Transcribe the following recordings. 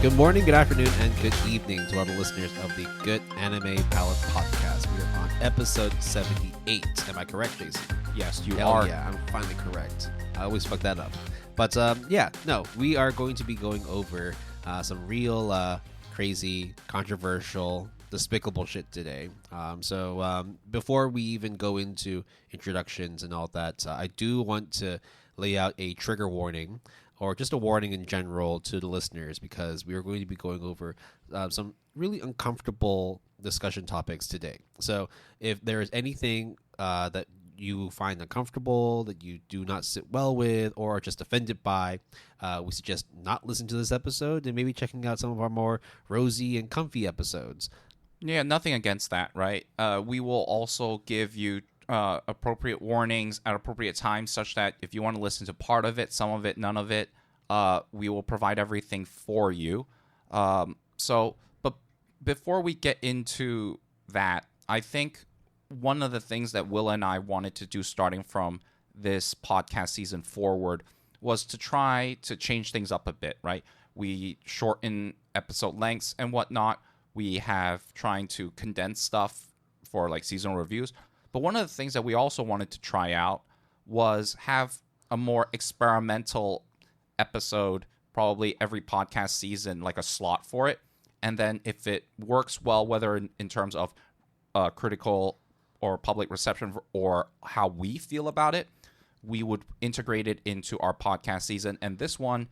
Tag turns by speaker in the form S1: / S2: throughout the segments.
S1: Good morning, good afternoon, and good evening to all the listeners of the Good Anime Palette Podcast. We are on episode 78. Am I correct, Jason?
S2: Yes, you
S1: Hell
S2: are.
S1: Yeah, I'm finally correct. I always fuck that up. But we are going to be going over some real crazy, controversial, despicable shit today. Before we even go into introductions and all that, I do want to lay out a trigger warning, or just a warning in general to the listeners, because we are going to be going over some really uncomfortable discussion topics today. So if there is anything that you find uncomfortable, that you do not sit well with, or are just offended by, we suggest not listen to this episode and maybe checking out some of our more rosy and comfy episodes.
S2: Yeah, nothing against that, right? We will also give you appropriate warnings at appropriate times, such that if you want to listen to part of it, some of it, none of it, we will provide everything for you. But before we get into that, I think one of the things that Will and I wanted to do starting from this podcast season forward was to try to change things up a bit, right? We shorten episode lengths and whatnot. We have trying to condense stuff for like seasonal reviews. But one of the things that we also wanted to try out was have a more experimental episode, probably every podcast season, like a slot for it. And then if it works well, whether in terms of critical or public reception or how we feel about it, we would integrate it into our podcast season. And this one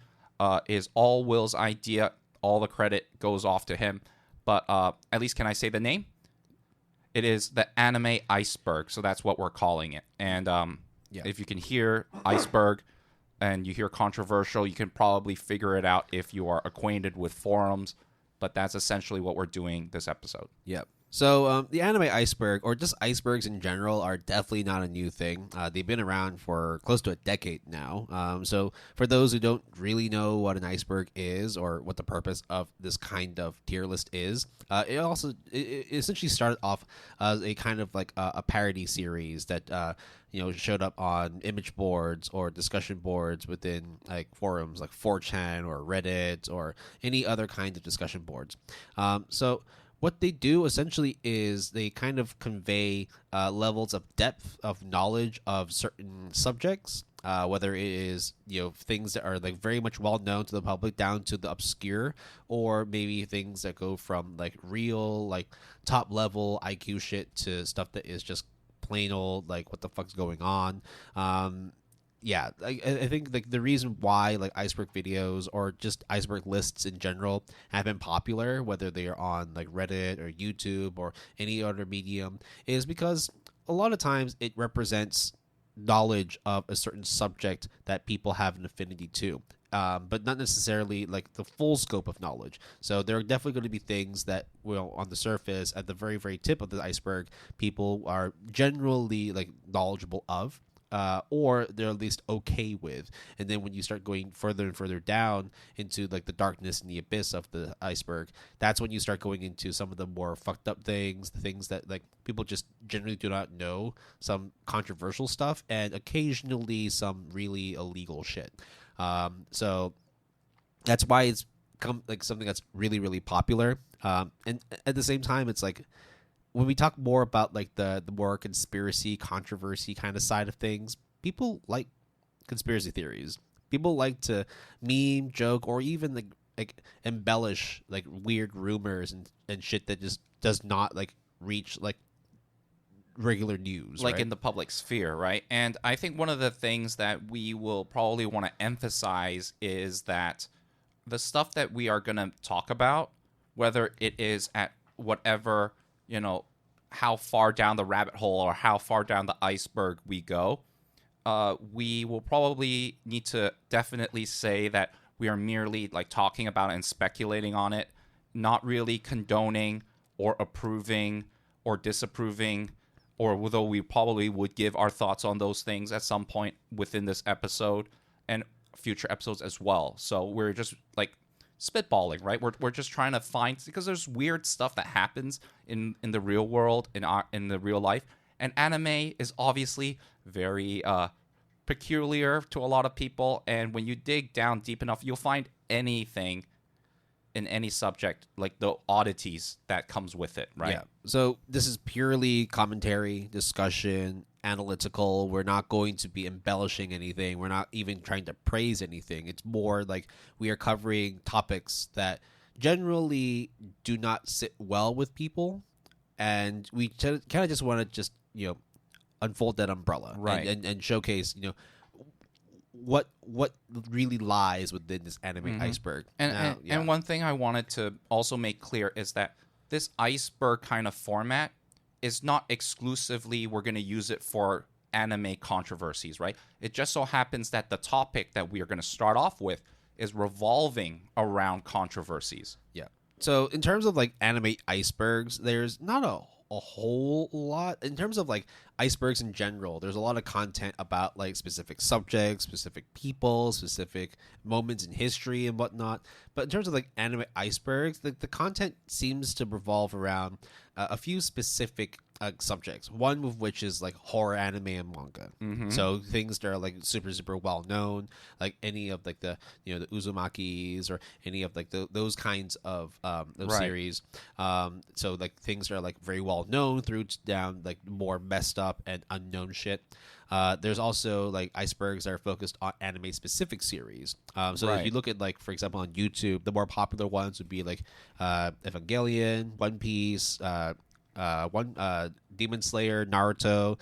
S2: is all Will's idea. All the credit goes off to him. But at least can I say the name? It is the anime Iceberg, so that's what we're calling it. And if you can hear Iceberg and you hear controversial, you can probably figure it out if you are acquainted with forums. But that's essentially what we're doing this episode.
S1: Yep. So the anime Iceberg, or just icebergs in general, are definitely not a new thing. They've been around for close to a decade now. So for those who don't really know what an iceberg is, or what the purpose of this kind of tier list is, it essentially started off as a kind of like a parody series that showed up on image boards or discussion boards within like forums like 4chan or Reddit or any other kind of discussion boards. So what they do essentially is they kind of convey levels of depth of knowledge of certain subjects, whether it is things that are like very much well known to the public down to the obscure, or maybe things that go from like real like top level IQ shit to stuff that is just plain old like what the fuck's going on. I think like the reason why like iceberg videos or just iceberg lists in general have been popular, whether they are on like Reddit or YouTube or any other medium, is because a lot of times it represents knowledge of a certain subject that people have an affinity to. But not necessarily like the full scope of knowledge. So there are definitely going to be things that will, on the surface, at the very, very tip of the iceberg, people are generally like knowledgeable of. Or they're at least okay with. And then when you start going further and further down into like the darkness and the abyss of the iceberg, that's when you start going into some of the more fucked up things, the things that like people just generally do not know, some controversial stuff, and occasionally some really illegal shit. So that's why it's come like something that's really, really popular. And at the same time, it's like, when we talk more about like the more conspiracy, controversy kind of side of things, people like conspiracy theories. People like to meme, joke, or even like embellish like weird rumors and shit that just does not like reach like regular news,
S2: like
S1: right?
S2: in the public sphere, right? And I think one of the things that we will probably want to emphasize is that the stuff that we are going to talk about, whether it is at whatever, how far down the rabbit hole or how far down the iceberg we go, we will probably need to definitely say that we are merely like talking about it and speculating on it, not really condoning or approving or disapproving, or although we probably would give our thoughts on those things at some point within this episode and future episodes as well. So we're just like spitballing, right? We're just trying to find, because there's weird stuff that happens in the real world, in the real life, and anime is obviously very peculiar to a lot of people, and when you dig down deep enough, you'll find anything in any subject, like the oddities that comes with it, right?
S1: Yeah. So this is purely commentary, discussion, analytical. We're not going to be embellishing anything. We're not even trying to praise anything. It's more like we are covering topics that generally do not sit well with people, and we kind of just want to just unfold that umbrella,
S2: right,
S1: and showcase what really lies within this anime iceberg.
S2: And one thing I wanted to also make clear is that this iceberg kind of format is not exclusively we're going to use it for anime controversies, right? It just so happens that the topic that we are going to start off with is revolving around controversies.
S1: Yeah. So in terms of like anime icebergs, there's not a whole lot. In terms of like icebergs in general, there's a lot of content about like specific subjects, specific people, specific moments in history and whatnot. But in terms of like anime icebergs, the content seems to revolve around a few specific subjects, one of which is like horror anime and manga. So things that are like super well known, like any of like the the Uzumakis or any of like those kinds of those series. So like things that are like very well known through down like more messed up and unknown shit. There's also like icebergs that are focused on anime specific series. So if you look at like, for example, on YouTube, the more popular ones would be like Evangelion, One Piece, Demon Slayer, Naruto,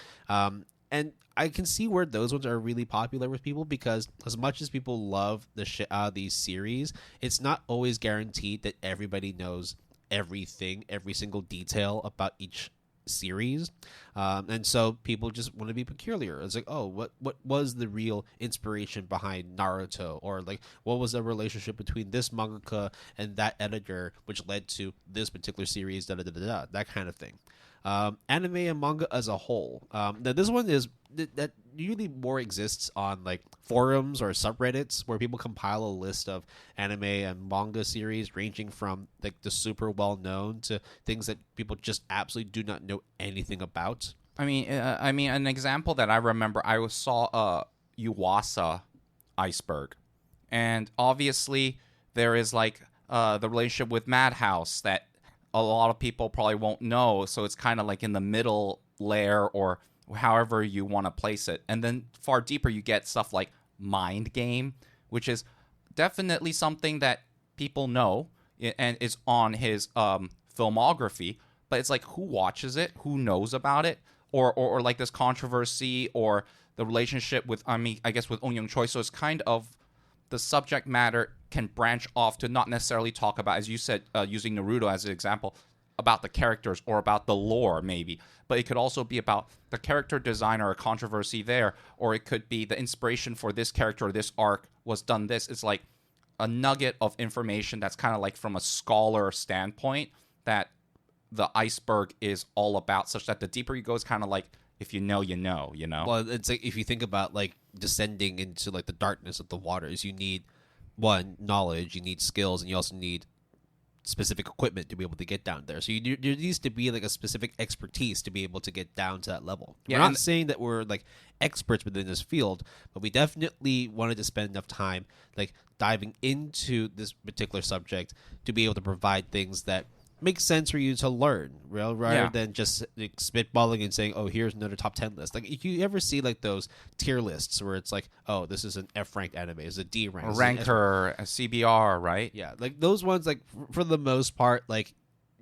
S1: and I can see where those ones are really popular with people, because as much as people love the shit out of these series, it's not always guaranteed that everybody knows everything, every single detail about each series, and so people just want to be peculiar. It's like, oh, what was the real inspiration behind Naruto, or like what was the relationship between this mangaka and that editor which led to this particular series, that kind of thing. Anime and manga as a whole. Now this one is that usually more exists on like forums or subreddits, where people compile a list of anime and manga series ranging from like the super well known to things that people just absolutely do not know anything about.
S2: I mean, an example that I remember, I saw Yuasa Iceberg, and obviously there is like the relationship with Madhouse that a lot of people probably won't know, so it's kind of like in the middle layer, or however you want to place it. And then far deeper you get stuff like Mind Game, which is definitely something that people know and is on his filmography, but it's like, who watches it, who knows about it, or like this controversy or the relationship with, I guess with Onyung Choi. So it's kind of the subject matter can branch off to not necessarily talk about, as you said, using Naruto as an example, about the characters or about the lore maybe, but it could also be about the character design or a controversy there, or it could be the inspiration for this character or this arc was done this. It's like a nugget of information that's kind of like from a scholar standpoint that the iceberg is all about, such that the deeper you go, it's kind of like, if you know, you know.
S1: Well, it's like if you think about like descending into like the darkness of the waters, you need one, knowledge, you need skills, and you also need specific equipment to be able to get down there. So there needs to be like a specific expertise to be able to get down to that level. Yeah, we're not saying that we're like experts within this field, but we definitely wanted to spend enough time like diving into this particular subject to be able to provide things that makes sense for you to learn, rather than just like spitballing and saying, oh, here's another top 10 list. Like, if you ever see like those tier lists where it's like, oh, this is an F ranked anime, it's a D rank,
S2: a ranker, a CBR, right?
S1: Yeah, like those ones, like for the most part, like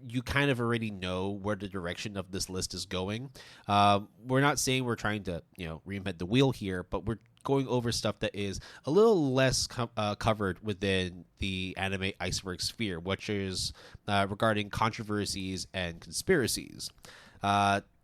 S1: you kind of already know where the direction of this list is going. We're not saying we're trying to reinvent the wheel here, but we're going over stuff that is a little less covered within the anime iceberg sphere, which is regarding controversies and conspiracies.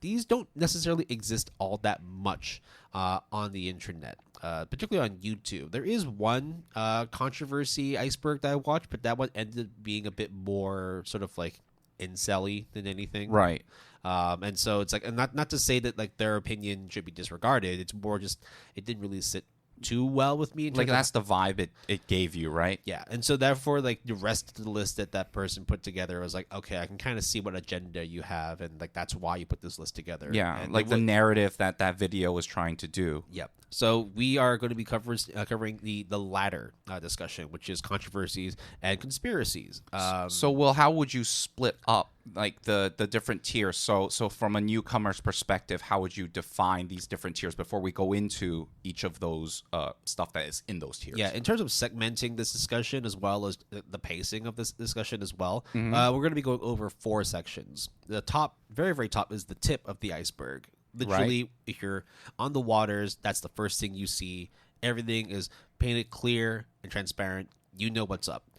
S1: These don't necessarily exist all that much on the internet, particularly on YouTube. There is one controversy iceberg that I watched, but that one ended up being a bit more sort of like incel-y than anything.
S2: Right.
S1: And so it's like, and not to say that like their opinion should be disregarded. It's more just it didn't really sit too well with me.
S2: Like that's the vibe it gave you, right?
S1: Yeah, and so therefore, like the rest of the list that person put together was like, okay, I can kind of see what agenda you have, and like that's why you put this list together.
S2: Yeah,
S1: and
S2: like the narrative that video was trying to do.
S1: Yep. So we are going to be covering the latter discussion, which is controversies and conspiracies.
S2: So, Will, how would you split up like the different tiers? So from a newcomer's perspective, how would you define these different tiers before we go into each of those stuff that is in those tiers?
S1: Yeah, in terms of segmenting this discussion as well as the pacing of this discussion as well, we're going to be going over 4 sections. The top, very, very top, is the tip of the iceberg. Literally, if you're on the waters, that's the first thing you see. Everything is painted clear and transparent. You know what's up.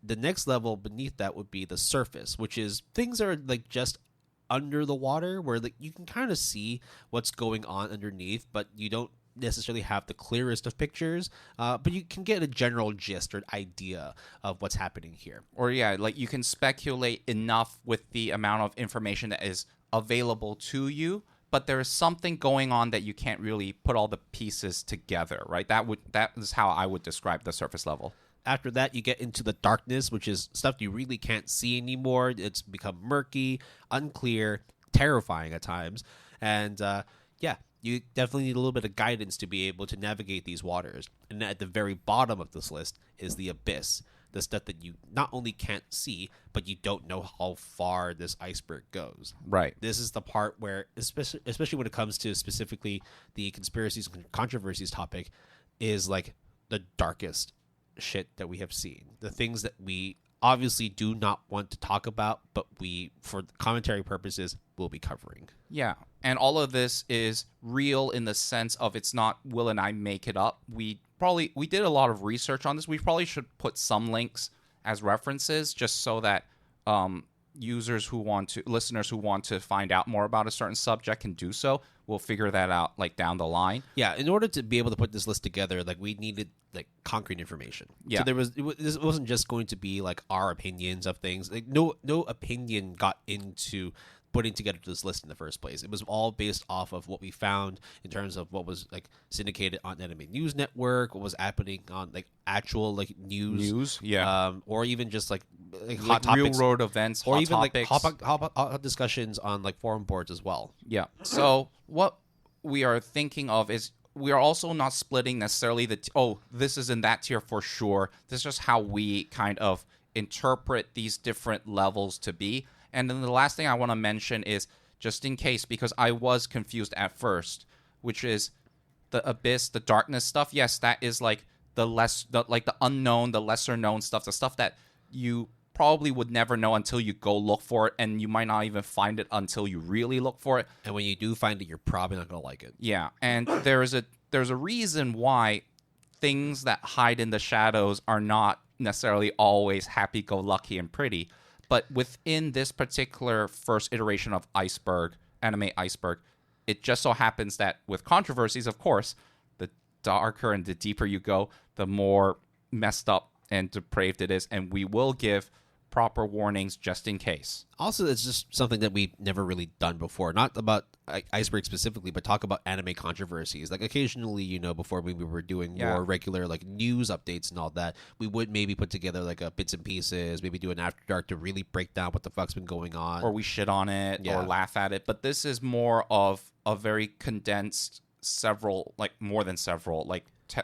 S1: The next level beneath that would be the surface, which is things that are like just under the water, where like you can kind of see what's going on underneath, but you don't necessarily have the clearest of pictures, but you can get a general gist or idea of what's happening here.
S2: Or yeah, like you can speculate enough with the amount of information that is available to you, but there is something going on that you can't really put all the pieces together, right? That is how I would describe the surface level.
S1: After that, you get into the darkness, which is stuff you really can't see anymore. It's become murky, unclear, terrifying at times. And yeah, you definitely need a little bit of guidance to be able to navigate these waters. And at the very bottom of this list is the abyss, the stuff that you not only can't see, but you don't know how far this iceberg goes.
S2: Right.
S1: This is the part where, especially when it comes to specifically the conspiracies and controversies topic, is like the darkest shit that we have seen. The things that we obviously do not want to talk about, but we, for commentary purposes, will be covering.
S2: Yeah, and all of this is real in the sense of it's not Will and I make it up. We did a lot of research on this. We probably should put some links as references just so that listeners who want to find out more about a certain subject can do so. We'll figure that out like down the line.
S1: Yeah, in order to be able to put this list together, like we needed like concrete information.
S2: Yeah.
S1: So this wasn't just going to be like our opinions of things. Like no opinion got into putting together this list in the first place. It was all based off of what we found in terms of what was like syndicated on Anime News Network, what was happening on like actual like news, or even just like hot topics,
S2: real world events,
S1: or
S2: hot
S1: even
S2: topics.
S1: like hot discussions on like forum boards as well.
S2: Yeah. So what we are thinking of is we are also not splitting necessarily this is in that tier for sure. This is just how we kind of interpret these different levels to be. And then the last thing I want to mention is, just in case, because I was confused at first, which is the abyss, the darkness stuff. Yes, that is like the unknown, the lesser known stuff, the stuff that you probably would never know until you go look for it, and you might not even find it until you really look for it.
S1: And when you do find it, you're probably not going to like it.
S2: Yeah, and there's a reason why things that hide in the shadows are not necessarily always happy-go-lucky and pretty. But within this particular first iteration of Anime Iceberg, it just so happens that with controversies, of course, the darker and the deeper you go, the more messed up and depraved it is. And we will give proper warnings just in case.
S1: Also, it's just something that we've never really done before. Not about Iceberg specifically, but talk about anime controversies. Like occasionally, before we were doing more regular like news updates and all that, we would maybe put together like a bits and pieces, maybe do an after dark to really break down what the fuck's been going on.
S2: Or we shit on it or laugh at it. But this is more of a very condensed more than several,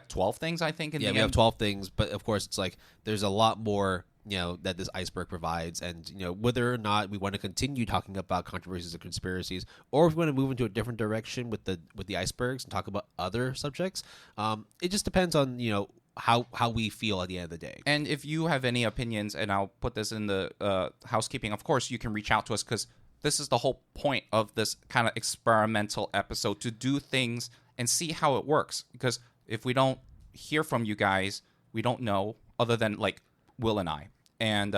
S2: 12 things, I think.
S1: We have 12 things, but of course it's like there's a lot more that this iceberg provides, and whether or not we want to continue talking about controversies and conspiracies, or if we want to move into a different direction with the icebergs and talk about other subjects, it just depends on how we feel at the end of the day.
S2: And if you have any opinions, and I'll put this in the housekeeping, of course you can reach out to us, because this is the whole point of this kind of experimental episode, to do things and see how it works. Because if we don't hear from you guys, we don't know, other than Will and I. And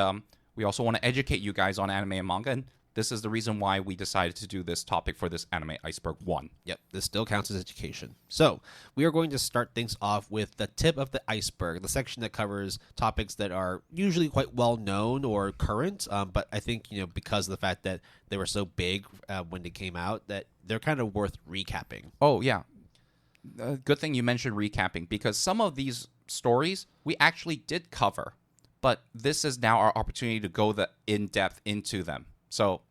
S2: we also want to educate you guys on anime and manga, and this is the reason why we decided to do this topic for this Anime Iceberg 1.
S1: Yep, this still counts as education. So we are going to start things off with the tip of the iceberg, the section that covers topics that are usually quite well known or current, but I think because of the fact that they were so big when they came out, that they're kind of worth recapping.
S2: Oh yeah, good thing you mentioned recapping, because some of these stories we actually did cover, but this is now our opportunity to go in depth into them. So,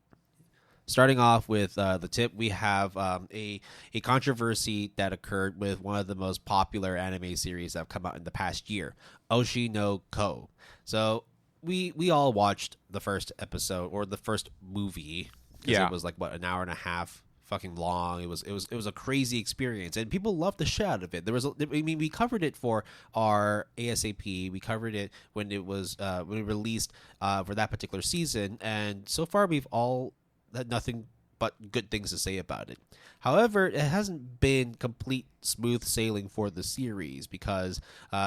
S1: starting off with the tip, we have a controversy that occurred with one of the most popular anime series that have come out in the past year, Oshi no Ko. So we all watched the first episode, or the first movie, because it was like an hour and a half fucking long. It was a crazy experience, and people loved the shit out of it. We covered it for our ASAP. We covered it when it was when it released for that particular season, and so far we've all had nothing but good things to say about it. However, it hasn't been complete smooth sailing for the series, because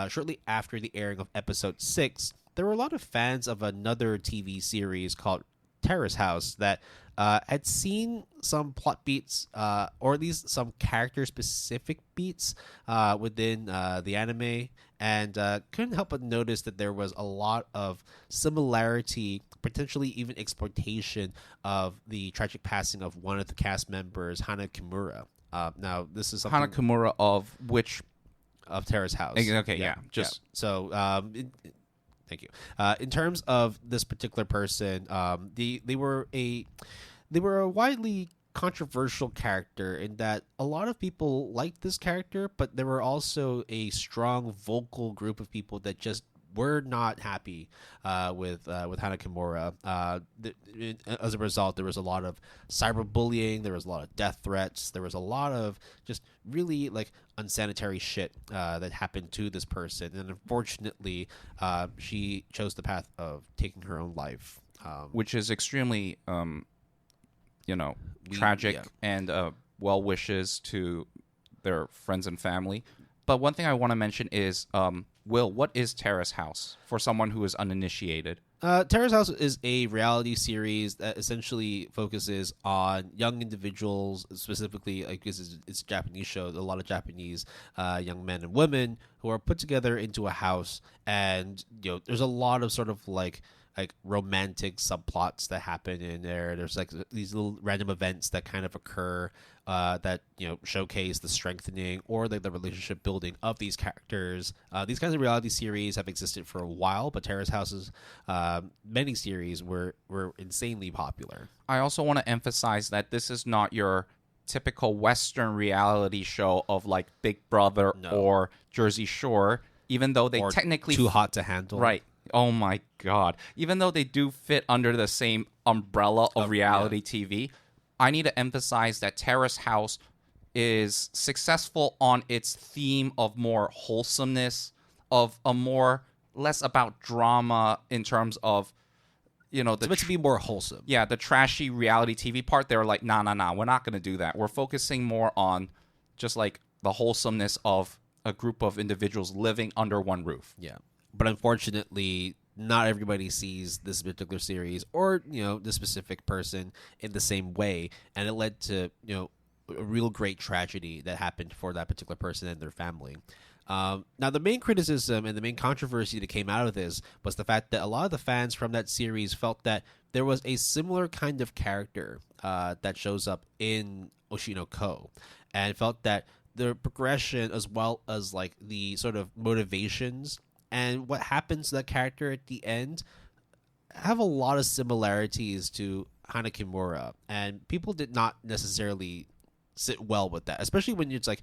S1: shortly after the airing of episode 6, there were a lot of fans of another TV series called Terrace House that had seen some plot beats, or at least some character-specific beats within the anime, and couldn't help but notice that there was a lot of similarity, potentially even exploitation, of the tragic passing of one of the cast members, Hana Kimura. Now, this is something...
S2: Hana Kimura of which...
S1: Of Terrace House.
S2: Okay, yeah.
S1: So, thank you. In terms of this particular person, they were a widely controversial character, in that a lot of people liked this character, but there were also a strong vocal group of people that just were not happy with Hana Kimura. As a result, there was a lot of cyberbullying, there was a lot of death threats, there was a lot of just really like unsanitary shit that happened to this person, and unfortunately, she chose the path of taking her own life,
S2: which is extremely, tragic, and well wishes to their friends and family. But one thing I want to mention is, Will, what is Terrace House for someone who is uninitiated?
S1: Terrace House is a reality series that essentially focuses on young individuals, specifically, like, it's a Japanese show. A lot of Japanese young men and women who are put together into a house, and there's a lot of sort of like romantic subplots that happen in there. There's like these little random events that kind of occur that showcase the strengthening or the relationship building of these characters. These kinds of reality series have existed for a while, but Terrace House's many series were insanely popular.
S2: I also want to emphasize that this is not your typical Western reality show of like Big Brother or Jersey Shore, even though they technically...
S1: Too Hot to Handle.
S2: Right. Oh my God. Even though they do fit under the same umbrella of reality TV, I need to emphasize that Terrace House is successful on its theme of more wholesomeness, of a more less about drama in terms of, it's
S1: meant to be more wholesome.
S2: Yeah, the trashy reality TV part, they were like, nah, we're not going to do that. We're focusing more on just like the wholesomeness of a group of individuals living under one roof.
S1: Yeah. But unfortunately, not everybody sees this particular series or, this specific person in the same way. And it led to, a real great tragedy that happened for that particular person and their family. Now, the main criticism and the main controversy that came out of this was the fact that a lot of the fans from that series felt that there was a similar kind of character that shows up in Oshi no Ko, and felt that the progression, as well as like the sort of motivations and what happens to that character at the end, have a lot of similarities to Hana Kimura, and people did not necessarily sit well with that, especially when it's like,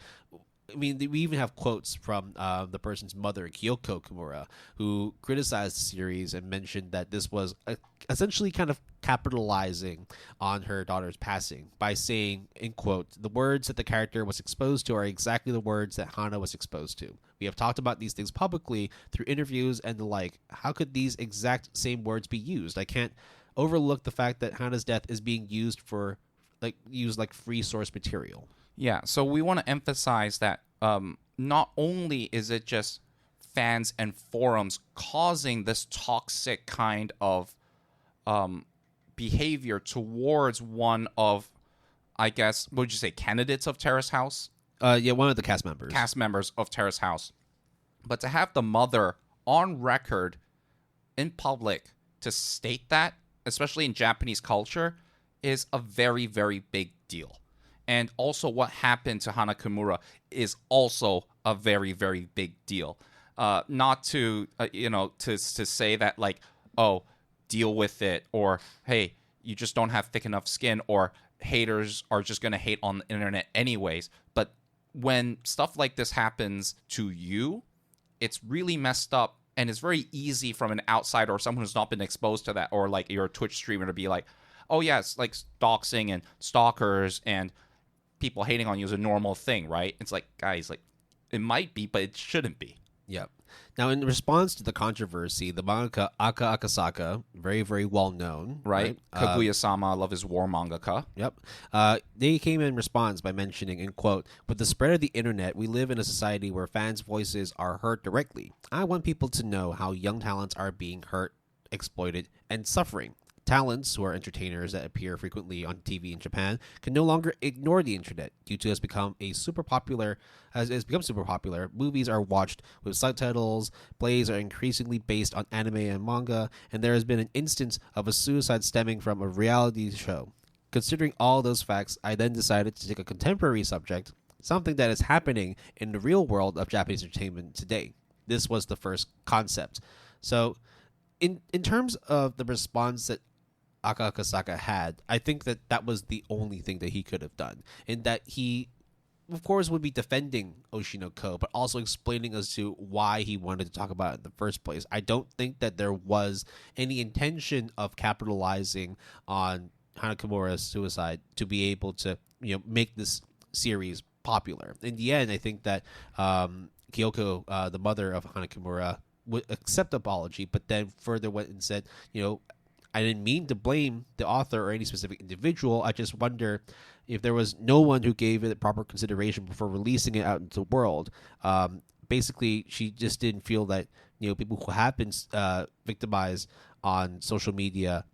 S1: we even have quotes from the person's mother, Kyoko Kimura, who criticized the series and mentioned that this was essentially kind of capitalizing on her daughter's passing by saying, in quote, "The words that the character was exposed to are exactly the words that Hana was exposed to. We have talked about these things publicly through interviews and the like. How could these exact same words be used? I can't overlook the fact that Hana's death is being used like free source material."
S2: Yeah, so we want to emphasize that not only is it just fans and forums causing this toxic kind of behavior towards one of, I guess, what would you say, candidates of Terrace House?
S1: One of the cast members.
S2: Cast members of Terrace House. But to have the mother on record in public to state that, especially in Japanese culture, is a very, very big deal. And also what happened to Hana Kimura is also a very, very big deal. Not to, to say that, like, oh, deal with it, or, hey, you just don't have thick enough skin, or haters are just going to hate on the internet anyways. But when stuff like this happens to you, it's really messed up. And it's very easy from an outsider or someone who's not been exposed to that, or like you're a Twitch streamer, to be like, oh, yeah, it's like doxing and stalkers and people hating on you is a normal thing, right? It's like, guys, like, it might be, but it shouldn't be.
S1: Yep. Now, in response to the controversy, the mangaka Aka Akasaka, very, very well known,
S2: right? Kaguya-sama, I love his war mangaka.
S1: Yep. They came in response by mentioning, in quote, "With the spread of the internet, we live in a society where fans' voices are heard directly. I want people to know how young talents are being hurt, exploited, and suffering. Talents, who are entertainers that appear frequently on TV in Japan, can no longer ignore the internet. YouTube has become super popular. Movies are watched with subtitles. Plays are increasingly based on anime and manga, and there has been an instance of a suicide stemming from a reality show. Considering all those facts, I then decided to take a contemporary subject, something that is happening in the real world of Japanese entertainment today. This was the first concept." So, in terms of the response that Aka Akasaka had, I think that was the only thing that he could have done, in that he, of course, would be defending Oshi no Ko, but also explaining as to why he wanted to talk about it in the first place. I don't think that there was any intention of capitalizing on Hana Kimura's suicide to be able to, make this series popular. In the end, I think that Kyoko, the mother of Hana Kimura, would accept the apology, but then further went and said, I didn't mean to blame the author or any specific individual. I just wonder if there was no one who gave it proper consideration before releasing it out into the world. Basically, she just didn't feel that people who have been victimized on social media,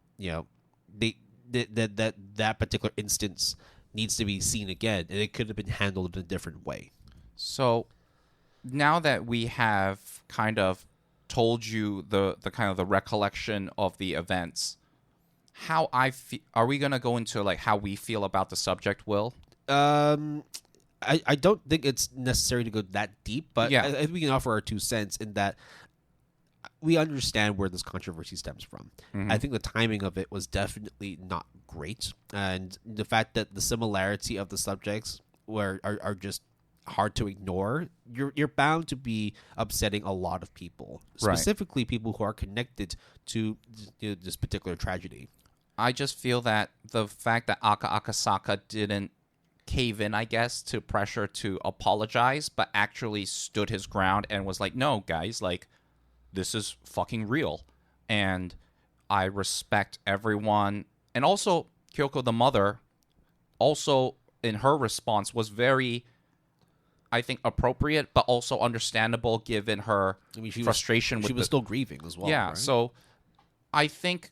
S1: that particular instance needs to be seen again, and it could have been handled in a different way.
S2: So now that we have kind of told you the kind of the recollection of the events, how are we going to go into like how we feel about the subject, Will?
S1: I don't think it's necessary to go that deep, but
S2: yeah.
S1: I think we can offer our 2 cents in that we understand where this controversy stems from.
S2: Mm-hmm.
S1: I think the timing of it was definitely not great, and the fact that the similarity of the subjects are just hard to ignore, you're bound to be upsetting a lot of people, specifically people who are connected to this particular tragedy.
S2: I just feel that the fact that Aka Akasaka didn't cave in, I guess, to pressure to apologize, but actually stood his ground and was like, no, guys, like, this is fucking real. And I respect everyone. And also, Kyoko, the mother, also in her response was very, I think, appropriate, but also understandable given her frustration.
S1: She was still grieving as well.
S2: Yeah,
S1: right?
S2: So I think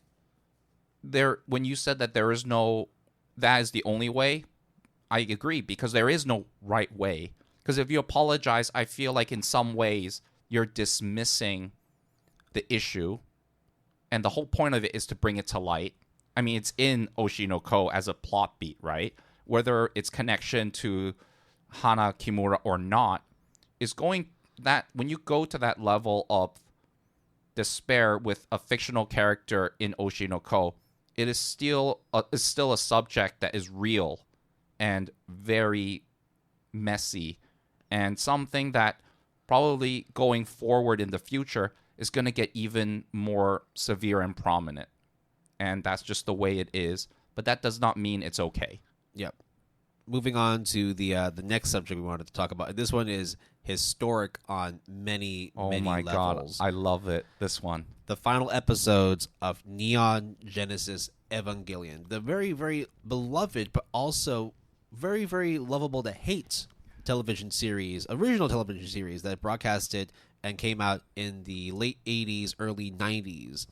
S2: when you said that that is the only way, I agree, because there is no right way. Because if you apologize, I feel like in some ways you're dismissing the issue, and the whole point of it is to bring it to light. I mean, it's in Oshi no Ko as a plot beat, right? Whether it's connection to Hana Kimura or not, is going that when you go to that level of despair with a fictional character in Oshi no Ko, it is still a subject that is real and very messy, and something that probably going forward in the future is going to get even more severe and prominent. And that's just the way it is. But that does not mean it's okay.
S1: Yep. Moving on to the next subject we wanted to talk about. This one is historic on many levels.
S2: God, I love it. This one.
S1: The final episodes of Neon Genesis Evangelion. The very, very beloved, but also very, very lovable to hate original television series that broadcasted and came out in the late 80s, early 90s.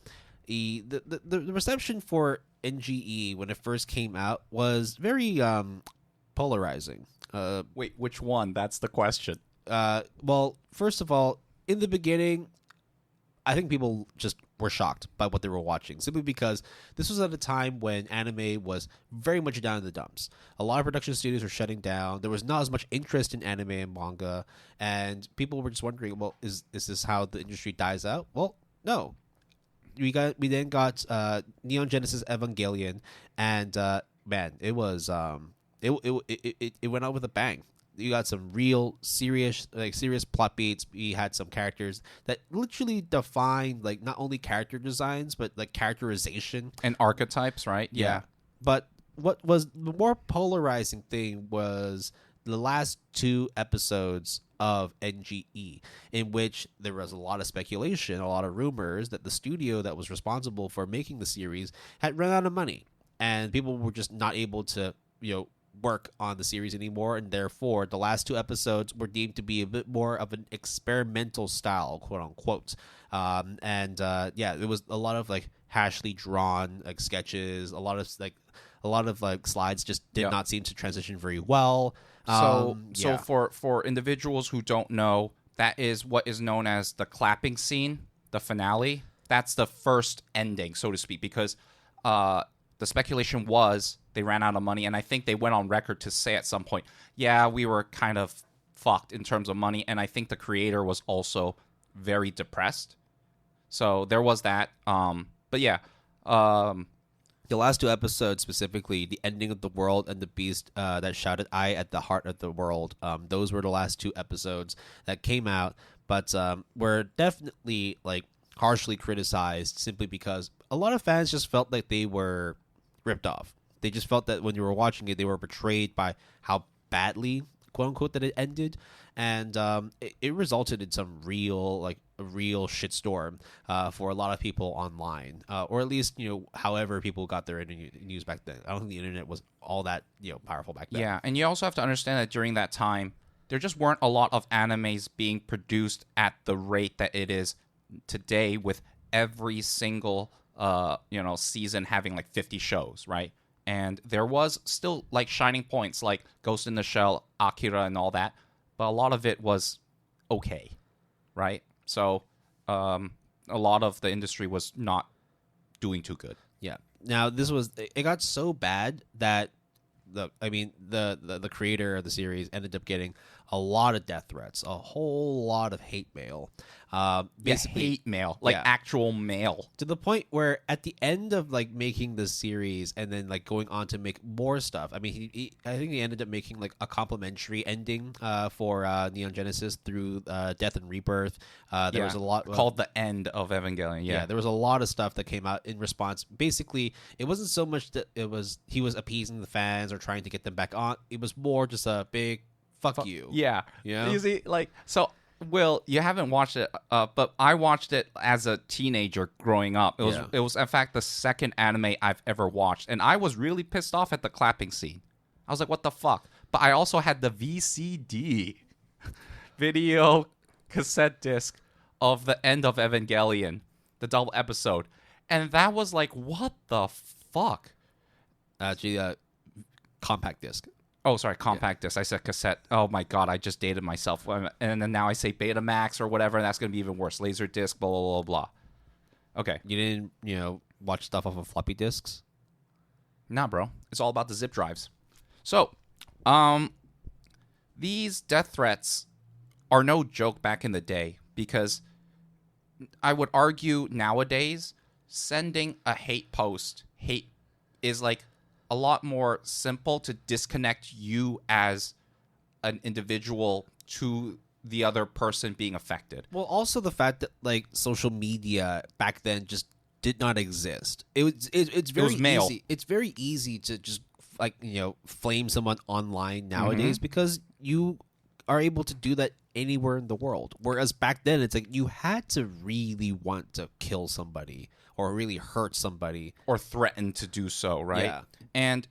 S1: The reception for NGE when it first came out was very polarizing.
S2: Wait, which one? That's the question.
S1: Well, first of all, in the beginning, I think people just were shocked by what they were watching, simply because this was at a time when anime was very much down in the dumps. A lot of production studios were shutting down. There was not as much interest in anime and manga, and people were just wondering, well, is this how the industry dies out? Well, no. We then got Neon Genesis Evangelion, and man, it was it went out with a bang. You got some real serious plot beats. We had some characters that literally defined like not only character designs but like characterization
S2: and archetypes, right?
S1: Yeah. But what was the more polarizing thing was the last 2 episodes of NGE, in which there was a lot of speculation, a lot of rumors that the studio that was responsible for making the series had run out of money, and people were just not able to, work on the series anymore, and therefore the last 2 episodes were deemed to be a bit more of an experimental style, quote unquote. It was a lot of like hashly drawn like sketches, a lot of slides just did not seem to transition very well.
S2: So for individuals who don't know, that is what is known as the clapping scene, the finale. That's the first ending, so to speak, because the speculation was they ran out of money, and I think they went on record to say at some point, yeah, we were kind of fucked in terms of money, and I think the creator was also very depressed. So there was that.
S1: The last 2 episodes, specifically the ending of the world and the beast that shouted "I" at the heart of the world, those were the last 2 episodes that came out, but were definitely like harshly criticized simply because a lot of fans just felt like they were ripped off. They just felt that when you were watching it, they were betrayed by how badly, quote unquote, that it ended, and it resulted in some real shitstorm for a lot of people online, or at least however people got their news back then. I don't think the internet was all that powerful back then.
S2: Yeah, and you also have to understand that during that time, there just weren't a lot of animes being produced at the rate that it is today, with every single season having like 50 shows, right? And there was still like shining points like Ghost in the Shell, Akira, and all that, but a lot of it was okay, right? So a lot of the industry was not doing too good.
S1: Yeah. Now it got so bad that the creator of the series ended up getting a lot of death threats, a whole lot of hate mail.
S2: Basically, hate mail, like actual mail,
S1: to the point where at the end of like making the series and then like going on to make more stuff. I mean, I think he ended up making like a complimentary ending for Neon Genesis through Death and Rebirth. There was a lot
S2: called The End of Evangelion. Yeah,
S1: there was a lot of stuff that came out in response. Basically, it wasn't so much that he was appeasing the fans or trying to get them back on. It was more just a big fuck you.
S2: Yeah. You see, like, so Will, you haven't watched it, but I watched it as a teenager growing up. It was in fact the second anime I've ever watched, and I was really pissed off at the clapping scene. I was like, what the fuck? But I also had the VCD video cassette disc of The End of Evangelion, the double episode, and that was like, what the fuck?
S1: Actually, compact disc.
S2: Oh, sorry, compact disc. I said cassette. Oh my god, I just dated myself. And then now I say Betamax or whatever, and that's going to be even worse. Laser disc, blah, blah, blah, blah. Okay.
S1: You didn't, watch stuff off of floppy disks?
S2: Nah, bro. It's all about the zip drives. So, these death threats are no joke back in the day, because I would argue nowadays, sending a hate is like a lot more simple to disconnect you as an individual to the other person being affected.
S1: Well, also the fact that like social media back then just did not exist. It's very easy. It's very easy to just like flame someone online nowadays, because you are able to do that anywhere in the world. Whereas back then, it's like you had to really want to kill somebody or really hurt somebody
S2: or threaten to do so, right?
S1: Yeah.
S2: And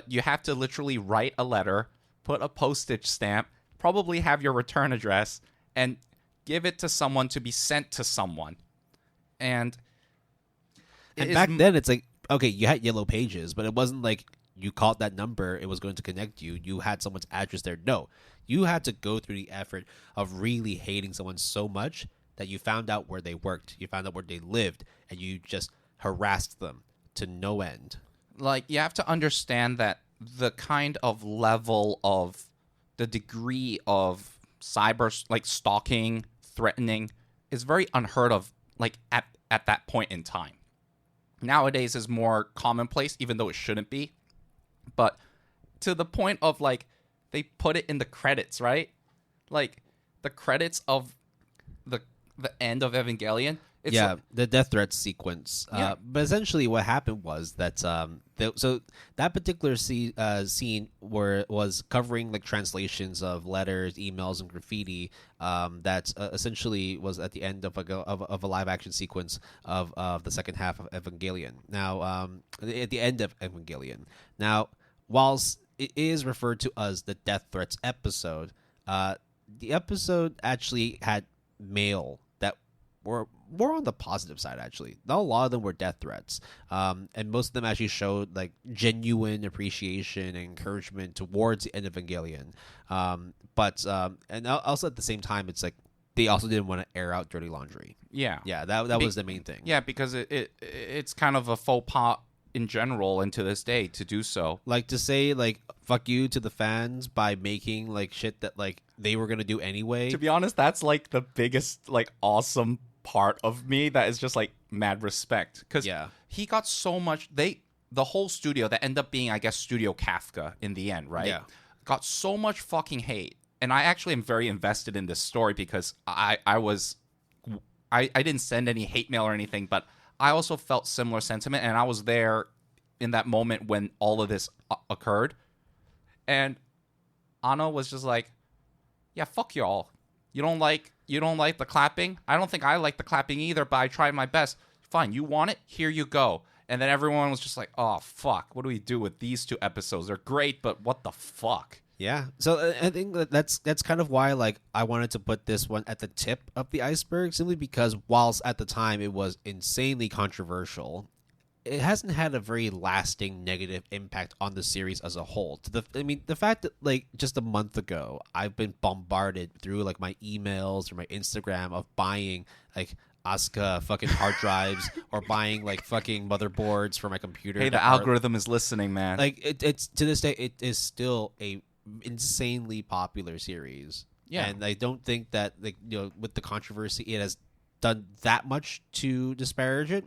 S2: you have to literally write a letter, put a postage stamp, probably have your return address, and give it to someone to be sent to someone. And
S1: back then, it's like, okay, you had yellow pages, but it wasn't like you called that number, it was going to connect you. You had someone's address there. No, you had to go through the effort of really hating someone so much that you found out where they worked, you found out where they lived, and you just harassed them to no end.
S2: Like, you have to understand that the kind of level of the degree of cyber, like, stalking, threatening is very unheard of, like, at that point in time. Nowadays is more commonplace, even though it shouldn't be. But to the point of, like, they put it in the credits, right? Like, the credits of the end of Evangelion. It's like,
S1: the death threat sequence. But essentially, what happened was that so that particular scene was covering like translations of letters, emails, and graffiti. That essentially was at the end of a live action sequence of the second half of Evangelion. Now, at the end of Evangelion. Now, whilst it is referred to as the death threats episode, the episode actually had mail that were more on the positive side, actually. Not a lot of them were death threats. And most of them actually showed like genuine appreciation and encouragement towards the end of Evangelion. But and also at the same time, it's like they also didn't want to air out dirty laundry.
S2: Yeah.
S1: Yeah, that was the main thing.
S2: Yeah, because it's kind of a faux pas in general and to this day to do so.
S1: Like to say like fuck you to the fans by making like shit that like they were gonna do anyway.
S2: To be honest, that's like the biggest like awesome part of me that is just like mad respect, because he got so much. The whole studio that ended up being, I guess, Studio Kafka in the end, right? Got so much fucking hate, and I actually am very invested in this story because I didn't send any hate mail or anything, but I also felt similar sentiment, and I was there in that moment when all of this occurred, and Anno was just like, yeah, fuck y'all. You don't like the clapping? I don't think I like the clapping either, but I tried my best. Fine, you want it? Here you go. And then everyone was just like, oh, fuck. What do we do with these two episodes? They're great, but what the fuck?
S1: Yeah. So I think that's kind of why like I wanted to put this one at the tip of the iceberg, simply because whilst at the time it was insanely controversial, it hasn't had a very lasting negative impact on the series as a whole. The fact that like just a month ago I've been bombarded through like my emails or my Instagram of buying like Asuka fucking hard drives or buying like fucking motherboards for my computer.
S2: Hey, the algorithm is listening, man.
S1: Like it's to this day it is still a insanely popular series.
S2: Yeah,
S1: and I don't think that like with the controversy it has done that much to disparage it.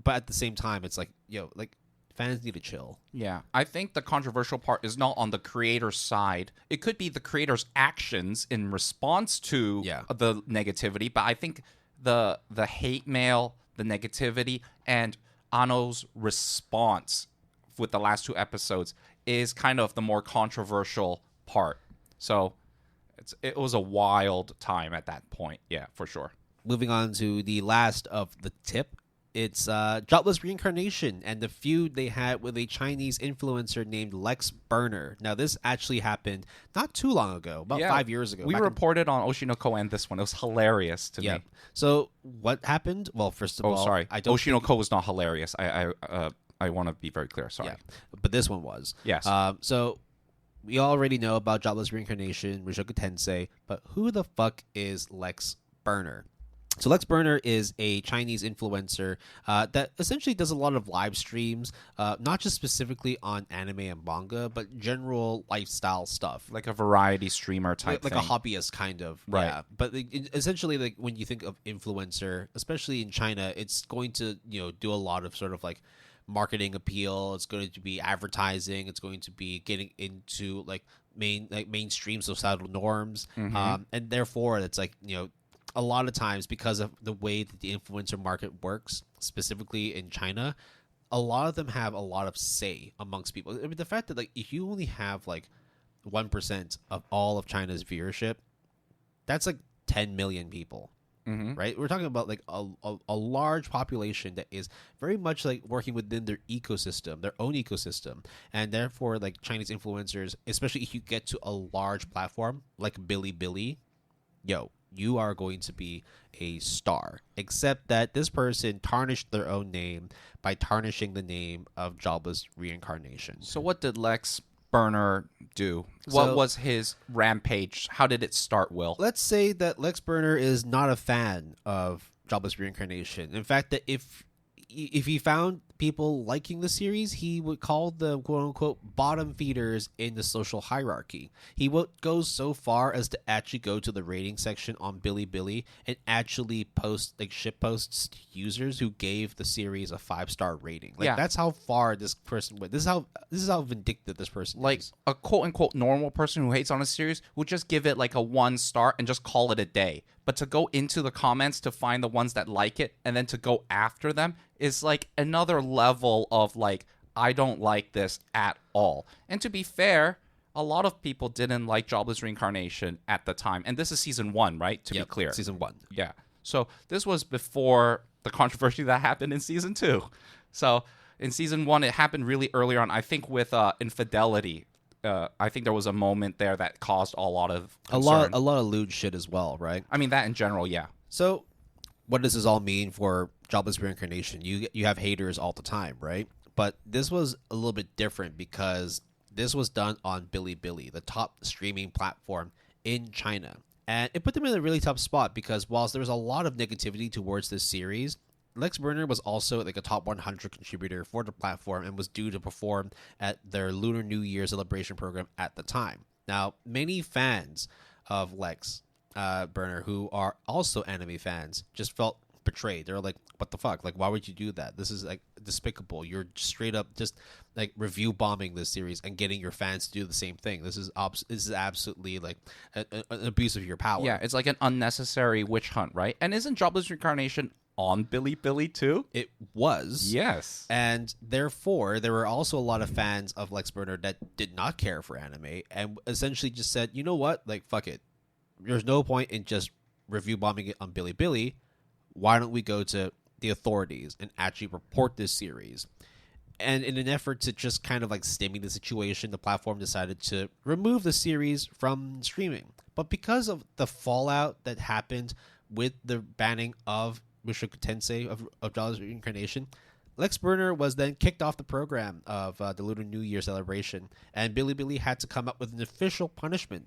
S1: But at the same time, it's like, like fans need to chill.
S2: Yeah, I think the controversial part is not on the creator's side. It could be the creator's actions in response to the negativity, but I think the hate mail, the negativity, and Anno's response with the last two episodes is kind of the more controversial part. So it was a wild time at that point. Yeah, for sure.
S1: Moving on to the last of the tip. It's Jobless Reincarnation and the feud they had with a Chinese influencer named LexBurner. Now, this actually happened not too long ago, about 5 years ago.
S2: We reported on Oshi no Ko and this one. It was hilarious to me.
S1: So, what happened? Well, first of all...
S2: sorry. Oshi no Ko was not hilarious. I want to be very clear. Sorry.
S1: Yeah, but this one was.
S2: Yes.
S1: So, we already know about Jobless Reincarnation, Mushoku Tensei, but who the fuck is LexBurner? So LexBurner is a Chinese influencer that essentially does a lot of live streams, not just specifically on anime and manga, but general lifestyle stuff.
S2: Like a variety streamer type
S1: like
S2: thing.
S1: a hobbyist kind of.
S2: Right.
S1: Yeah. But essentially, like when you think of influencer, especially in China, it's going to do a lot of sort of like marketing appeal. It's going to be advertising. It's going to be getting into like mainstream societal norms, and therefore it's like a lot of times, because of the way that the influencer market works, specifically in China, a lot of them have a lot of say amongst people. I mean, the fact that like if you only have like 1% of all of China's viewership, that's like 10 million people, right? We're talking about like a large population that is very much like working within their ecosystem, their own ecosystem, and therefore like Chinese influencers, especially if you get to a large platform like Bilibili, you are going to be a star, except that this person tarnished their own name by tarnishing the name of Jobless Reincarnation.
S2: So what did Lex LexBurner do? What
S1: So-
S2: was his rampage? How did it start, Will?
S1: Let's say that LexBurner is not a fan of Jobless Reincarnation. In fact, that if he found people liking the series, he would call them quote unquote bottom feeders in the social hierarchy. He would go so far as to actually go to the rating section on Bilibili and actually post like shit posts to users who gave the series a 5-star rating. Like
S2: Yeah.
S1: that's how far this person went. This is how vindictive this person
S2: Like
S1: is.
S2: a quote unquote normal person who hates on a series would just give it like a 1 star and just call it a day. But to go into the comments to find the ones that like it and then to go after them is like another level of like, I don't like this at all. And to be fair, a lot of people didn't like Jobless Reincarnation at the time. And this is season 1, right? To be clear.
S1: Season 1.
S2: Yeah. So this was before the controversy that happened in season 2. So in season 1, it happened really early on. I think with infidelity. I think there was a moment there that caused a lot of concern.
S1: A lot of lewd shit as well, right?
S2: I mean, that in general, yeah.
S1: So, what does this all mean for Jobless Reincarnation? You have haters all the time, right? But this was a little bit different because this was done on Bilibili, the top streaming platform in China. And it put them in a really tough spot because whilst there was a lot of negativity towards this series, LexBurner was also like a top 100 contributor for the platform and was due to perform at their Lunar New Year celebration program at the time. Now, many fans of LexBurner who are also anime fans just felt betrayed. They're like, what the fuck? Like, why would you do that? This is like despicable. You're straight up just like review bombing this series and getting your fans to do the same thing. This is absolutely like an abuse of your power.
S2: Yeah, it's like an unnecessary witch hunt, right? And isn't Jobless Reincarnation on Bilibili too?
S1: It was.
S2: Yes.
S1: And therefore, there were also a lot of fans of LexBurner that did not care for anime and essentially just said, you know what? Like, fuck it. There's no point in just review bombing it on Bilibili. Why don't we go to the authorities and actually report this series? And in an effort to just kind of like stimulate the situation, the platform decided to remove the series from streaming. But because of the fallout that happened with the banning of Mushoku Tensei of Jobless Reincarnation, LexBurner was then kicked off the program of the Lunar New Year celebration, and Bilibili had to come up with an official punishment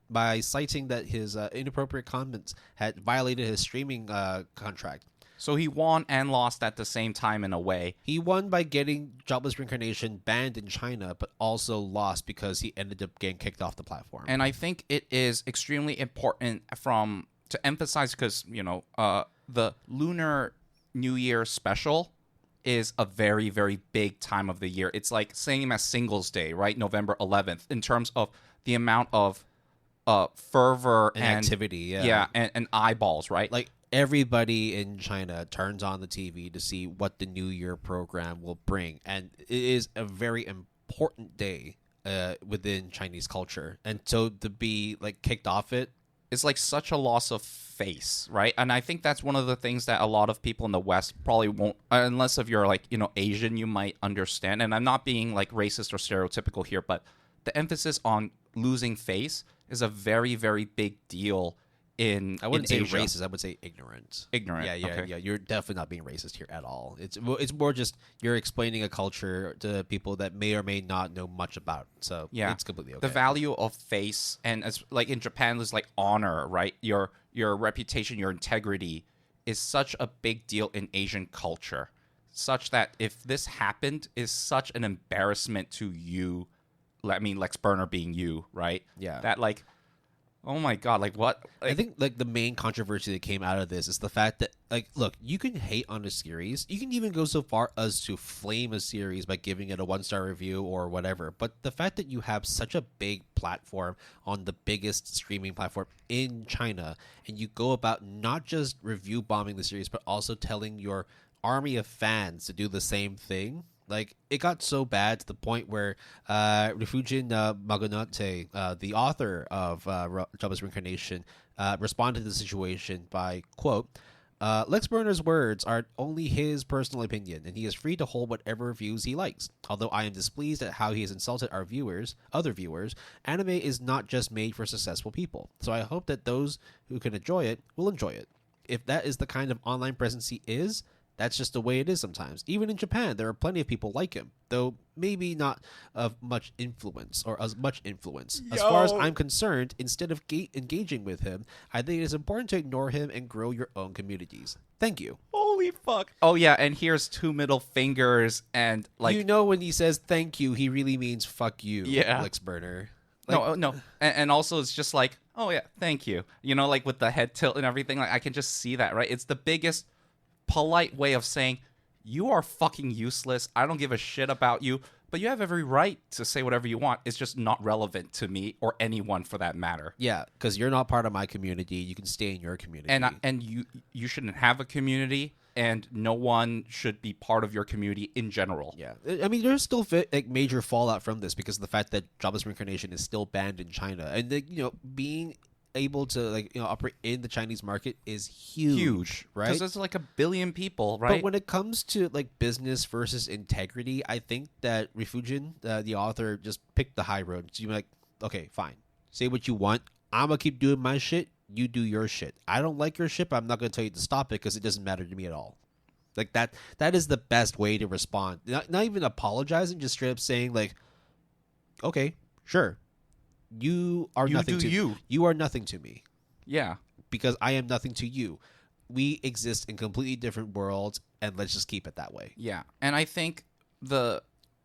S1: by citing that his inappropriate comments had violated his streaming contract.
S2: So he won and lost at the same time in a way.
S1: He won by getting Jobless Reincarnation banned in China, but also lost because he ended up getting kicked off the platform.
S2: And I think it is extremely important to emphasize because, you know, the Lunar New Year special is a very, very big time of the year. It's like same as Singles Day, right? November 11th, in terms of the amount of fervor
S1: and activity,
S2: yeah, and eyeballs, right?
S1: Like everybody in China turns on the TV to see what the New Year program will bring, and it is a very important day within Chinese culture. And so to be like kicked off
S2: it's like such a loss of face, right? And I think that's one of the things that a lot of people in the West probably won't, unless if you're like, you know, Asian, you might understand. And I'm not being like racist or stereotypical here, but the emphasis on losing face is a very, very big deal in
S1: I wouldn't
S2: in
S1: say
S2: Asia.
S1: racist. I would say ignorant.
S2: Ignorant.
S1: Yeah.
S2: Okay.
S1: You're definitely not being racist here at all. It's more just you're explaining a culture to people that may or may not know much about. So
S2: Yeah,
S1: it's completely okay.
S2: The value of face, and as like in Japan, there's like honor, right? Your reputation, your integrity is such a big deal in Asian culture, such that if this happened, is such an embarrassment to you. I mean, LexBurner being you, right?
S1: Yeah.
S2: That like, oh my god, like what? Like,
S1: I think like the main controversy that came out of this is the fact that like, look, you can hate on a series. You can even go so far as to flame a series by giving it a 1-star review or whatever. But the fact that you have such a big platform on the biggest streaming platform in China, and you go about not just review bombing the series, but also telling your army of fans to do the same thing. Like, it got so bad to the point where Refugin Maganote, the author of Jobless Reincarnation, responded to the situation by, quote, LexBurner's words are only his personal opinion, and he is free to hold whatever views he likes. Although I am displeased at how he has insulted our other viewers, anime is not just made for successful people. So I hope that those who can enjoy it will enjoy it. If that is the kind of online presence he is, That's just the way it is sometimes. Even in Japan, there are plenty of people like him, though maybe not of much influence or as much influence. As far as I'm concerned, instead of engaging with him, I think it is important to ignore him and grow your own communities. Thank you.
S2: Holy fuck. Oh, yeah, and here's 2 middle fingers and, like...
S1: You know when he says thank you, he really means fuck you,
S2: Yeah.
S1: LexBurner.
S2: No. And also it's just like, oh, yeah, thank you. You know, like with the head tilt and everything. Like, I can just see that, right? It's the biggest polite way of saying, you are fucking useless. I don't give a shit about you. But you have every right to say whatever you want. It's just not relevant to me or anyone for that matter.
S1: Yeah, because you're not part of my community. You can stay in your community.
S2: And you shouldn't have a community, and no one should be part of your community in general.
S1: Yeah, I mean, there's still major fallout from this because of the fact that Jobless Reincarnation is still banned in China, and being able to operate in the Chinese market is huge, right?
S2: Because there's like 1 billion people, right?
S1: But when it comes to like business versus integrity, I think that Rifujin, the author, just picked the high road. So you're like, okay, fine, say what you want. I'm gonna keep doing my shit. You do your shit. I don't like your shit, but I'm not gonna tell you to stop it because it doesn't matter to me at all. Like that is the best way to respond. Not even apologizing, just straight up saying like, okay, sure. You are nothing to you. You are nothing to me.
S2: Yeah.
S1: Because I am nothing to you. We exist in completely different worlds, and let's just keep it that way.
S2: Yeah. And I think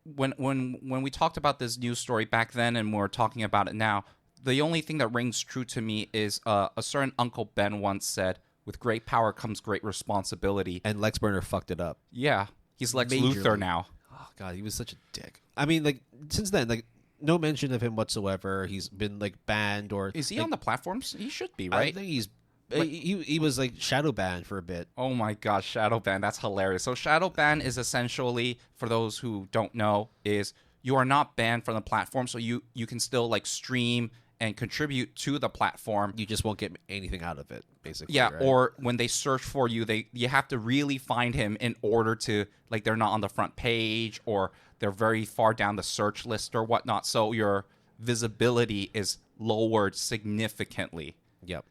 S2: when we talked about this news story back then and we're talking about it now, the only thing that rings true to me is a certain Uncle Ben once said, with great power comes great responsibility.
S1: And LexBurner fucked it up.
S2: Yeah. He's Lex
S1: Majorly.
S2: Luthor now.
S1: Oh, God, he was such a dick. I mean, like, since then, like, no mention of him whatsoever. He's been like banned or
S2: is he
S1: like,
S2: on the platforms? He should be, right?
S1: I think he's he was like shadow banned for a bit.
S2: Oh my gosh, shadow ban! That's hilarious. So shadow ban is essentially, for those who don't know, is you are not banned from the platform, so you can still like stream and contribute to the platform.
S1: You just won't get anything out of it, basically.
S2: Yeah,
S1: right?
S2: or when they search for you, you have to really find him in order to, like, they're not on the front page or they're very far down the search list or whatnot. So your visibility is lowered significantly.
S1: Yep.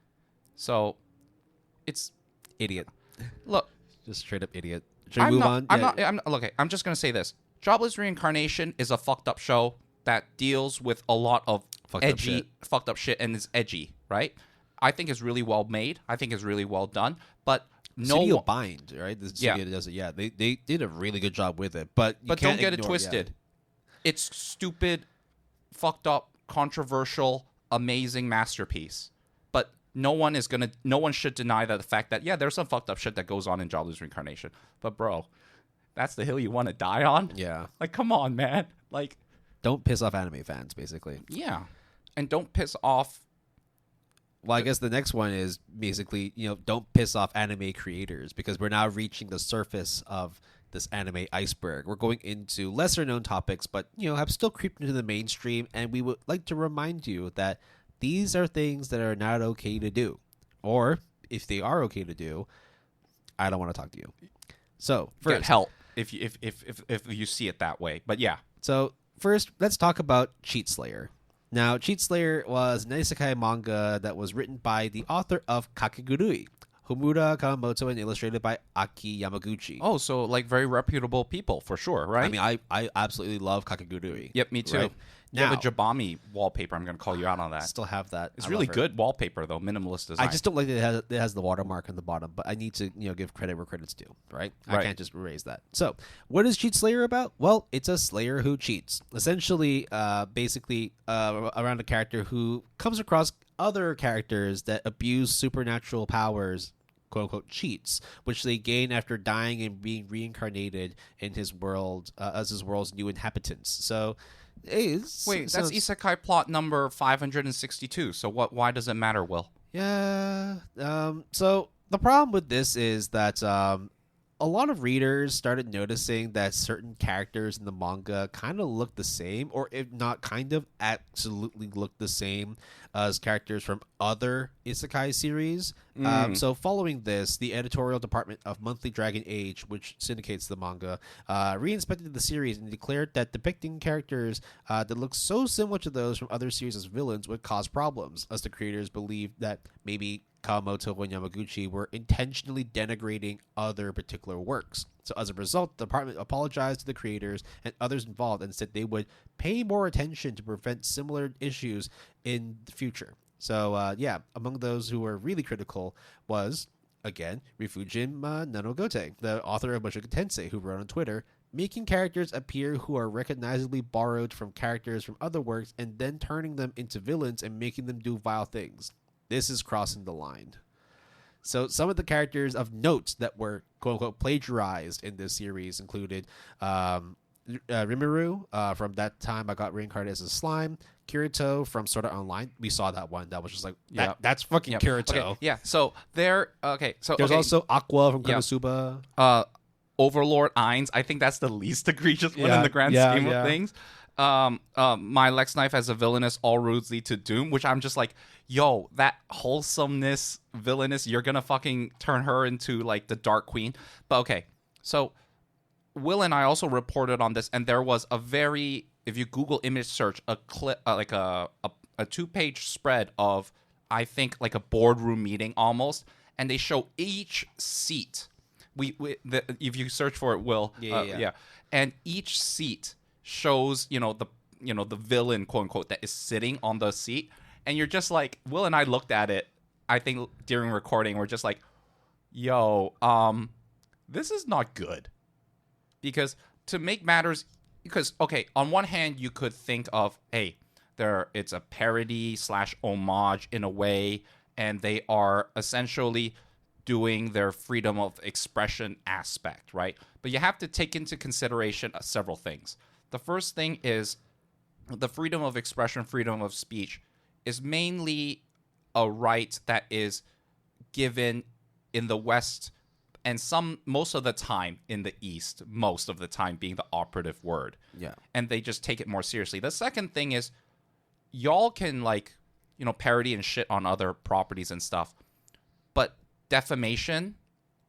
S2: So it's
S1: idiot.
S2: Look,
S1: just straight up idiot. Should we move on?
S2: Okay, I'm just gonna say this: Jobless Reincarnation is a fucked up show that deals with a lot of fucked up shit, and is edgy, right? I think it's really well made. I think it's really well done. But
S1: Studio Bind, right? The studio does it. Yeah, they did a really good job with it. But
S2: don't get it twisted. Yeah. It's stupid, fucked up, controversial, amazing masterpiece. But no one should deny that the fact that there's some fucked up shit that goes on in Jobless Reincarnation. But bro, that's the hill you want to die on?
S1: Yeah.
S2: Like, come on, man. Like,
S1: don't piss off anime fans, basically.
S2: Yeah. And don't piss off.
S1: Well, I guess the next one is basically, don't piss off anime creators, because we're now reaching the surface of this anime iceberg. We're going into lesser known topics, but, have still creeped into the mainstream. And we would like to remind you that these are things that are not okay to do. Or if they are okay to do, I don't want to talk to you. So first,
S2: get help if you see it that way. But yeah.
S1: So first, let's talk about Cheat Slayer. Now, Cheat Slayer was an isekai manga that was written by the author of Kakegurui, Homura Kawamoto, and illustrated by Aki Yamaguchi.
S2: Oh, so like very reputable people for sure, right?
S1: I mean, I absolutely love Kakegurui.
S2: Yep, me too.
S1: Right?
S2: You have a Jabami wallpaper. I'm going to call you out on that.
S1: Still have that.
S2: It's really good wallpaper, though. Minimalist design.
S1: I just don't like that it has the watermark on the bottom, but I need to give credit where credit's due, right? I can't just erase that. So, what is Cheat Slayer about? Well, it's a slayer who cheats. Essentially, basically, around a character who comes across other characters that abuse supernatural powers, quote-unquote cheats, which they gain after dying and being reincarnated in his world as his world's new inhabitants. So... that's
S2: isekai plot number 562. So why does it matter, Will?
S1: Yeah. So the problem with this is that a lot of readers started noticing that certain characters in the manga kind of look the same, or if not kind of absolutely look the same as characters from other isekai series. So following this, the editorial department of Monthly Dragon Age, which syndicates the manga, re-inspected the series and declared that depicting characters that look so similar to those from other series as villains would cause problems, as the creators believed that maybe Kawamoto and Yamaguchi were intentionally denigrating other particular works. So as a result, the department apologized to the creators and others involved and said they would pay more attention to prevent similar issues in the future. So among those who were really critical was, again, Rifujin Nanogote, the author of Mushoku Tensei, who wrote on Twitter, making characters appear who are recognizably borrowed from characters from other works and then turning them into villains and making them do vile things. This is crossing the line. So some of the characters of note that were quote-unquote plagiarized in this series included Rimuru from That Time I Got Reincarnated as a Slime, Kirito from Sword Art Online. We saw that one. That was just like, that's fucking Kirito.
S2: Okay, yeah, so there, okay. So
S1: there's also Aqua from Konosuba.
S2: Overlord Ainz, I think that's the least egregious one in the grand scheme of things. My Lex Knife as a villainous, all roads lead to doom, which I'm just like, yo, that wholesomeness villainous, you're gonna fucking turn her into like the Dark Queen. But okay, so Will and I also reported on this, and there was a very, if you Google image search, a clip, like a 2-page spread of, I think, like a boardroom meeting almost, and they show each seat. If you search for it, Will, and each seat shows the villain, quote unquote, that is sitting on the seat, and you're just like, Will and I looked at it, I think during recording, we're just like, yo, this is not good, because to make matters, because okay, on one hand you could think of, hey, it's a parody / homage in a way, and they are essentially doing their freedom of expression aspect, right? But you have to take into consideration several things. The first thing is the freedom of expression, freedom of speech is mainly a right that is given in the West and most of the time in the East, most of the time being the operative word.
S1: Yeah.
S2: And they just take it more seriously. The second thing is y'all can parody and shit on other properties and stuff, but defamation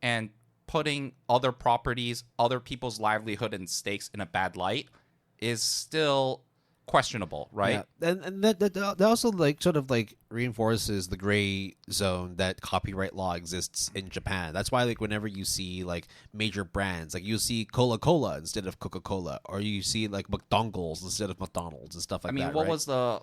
S2: and putting other properties, other people's livelihood and stakes in a bad light is still questionable, right?
S1: Yeah. And that also sort of reinforces the gray zone that copyright law exists in Japan. That's why whenever you see major brands, you see Coca-Cola instead of Coca-Cola, or you see McDonald's instead of McDonald's and stuff like that.
S2: I mean, what was the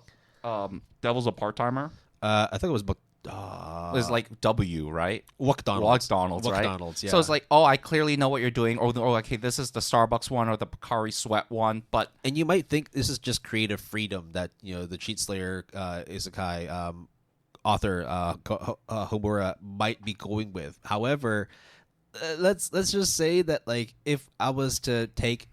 S2: Devil's a Part-Timer?
S1: I think it was
S2: It was W, right?
S1: McDonald's,
S2: right?
S1: McDonald's, yeah.
S2: So it's like, oh, I clearly know what you're doing. Or okay, this is the Starbucks one or the Pocari Sweat one.
S1: And you might think this is just creative freedom that the Cheat Slayer isekai author Homura might be going with. However, let's just say that if I was to take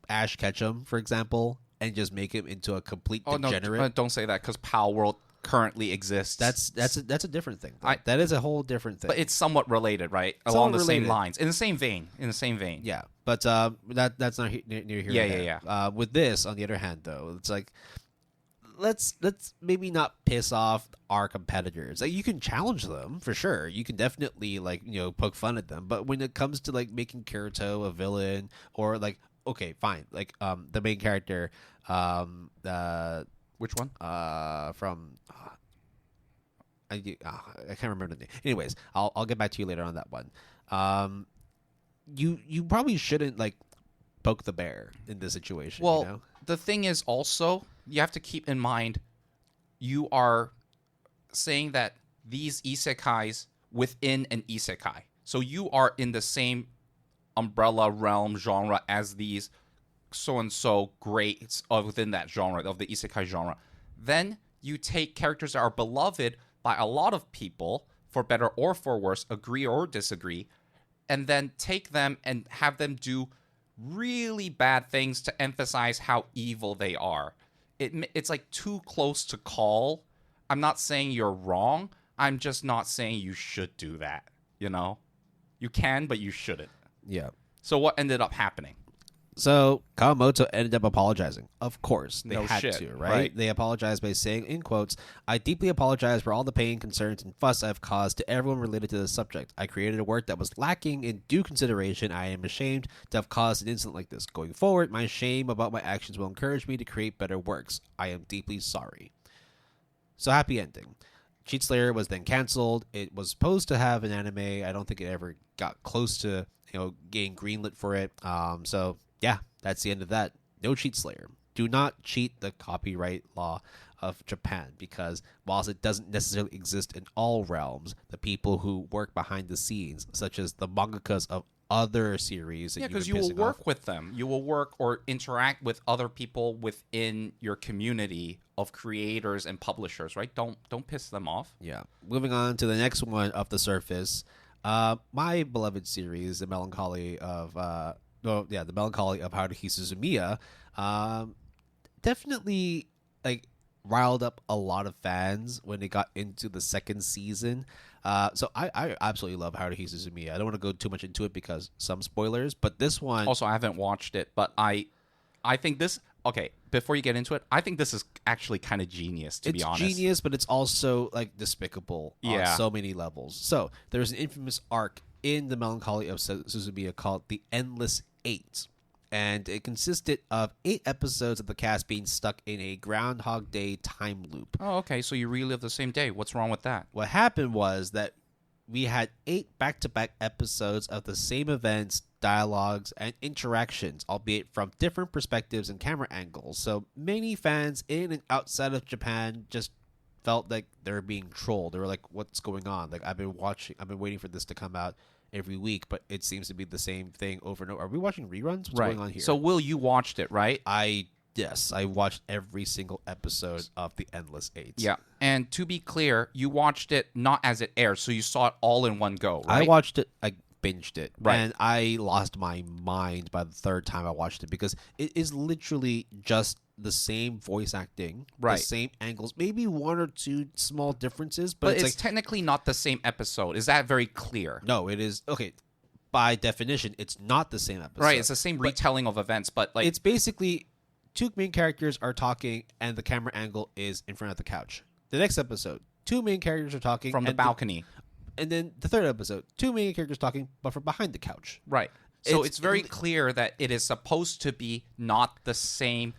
S1: Ash Ketchum, for example, and just make him into a complete degenerate.
S2: No, don't say that, because Pal World currently exists.
S1: That's a different thing. That is a whole different thing.
S2: But it's somewhat related, right? Along the same lines, in the same vein. Yeah,
S1: but that's not near here.
S2: Yeah.
S1: With this, on the other hand, though, it's let's maybe not piss off our competitors. You can challenge them for sure. You can definitely poke fun at them. But when it comes to making Kirito a villain, or okay, fine, the main character,
S2: which one?
S1: From I can't remember the name. Anyways, I'll get back to you later on that one. You probably shouldn't poke the bear in this situation.
S2: Well, the thing is also, you have to keep in mind, you are saying that these isekais within an isekai. So you are in the same umbrella realm genre as these so-and-so greats within that genre, of the isekai genre. Then you take characters that are beloved by a lot of people, for better or for worse, agree or disagree, and then take them and have them do really bad things to emphasize how evil they are. It's too close to call. I'm not saying you're wrong. I'm just not saying you should do that. You can, but you shouldn't.
S1: Yeah.
S2: So what ended up happening?
S1: So Kawamoto ended up apologizing. Of course, they
S2: No
S1: had
S2: shit,
S1: to, right?
S2: right?
S1: They apologized by saying, in quotes, "I deeply apologize for all the pain, concerns, and fuss I've caused to everyone related to this subject. I created a work that was lacking in due consideration. I am ashamed to have caused an incident like this. Going forward, my shame about my actions will encourage me to create better works. I am deeply sorry." So happy ending. Cheat Slayer was then canceled. It was supposed to have an anime. I don't think it ever got close to getting greenlit for it. So yeah, that's the end of that. No Cheat Slayer. Do not cheat the copyright law of Japan, because whilst it doesn't necessarily exist in all realms, the people who work behind the scenes, such as the mangakas of other series,
S2: because you will work with them. You will work or interact with other people within your community of creators and publishers, right? Don't piss them off.
S1: Yeah. Moving on to the next one of the surface, my beloved series, The Melancholy of the Melancholy of Haruhi Suzumiya, definitely riled up a lot of fans when it got into the second season. So I absolutely love Haruhi Suzumiya. I don't want to go too much into it because some spoilers, but this one...
S2: Also, I haven't watched it, but I think this... Okay, before you get into it, I think this is actually kind of genius, to be honest.
S1: It's genius, but it's also despicable on so many levels. So there's an infamous arc in The Melancholy of Suzumiya called The Endless Eight. And it consisted of 8 episodes of the cast being stuck in a Groundhog Day time loop.
S2: Oh, okay. So you relive the same day. What's wrong with that?
S1: What happened was that we had 8 back-to-back episodes of the same events, dialogues, and interactions, albeit from different perspectives and camera angles. So many fans in and outside of Japan just felt like they were being trolled. They were like, what's going on? I've been waiting for this to come out every week, but it seems to be the same thing over and over. Are we watching reruns? What's going on here?
S2: So, Will, you watched it, right?
S1: Yes, I watched every single episode of The Endless Eight.
S2: Yeah, and to be clear, you watched it not as it aired, so you saw it all in one go, right?
S1: I watched it, I binged it,
S2: right.
S1: And I lost my mind by the third time I watched it, because it is literally just the same voice acting,
S2: right,
S1: the same angles, maybe 1 or 2 small differences,
S2: but it's technically not the same episode. Is that very clear?
S1: No, it is. Okay, by definition, it's not the same episode.
S2: Right, it's the same retelling of events, but
S1: it's basically 2 main characters are talking and the camera angle is in front of the couch. The next episode, 2 main characters are talking
S2: from the balcony.
S1: And then the third episode, 2 main characters talking, but from behind the couch.
S2: Right. So it's very clear that it is supposed to be not the same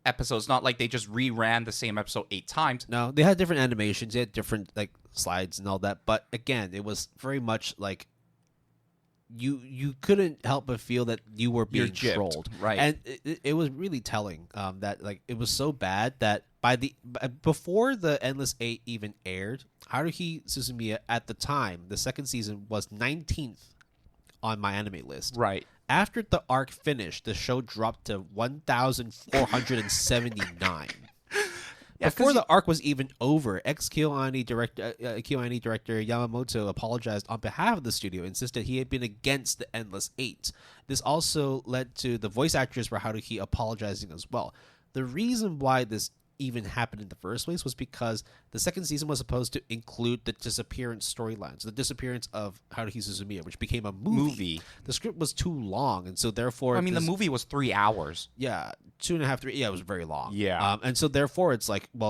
S2: episodes, not like they just reran the same episode 8 times.
S1: No, they had different animations, they had different slides and all that, but again, it was very much like you couldn't help but feel that you were being trolled,
S2: right?
S1: And it was really telling that it was so bad that before the Endless Eight even aired, Haruhi Suzumiya at the time, the second season, was 19th on my anime list.
S2: Right.
S1: After the arc finished, the show dropped to 1,479. Before the arc was even over, ex-KyoAni director Yamamoto apologized on behalf of the studio, insisted he had been against the Endless Eight. This also led to the voice actress for Haruhi apologizing as well. The reason why this even happened in the first place was because the second season was supposed to include the disappearance storylines, the disappearance of Haruhi Suzumiya, which became a movie. The script was too long, and so therefore...
S2: the movie was 3 hours.
S1: Yeah, 2.5, 3... Yeah, it was very long.
S2: Yeah.
S1: And so therefore it's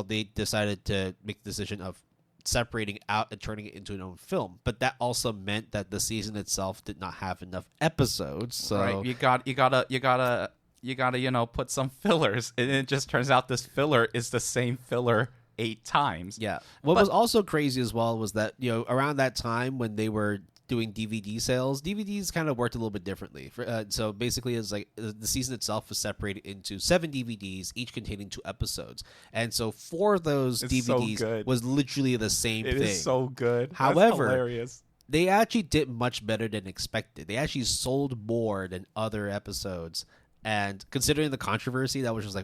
S1: they decided to make the decision of separating out and turning it into an own film. But that also meant that the season itself did not have enough episodes, so...
S2: Right, you gotta put some fillers, and it just turns out this filler is the same filler 8 times.
S1: Yeah. What was also crazy as well was that, around that time when they were doing DVD sales, DVDs kind of worked a little bit differently. So basically, it's the season itself was separated into 7 DVDs, each containing 2 episodes. And so 4 of those DVDs was literally the same thing.
S2: It is so good.
S1: However,
S2: that's hilarious.
S1: They actually did much better than expected. They actually sold more than other episodes. And considering the controversy, that was just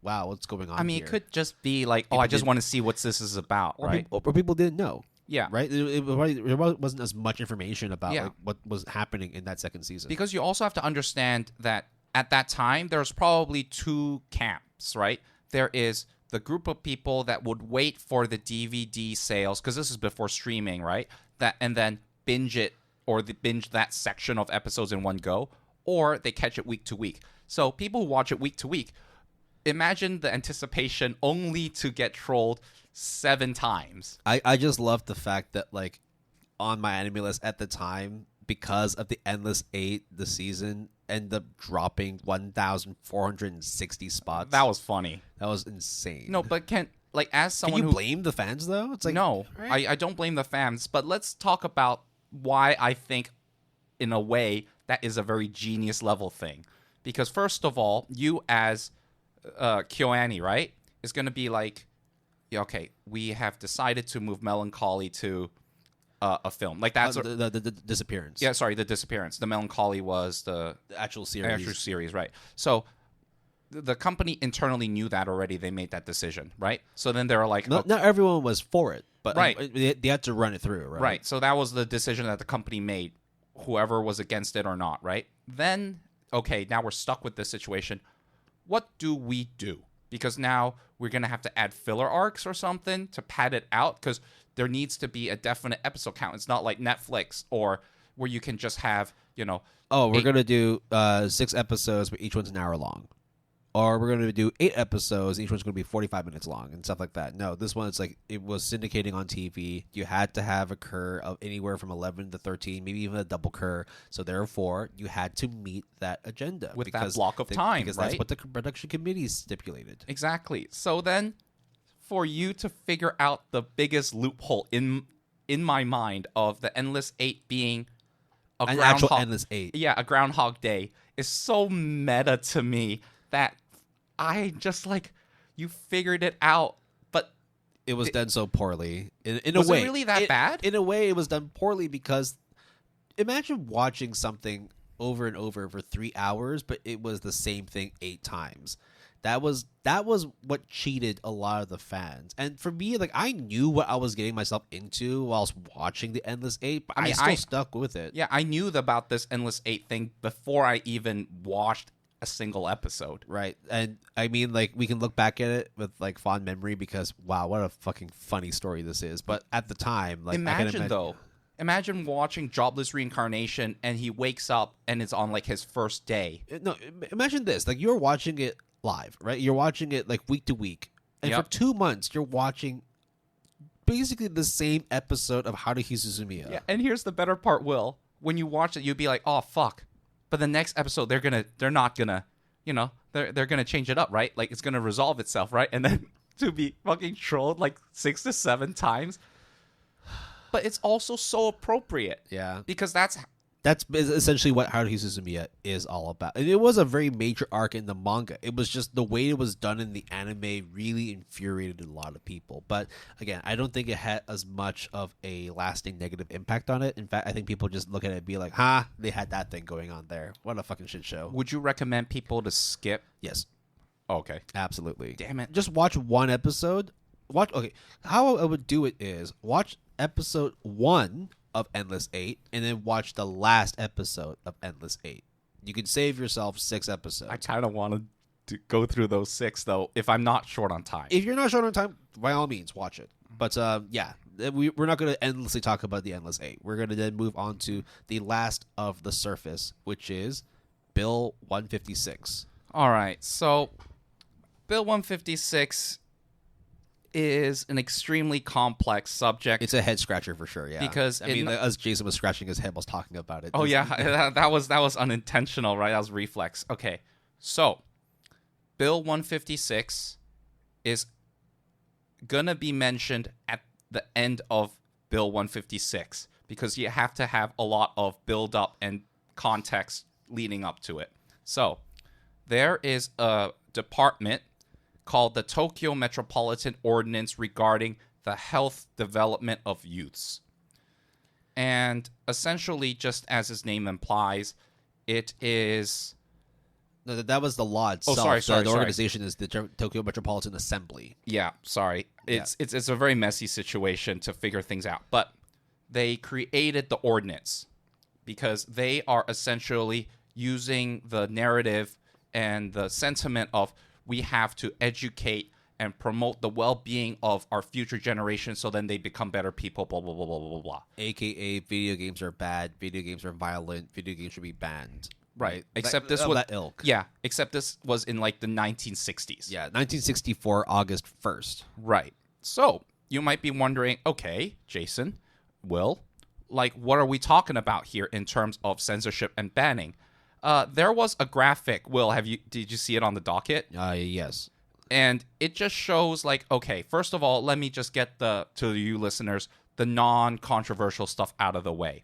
S1: wow, what's going on here?
S2: It could just be I just want to see what this is about, right?
S1: Or people didn't know.
S2: Yeah.
S1: Right? There wasn't as much information about what was happening in that second season.
S2: Because you also have to understand that at that time, there's probably 2 camps, right? There is the group of people that would wait for the DVD sales, because this is before streaming, right? And then binge it, or binge that section of episodes in one go, or they catch it week to week. So people who watch it week to week, imagine the anticipation only to get trolled 7 times.
S1: I just love the fact that on my anime list at the time, because of the Endless Eight, the season ended up dropping 1,460 spots.
S2: That was funny.
S1: That was insane.
S2: No, but Kent, like as
S1: Can
S2: someone
S1: you
S2: who
S1: blame the fans though? It's like
S2: no,
S1: right?
S2: I don't blame the fans, but let's talk about why I think, in a way, that is a very genius level thing. Because first of all, you as KyoAni, right, is going to be like, yeah, okay, we have decided to move Melancholy to a film. Like that's
S1: the disappearance.
S2: yeah, sorry, the disappearance. The Melancholy was the
S1: Actual series.
S2: actual series, right? So the company internally knew that already. They made that decision, right? So then they were like,
S1: Not everyone was for it, but
S2: Right.
S1: they had to run it through, right?
S2: right. So that was the decision that the company made, whoever was against it or not, right? Then, okay, now we're stuck with this situation. What do we do? Because now we're going to have to add filler arcs or something to pad it out, because there needs to be a definite episode count. It's not like Netflix or where you can just have,
S1: Oh, we're going to do 6 episodes, but each one's an hour long. Or we're going to do 8 episodes, each one's going to be 45 minutes long and stuff like that. No, this one, it's like it was syndicating on TV. You had to have a cur of anywhere from 11 to 13, maybe even a double cur. So therefore, you had to meet that agenda.
S2: With that block of time,
S1: Because
S2: right?
S1: that's what the production committee stipulated.
S2: Exactly. So then, for you to figure out the biggest loophole in my mind of the Endless 8 being
S1: An actual Endless 8.
S2: Yeah, a Groundhog Day is so meta to me that I just like, you figured it out, but
S1: It was done so poorly. In a
S2: was
S1: way,
S2: it really that bad?
S1: In a way, it was done poorly because imagine watching something over and over for 3 hours, but it was the same thing 8 times. That was what cheated a lot of the fans. And for me, like, I knew what I was getting myself into while I was watching the Endless 8, but I still stuck with it.
S2: Yeah, I knew about this Endless 8 thing before I even watched a single episode.
S1: Right. And I mean, like, we can look back at it with like fond memory because wow, what a fucking funny story this is. But at the time, like,
S2: imagine watching Jobless Reincarnation and he wakes up and it's on like his first day.
S1: No, imagine this. Like, you're watching it live, right? You're watching it like week to week. And
S2: Yep.
S1: for 2 months you're watching basically the same episode of Haruhi Suzumiya.
S2: Yeah, and here's the better part, Will. When you watch it, you'd be like, "Oh fuck." But the next episode they're not gonna, they're gonna change it up, right? Like it's gonna resolve itself, right? And then to be fucking trolled like 6 to 7 times. But it's also so appropriate.
S1: Yeah.
S2: Because that's
S1: essentially what Haruhi Suzumiya is all about. And it was a very major arc in the manga. It was just the way it was done in the anime really infuriated a lot of people. But again, I don't think it had as much of a lasting negative impact on it. In fact, I think people just look at it and be like, they had that thing going on there. What a fucking shit show.
S2: Would you recommend people to skip?
S1: Yes.
S2: Okay.
S1: Absolutely.
S2: Damn it.
S1: Just watch one episode. How I would do it is watch episode 1 of Endless 8 and then watch the last episode of Endless 8. You could save yourself 6 episodes.
S2: I kind of want to go through those 6 though, if I'm not short on time.
S1: If you're not short on time, by all means, watch it. But yeah, we're not going to endlessly talk about the Endless 8. We're going to then move on to the last of the surface, which is Bill 156.
S2: All right, so Bill 156 is an extremely complex subject.
S1: It's a head scratcher for sure, yeah.
S2: Because
S1: as Jason was scratching his head while talking about it.
S2: Oh yeah, that was unintentional, right? That was reflex. Okay, so Bill 156 is gonna be mentioned at the end of Bill 156 because you have to have a lot of build up and context leading up to it. So there is a department called the Tokyo Metropolitan Ordinance regarding the health development of youths. And essentially, just as his name implies, it is...
S1: No, that was the law itself.
S2: Sorry.
S1: The organization is the Tokyo Metropolitan Assembly.
S2: Yeah, sorry. It's a very messy situation to figure things out. But they created the ordinance because they are essentially using the narrative and the sentiment of we have to educate and promote the well-being of our future generations so then they become better people, blah, blah, blah, blah, blah, blah.
S1: AKA video games are bad, video games are violent, video games should be banned.
S2: Right. Except this was
S1: that ilk.
S2: Yeah, except this was in like the 1960s.
S1: Yeah, 1964, August 1st.
S2: Right. So, you might be wondering, okay, Jason, Will, like what are we talking about here in terms of censorship and banning? There was a graphic. Will, did you see it on the docket?
S1: Yes.
S2: And it just shows like, okay, first of all, let me just get to you listeners, the non-controversial stuff out of the way.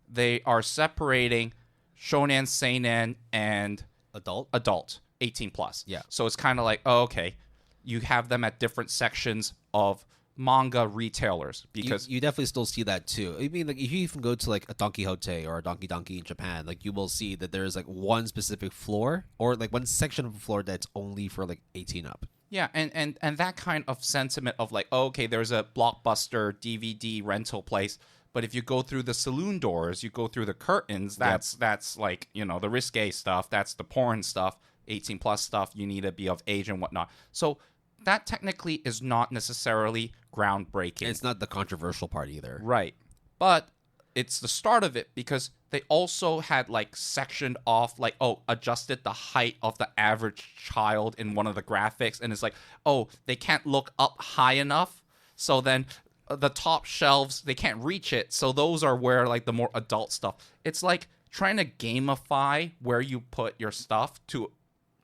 S2: They are separating shonen, seinen, and adult 18 plus.
S1: Yeah.
S2: So it's kind of like, oh, okay, you have them at different sections of manga retailers, because
S1: you definitely still see that too. I mean, like if you even go to like a Don Quixote or a Donkey Donkey in Japan, like you will see that there's like one specific floor or like one section of the floor that's only for like 18 up.
S2: Yeah, and that kind of sentiment of like, oh, okay, there's a Blockbuster DVD rental place, but if you go through the saloon doors, you go through the curtains, that's like, you know, the risque stuff, that's the porn stuff, 18 plus stuff, you need to be of age and whatnot. So that technically is not necessarily groundbreaking.
S1: It's not the controversial part either.
S2: Right. But it's the start of it, because they also had like sectioned off, like, oh, adjusted the height of the average child in one of the graphics. And it's like, oh, they can't look up high enough. So then the top shelves, they can't reach it. So those are where like the more adult stuff. It's like trying to gamify where you put your stuff to.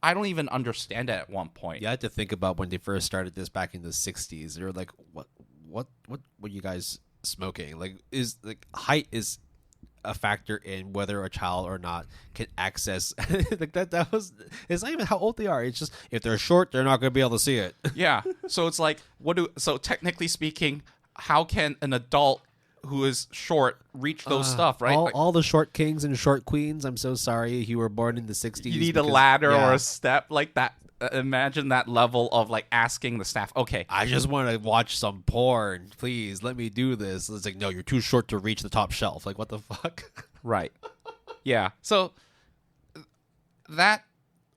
S2: I don't even understand it at one point.
S1: You had to think about when they first started this back in the 60s. They were like, what were you guys smoking? Like, is like height is a factor in whether a child or not can access like that was, it's not even how old they are. It's just if they're short, they're not going to be able to see it.
S2: Yeah. So it's like, so technically speaking, how can an adult who is short reach those stuff, right?
S1: All the short kings and short queens, I'm so sorry, you were born in the 60s.
S2: You need a ladder or a step like that. Imagine that level of like asking the staff, okay,
S1: I just want to watch some porn. Please let me do this. It's like, no, you're too short to reach the top shelf. Like, what the fuck?
S2: Right. Yeah. So that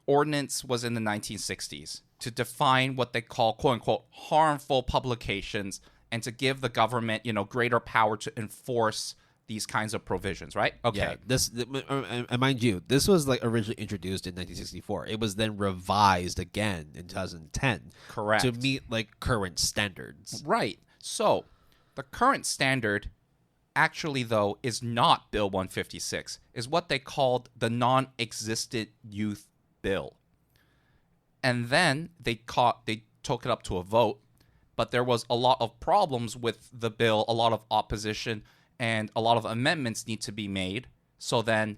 S2: ordinance was in the 1960s to define what they call, quote unquote, harmful publications, and to give the government, you know, greater power to enforce these kinds of provisions, right? Okay.
S1: Yeah, this, and mind you, this was like originally introduced in 1964. It was then revised again in 2010.
S2: Correct.
S1: To meet like current standards.
S2: Right. So the current standard actually, though, is not Bill 156, is what they called the non-existent youth bill. And then they took it up to a vote, but there was a lot of problems with the bill, a lot of opposition, and a lot of amendments need to be made. So then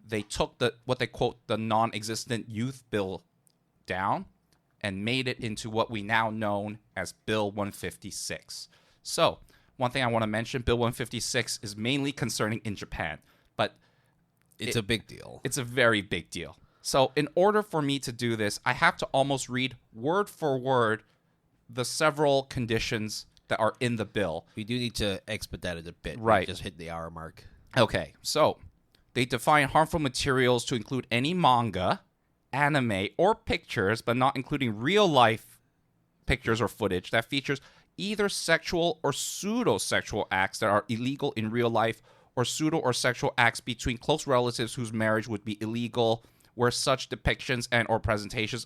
S2: they took what they quote the non-existent youth bill down and made it into what we now know as Bill 156. So one thing I want to mention, Bill 156 is mainly concerning in Japan, but
S1: it's a big deal.
S2: It's a very big deal. So in order for me to do this, I have to almost read word for word the several conditions that are in the bill.
S1: We do need to expedite it a bit.
S2: Right.
S1: We just hit the hour mark.
S2: Okay, so they define harmful materials to include any manga, anime, or pictures, but not including real-life pictures or footage that features either sexual or pseudo-sexual acts that are illegal in real life, or pseudo or sexual acts between close relatives whose marriage would be illegal, where such depictions and or presentations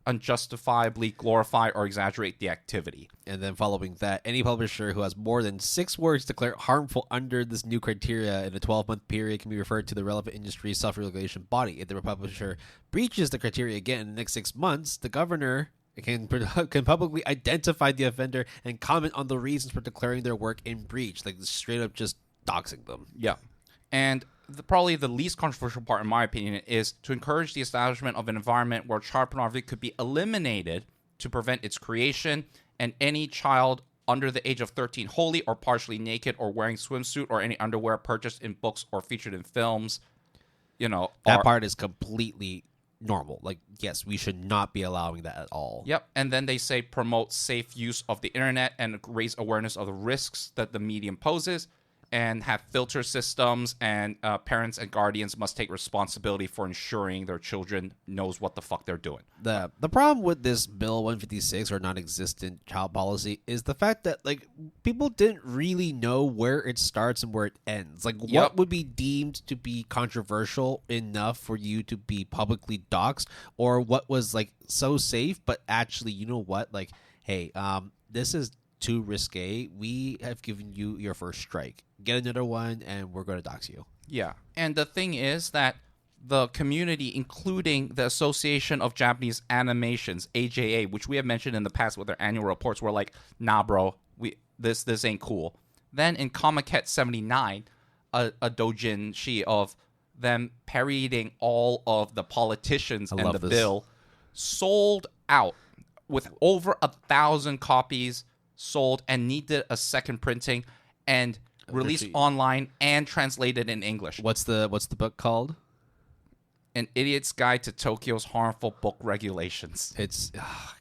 S2: unjustifiably glorify or exaggerate the activity.
S1: And then following that, any publisher who has more than 6 works declared harmful under this new criteria in a 12-month period can be referred to the relevant industry self-regulation body. If the publisher breaches the criteria again in the next 6 months, the governor can publicly identify the offender and comment on the reasons for declaring their work in breach, like straight up just doxing them.
S2: Yeah. And probably the least controversial part, in my opinion, is to encourage the establishment of an environment where child pornography could be eliminated to prevent its creation, and any child under the age of 13 wholly or partially naked or wearing swimsuit or any underwear purchased in books or featured in films, you know.
S1: That part is completely normal. Like, yes, we should not be allowing that at all.
S2: Yep. And then they say promote safe use of the internet and raise awareness of the risks that the medium poses, and have filter systems, and parents and guardians must take responsibility for ensuring their children knows what the fuck they're doing.
S1: The problem with this Bill 156 or non-existent child policy is the fact that like people didn't really know where it starts and where it ends. Like what would be deemed to be controversial enough for you to be publicly doxxed, or what was like so safe, but actually, you know what? Like, hey, this is too risque. We have given you your first strike. Get another one, and we're going to dox you.
S2: Yeah. And the thing is that the community, including the Association of Japanese Animations, AJA, which we have mentioned in the past with their annual reports, were like, nah, bro, this ain't cool. Then in Comiket 79, a doujinshi of them parodying all of the politicians and the bill sold out with over 1,000 copies sold and needed a second printing and released online and translated in English.
S1: What's the book called?
S2: An Idiot's Guide to Tokyo's Harmful Book Regulations.
S1: It's,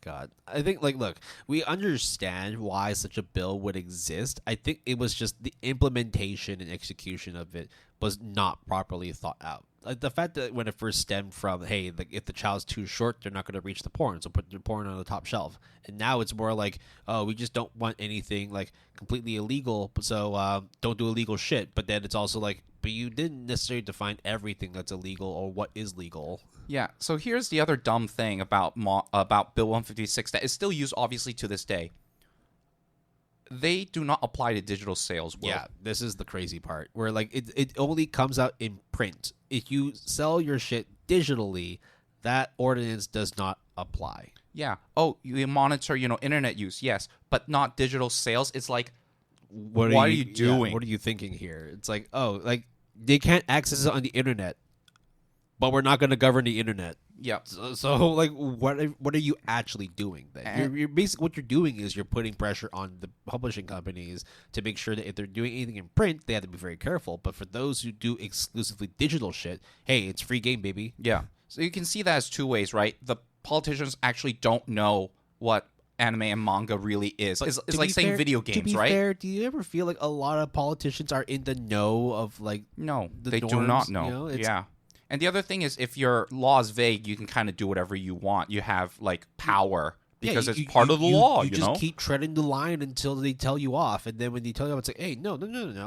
S1: God. I think, like, look, we understand why such a bill would exist. I think it was just the implementation and execution of it was not properly thought out. Like, the fact that when it first stemmed from, hey, if the child's too short, they're not going to reach the porn, so put the porn on the top shelf. And now it's more like, oh, we just don't want anything, like, completely illegal, so don't do illegal shit. But then it's also like, but you didn't necessarily define everything that's illegal or what is legal.
S2: Yeah, so here's the other dumb thing about Bill 156 that is still used, obviously, to this day. They do not apply to digital sales. Will.
S1: Yeah, this is the crazy part, where like it only comes out in print. If you sell your shit digitally, that ordinance does not apply.
S2: Yeah. Oh, you monitor, internet use, yes, but not digital sales. It's like, what are you doing?
S1: Yeah, what are you thinking here? It's like, oh, like they can't access it on the internet, but we're not going to govern the internet.
S2: Yeah.
S1: So like, what are you actually doing then? You're basically, what you're doing is you're putting pressure on the publishing companies to make sure that if they're doing anything in print, they have to be very careful. But for those who do exclusively digital shit, hey, it's free game, baby.
S2: Yeah. So you can see that as two ways, right? The politicians actually don't know what anime and manga really is. It's like saying video games, right?
S1: Fair, do you ever feel like a lot of politicians are in the know of like
S2: no, they
S1: norms,
S2: do not know.
S1: You know?
S2: Yeah. And the other thing is, if your law is vague, you can kind of do whatever you want. You have like power because it's part of the law.
S1: You just keep treading the line until they tell you off, and then when they tell you off, it's like, hey, no,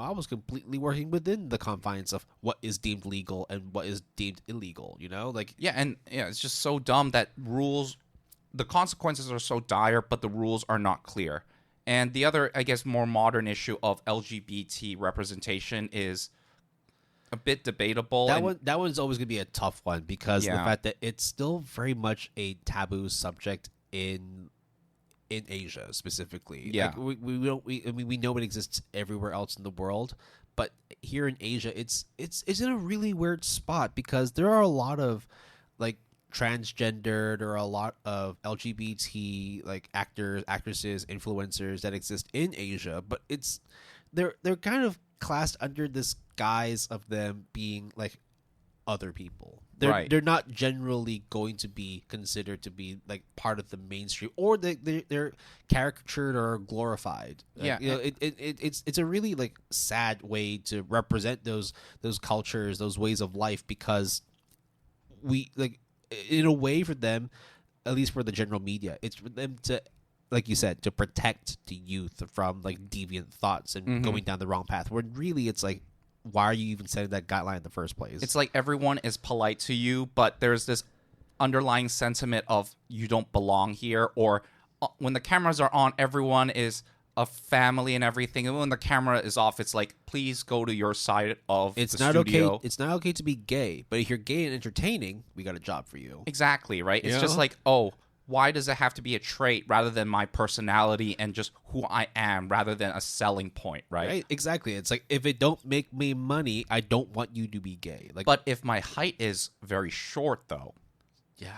S1: I was completely working within the confines of what is deemed legal and what is deemed illegal.
S2: It's just so dumb that rules, the consequences are so dire, but the rules are not clear. And the other, I guess, more modern issue of LGBT representation is a bit debatable.
S1: That one's always gonna be a tough one because the fact that it's still very much a taboo subject in Asia specifically.
S2: Yeah,
S1: like, we know it exists everywhere else in the world, but here in Asia, it's in a really weird spot because there are a lot of like transgendered or a lot of LGBT like actors, actresses, influencers that exist in Asia, but they're kind of classed under this guise of them being like other people. They're not generally going to be considered to be like part of the mainstream, or they're caricatured or glorified.
S2: Yeah,
S1: it's a really like sad way to represent those cultures, those ways of life, because we like in a way for them, at least for the general media, it's for them to, like you said, to protect the youth from like deviant thoughts and going down the wrong path. When really it's like, why are you even setting that guideline in the first place?
S2: It's like everyone is polite to you, but there's this underlying sentiment of you don't belong here. Or when the cameras are on, everyone is a family and everything. And when the camera is off, it's like, please go to your side of the studio.
S1: Okay. It's not okay to be gay, but if you're gay and entertaining, we got a job for you.
S2: Exactly, right? It's just like, oh, why does it have to be a trait rather than my personality and just who I am rather than a selling point, right?
S1: Exactly. It's like, if it don't make me money, I don't want you to be gay. Like,
S2: but if my height is very short, though,
S1: yeah,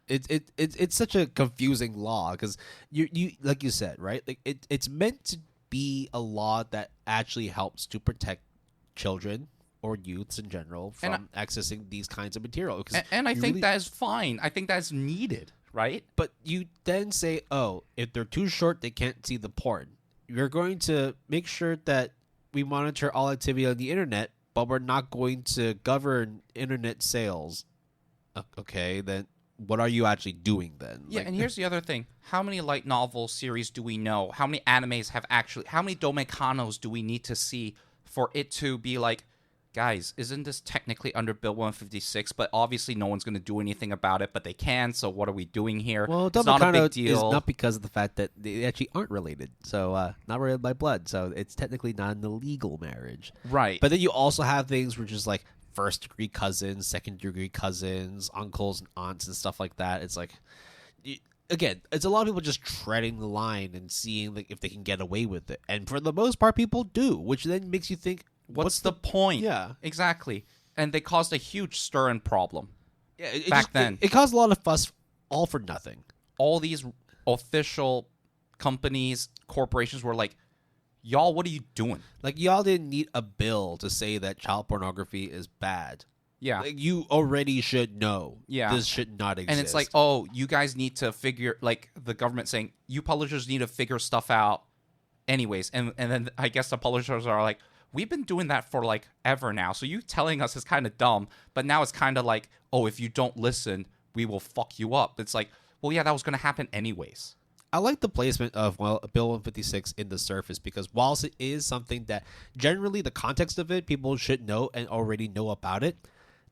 S1: it's such a confusing law because you like you said, right? Like it's meant to be a law that actually helps to protect children or youths in general from accessing these kinds of material.
S2: And I think that is fine. I think that's needed. Right?
S1: But you then say, oh, if they're too short, they can't see the porn. You're going to make sure that we monitor all activity on the internet, but we're not going to govern internet sales. Okay, then what are you actually doing then?
S2: Yeah, and here's the other thing. How many light novel series do we know? How many animes how many Domekanos do we need to see for it to be like, guys, isn't this technically under Bill 156? But obviously no one's going to do anything about it, but they can, so what are we doing here?
S1: Well,
S2: it's not a big deal.
S1: Is not because of the fact that they actually aren't related. So, not related by blood. So, it's technically not an illegal marriage.
S2: Right.
S1: But then you also have things which is like first degree cousins, second degree cousins, uncles and aunts and stuff like that. It's like, again, it's a lot of people just treading the line and seeing like if they can get away with it, and for the most part, people do, which then makes you think,
S2: what's the point?
S1: Yeah,
S2: exactly. And they caused a huge stir and problem.
S1: Yeah,
S2: back then
S1: it caused a lot of fuss, all for nothing.
S2: All these official companies, corporations were like, y'all, what are you doing?
S1: Like, y'all didn't need a bill to say that child pornography is bad.
S2: Yeah.
S1: Like, you already should know.
S2: Yeah.
S1: This should not exist.
S2: And it's like, oh, you guys need to figure, like, the government saying, you publishers need to figure stuff out anyways. And then I guess the publishers are like, we've been doing that for, like, ever now. So you telling us is kind of dumb. But now it's kind of like, oh, if you don't listen, we will fuck you up. It's like, well, yeah, that was going to happen anyways.
S1: I like the placement of, well, Bill 156 in the surface, because whilst it is something that generally the context of it, people should know and already know about it,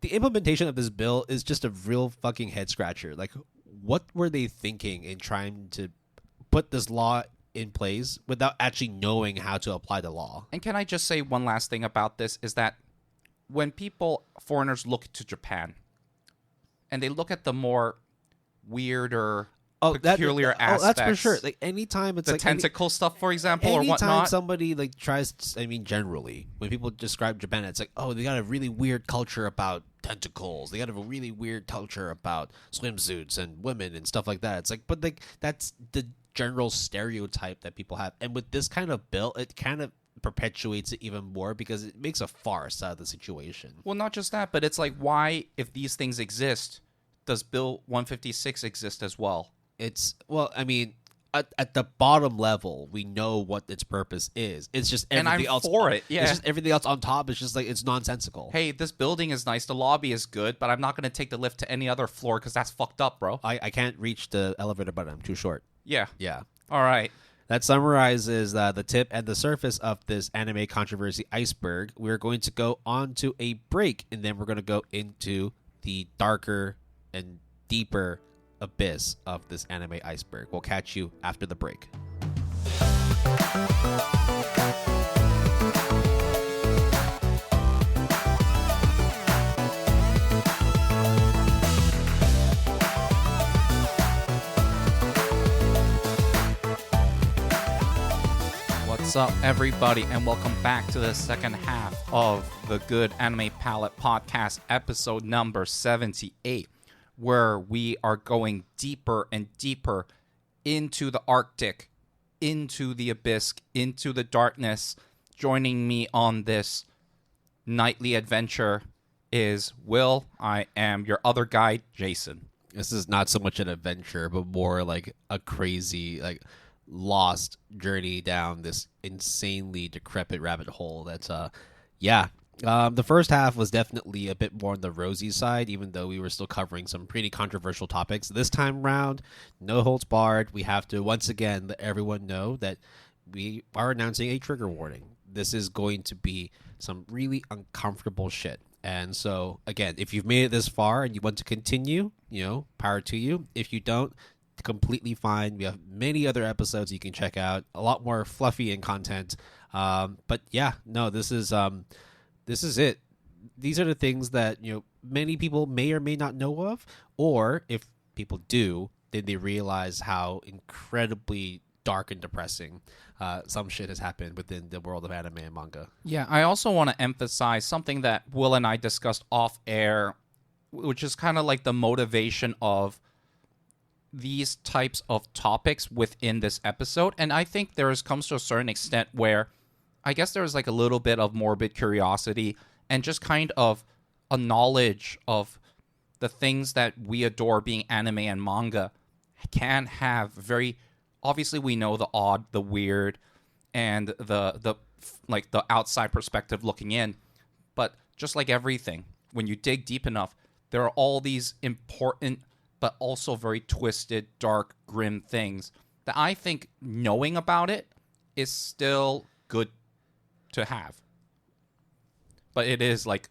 S1: the implementation of this bill is just a real fucking head scratcher. Like, what were they thinking in trying to put this law in place without actually knowing how to apply the law?
S2: And can I just say one last thing about this is that when foreigners look to Japan and they look at the more weirder, peculiar aspects.
S1: That's for sure. Like, anytime it's
S2: the
S1: like
S2: tentacle stuff, for example, or
S1: anytime
S2: whatnot.
S1: Somebody like tries to, generally, when people describe Japan, it's like, oh, they got a really weird culture about tentacles. They got a really weird culture about swimsuits and women and stuff like that. It's like, but like, that's the general stereotype that people have. And with this kind of bill, it kind of perpetuates it even more because it makes a farce out of the situation.
S2: Well, not just that, but it's like, why, if these things exist, does Bill 156 exist as well?
S1: It's, well, I mean, at the bottom level, we know what its purpose is. It's just everything else
S2: for it. Yeah,
S1: it's just everything else on top. It's just like, it's nonsensical.
S2: Hey, this building is nice. The lobby is good, but I'm not going to take the lift to any other floor because that's fucked up, bro.
S1: I can't reach the elevator button. I'm too short.
S2: Yeah.
S1: Yeah.
S2: All right.
S1: That summarizes the tip and the surface of this anime controversy iceberg. We're going to go on to a break, and then we're going to go into the darker and deeper abyss of this anime iceberg. We'll catch you after the break.
S2: What's up, everybody, and welcome back to the second half of the Good Anime Palette Podcast, episode number 78, where we are going deeper and deeper into the Arctic, into the abyss, into the darkness. Joining me on this nightly adventure is Will. I am your other guide, Jason.
S1: This is not so much an adventure, but more like a crazy, like, lost journey down this insanely decrepit rabbit hole. That's the first half was definitely a bit more on the rosy side, even though we were still covering some pretty controversial topics. This time round, no holds barred. We have to once again let everyone know that we are announcing a trigger warning. This is going to be some really uncomfortable shit. And so, again, if you've made it this far and you want to continue, power to you. If you don't, completely fine. We have many other episodes you can check out, a lot more fluffy in content. But yeah, no, this is it. These are the things that many people may or may not know of, or if people do, then they realize how incredibly dark and depressing some shit has happened within the world of anime and manga.
S2: Yeah, I also want to emphasize something that Will and I discussed off air, which is kind of like the motivation of these types of topics within this episode. And I think there comes to a certain extent where I guess there's like a little bit of morbid curiosity and just kind of a knowledge of the things that we adore being anime and manga can have very, obviously we know the odd, the weird, and the like the outside perspective looking in. But just like everything, when you dig deep enough, there are all these important but also very twisted, dark, grim things that I think knowing about it is still good to have. But it is like,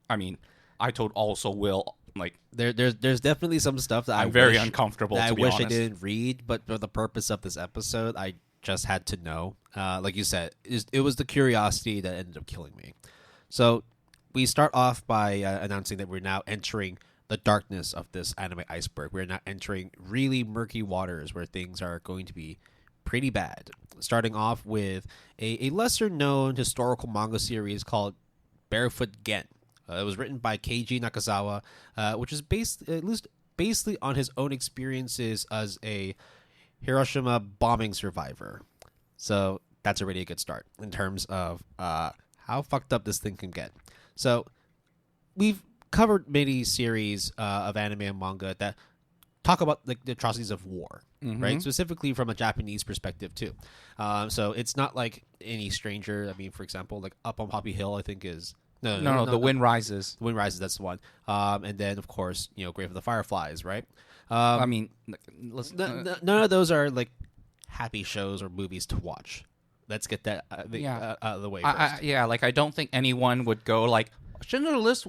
S2: I mean, I told also Will, like,
S1: there's definitely some stuff that
S2: I'm very uncomfortable,
S1: that
S2: to be
S1: I wish
S2: honest.
S1: I didn't read, but for the purpose of this episode, I just had to know. Like you said, it was the curiosity that ended up killing me. So we start off by announcing that we're now entering the darkness of this anime iceberg. We're now entering really murky waters where things are going to be pretty bad. Starting off with a lesser known historical manga series called Barefoot Gen. It was written by Keiji Nakazawa, which is based at least basically on his own experiences as a Hiroshima bombing survivor. So that's already a good start in terms of how fucked up this thing can get. So we've covered many series of anime and manga that talk about like the atrocities of war, right? Specifically from a Japanese perspective too. So it's not like any stranger. I mean, for example, like Up on Poppy Hill, I think is
S2: No, The Wind Rises.
S1: The Wind Rises, that's the one. And then of course, Grave of the Fireflies, right?
S2: I mean,
S1: None of those are like happy shows or movies to watch. Let's get that out of the way first.
S2: Like I don't think anyone would go like Schindler's List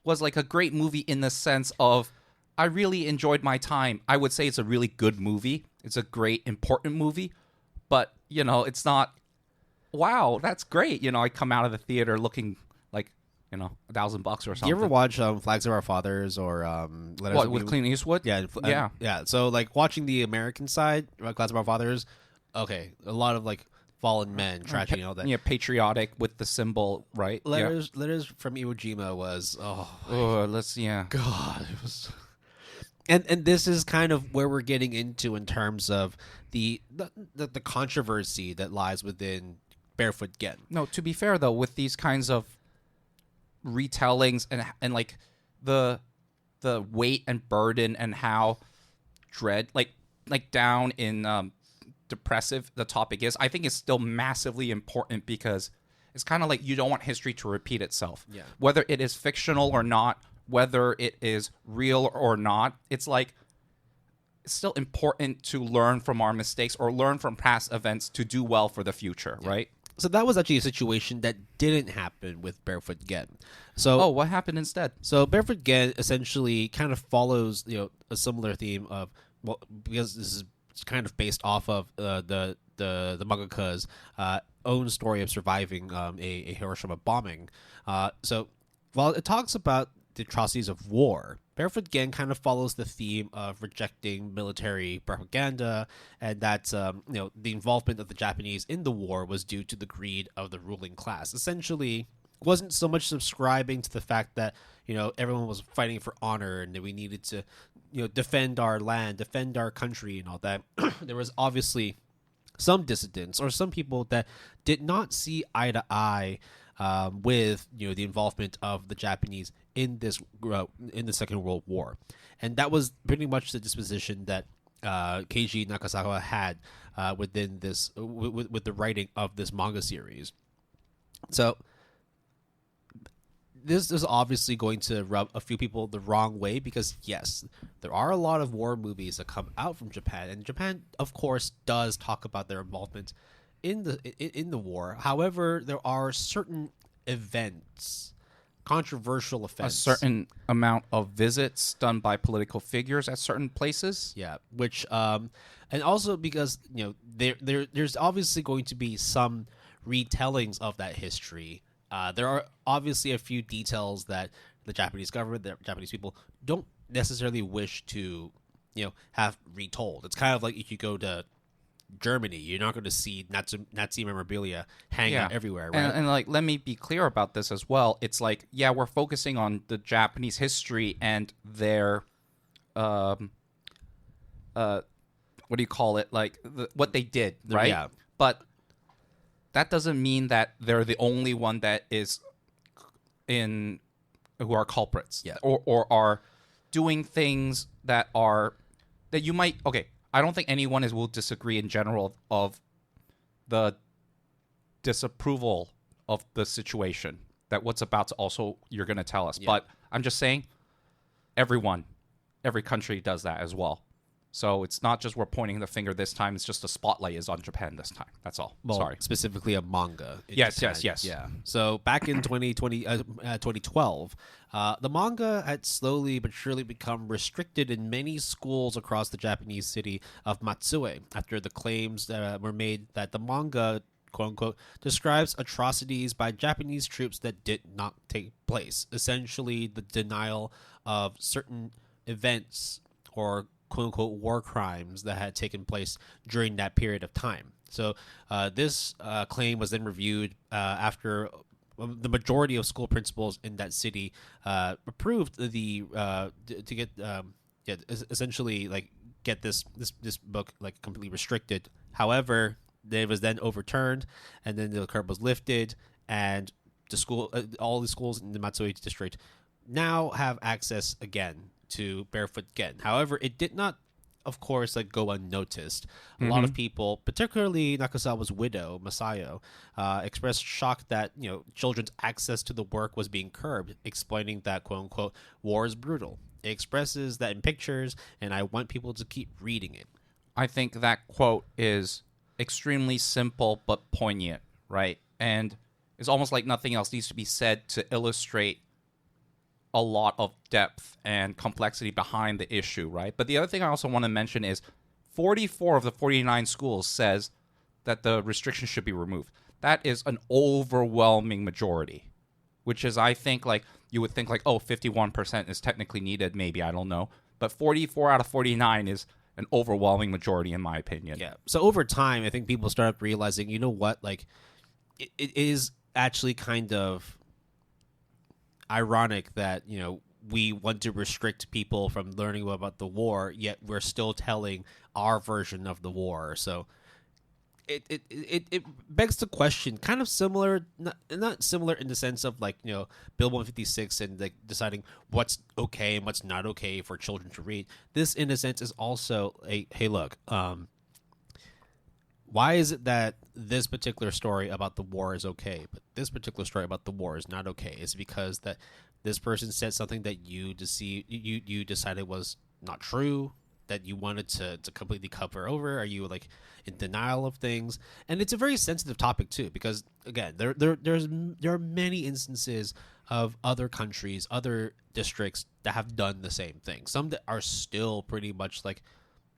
S2: was like a great movie in the sense of I really enjoyed my time. I would say it's a really good movie. It's a great important movie, but it's not. Wow, that's great. I come out of the theater looking like $1,000 or something.
S1: You ever watch Flags of Our Fathers or
S2: with Clint Eastwood?
S1: Yeah. So like watching the American side, Flags of Our Fathers. Okay, a lot of like fallen men tragedy and all that.
S2: Yeah, patriotic with the symbol, right?
S1: Letters from Iwo Jima was
S2: God,
S1: it was. And this is kind of where we're getting into in terms of the controversy that lies within Barefoot Gen.
S2: No, to be fair though, with these kinds of retellings and like the weight and burden and how dread like down in depressive the topic is, I think it's still massively important because it's kind of like you don't want history to repeat itself.
S1: Yeah.
S2: Whether it is fictional or not, whether it is real or not, it's like it's still important to learn from our mistakes or learn from past events to do well for the future, right?
S1: So that was actually a situation that didn't happen with Barefoot Gen. So
S2: what happened instead?
S1: So Barefoot Gen essentially kind of follows a similar theme of because this is kind of based off of the mangaka's own story of surviving a Hiroshima bombing. So while it talks about the atrocities of war, Barefoot Gen kind of follows the theme of rejecting military propaganda, and that the involvement of the Japanese in the war was due to the greed of the ruling class. Essentially, wasn't so much subscribing to the fact that everyone was fighting for honor and that we needed to defend our land, defend our country, and all that. There was obviously some dissidents or some people that did not see eye to eye with the involvement of the Japanese in the Second World War, and that was pretty much the disposition that Keiji Nakazawa had within this with the writing of this manga series. So this is obviously going to rub a few people the wrong way because yes, there are a lot of war movies that come out from Japan, and Japan, of course, does talk about their involvement in the war. However, there are certain events, controversial events,
S2: a certain amount of visits done by political figures at certain places.
S1: Yeah, which and also because there's obviously going to be some retellings of that history. There are obviously a few details that the Japanese government, the Japanese people, don't necessarily wish to have retold. It's kind of like if you go to Germany, you're not going to see Nazi memorabilia hanging out everywhere, right?
S2: And like, let me be clear about this as well. It's like, we're focusing on the Japanese history and their, what do you call it? Like what they did, right?
S1: Yeah.
S2: But that doesn't mean that they're the only one that is who are culprits, or are doing things that you might. Okay, I don't think anyone will disagree in general of the disapproval of the situation that what's about to also you're going to tell us. But I'm just saying, every country does that as well. So it's not just we're pointing the finger this time. It's just the spotlight is on Japan this time. That's all.
S1: Well,
S2: sorry.
S1: Specifically a manga.
S2: Yes.
S1: Yeah. So back in 2012, the manga had slowly but surely become restricted in many schools across the Japanese city of Matsue after the claims that were made that the manga quote unquote, describes atrocities by Japanese troops that did not take place. Essentially, the denial of certain events or quote unquote war crimes that had taken place during that period of time. So this claim was then reviewed after the majority of school principals in that city approved the to get essentially like get this book like completely restricted. However, it was then overturned, and then the curb was lifted, and the school, all the schools in the Matsui district now have access again to Barefoot Gen. However, it did not, of course, like go unnoticed. A lot of people, particularly Nakasawa's widow Masayo, expressed shock that children's access to the work was being curbed, explaining that quote unquote war is brutal. It expresses that in pictures, and I want people to keep reading it.
S2: I think that quote is extremely simple but poignant, right? And it's almost like nothing else needs to be said to illustrate a lot of depth and complexity behind the issue, right? But the other thing I also want to mention is 44 of the 49 schools says that the restriction should be removed. That is an overwhelming majority, which is, I think, like, you would think, like, oh, 51% is technically needed, maybe, I don't know. But 44 out of 49 is an overwhelming majority, in my opinion.
S1: Yeah. So over time, I think people started realizing, you know what, like, it is actually kind of ironic that, we want to restrict people from learning about the war, yet we're still telling our version of the war. So it begs the question, kind of similar, not similar in the sense of like, Bill 156 and like deciding what's okay and what's not okay for children to read. This, in a sense, is also a, hey, look, why is it that this particular story about the war is okay, but this particular story about the war is not okay? It's because that this person said something that you decided was not true, that you wanted to completely cover over? Are you like in denial of things? And it's a very sensitive topic too, because again, there are many instances of other countries, other districts that have done the same thing. Some that are still pretty much like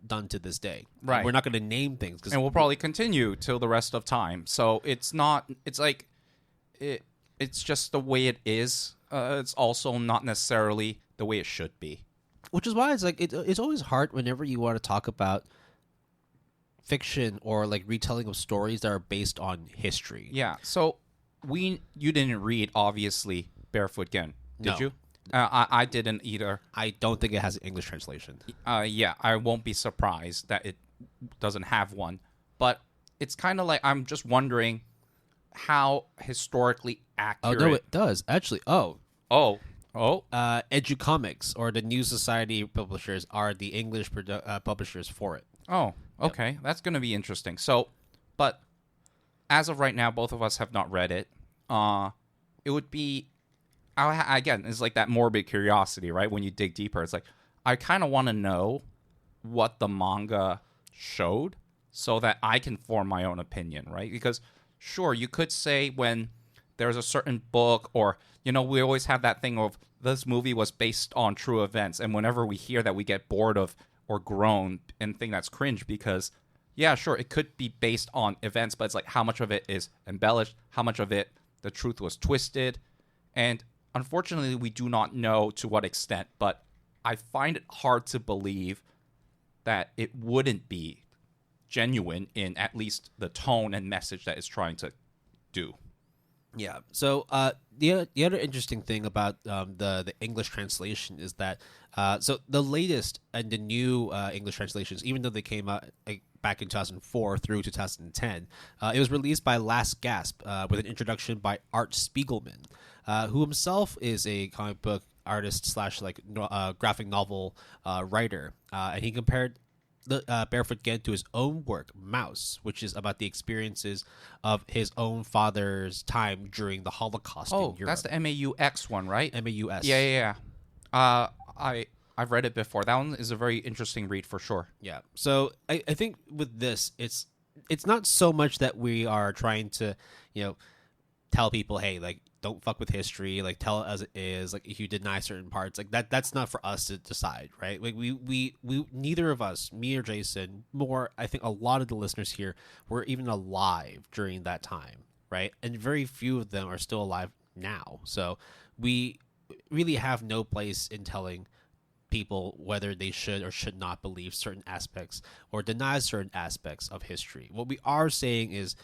S1: done to this day.
S2: Right.
S1: We're not going to name things,
S2: and we'll probably continue till the rest of time. So it's just the way it is. It's also not necessarily the way it should be.
S1: Which is why it's like it's always hard whenever you want to talk about fiction or like retelling of stories that are based on history.
S2: Yeah. So you didn't read, obviously, Barefoot Gen, did you? I didn't either.
S1: I don't think it has an English translation.
S2: Yeah, I won't be surprised that it doesn't have one. But it's kind of like, I'm just wondering how historically accurate.
S1: Oh, no, it does, actually.
S2: Oh.
S1: Educomics, or the New Society publishers, are the English publishers for it.
S2: Oh, okay. Yep. That's going to be interesting. So, but as of right now, both of us have not read it. It would be, again, it's like that morbid curiosity, right? When you dig deeper, it's like, I kind of want to know what the manga showed so that I can form my own opinion, right? Because, sure, you could say when there's a certain book, or, we always have that thing of this movie was based on true events. And whenever we hear that, we get bored of or groan and think that's cringe because, yeah, sure, it could be based on events, but it's like how much of it is embellished, how much of it the truth was twisted. And unfortunately, we do not know to what extent, but I find it hard to believe that it wouldn't be genuine in at least the tone and message that it's trying to do.
S1: Yeah. So the other interesting thing about the English translation is that so the latest and the new English translations, even though they came out back in 2004 through 2010, it was released by Last Gasp with an introduction by Art Spiegelman, who himself is a comic book artist slash like graphic novel writer, and he compared the Barefoot Gen to his own work, Mouse, which is about the experiences of his own father's time during the Holocaust in Europe.
S2: Oh, that's the MAUX one, right?
S1: MAUS.
S2: Yeah. I've read it before. That one is a very interesting read for sure.
S1: Yeah. So I think with this, it's not so much that we are trying to, tell people, hey, like, don't fuck with history, like tell it as it is, like if you deny certain parts, like that's not for us to decide, right? Like we neither of us, me or Jason, more I think a lot of the listeners here were even alive during that time, right? And very few of them are still alive now. So we really have no place in telling people whether they should or should not believe certain aspects or deny certain aspects of history. What we are saying is,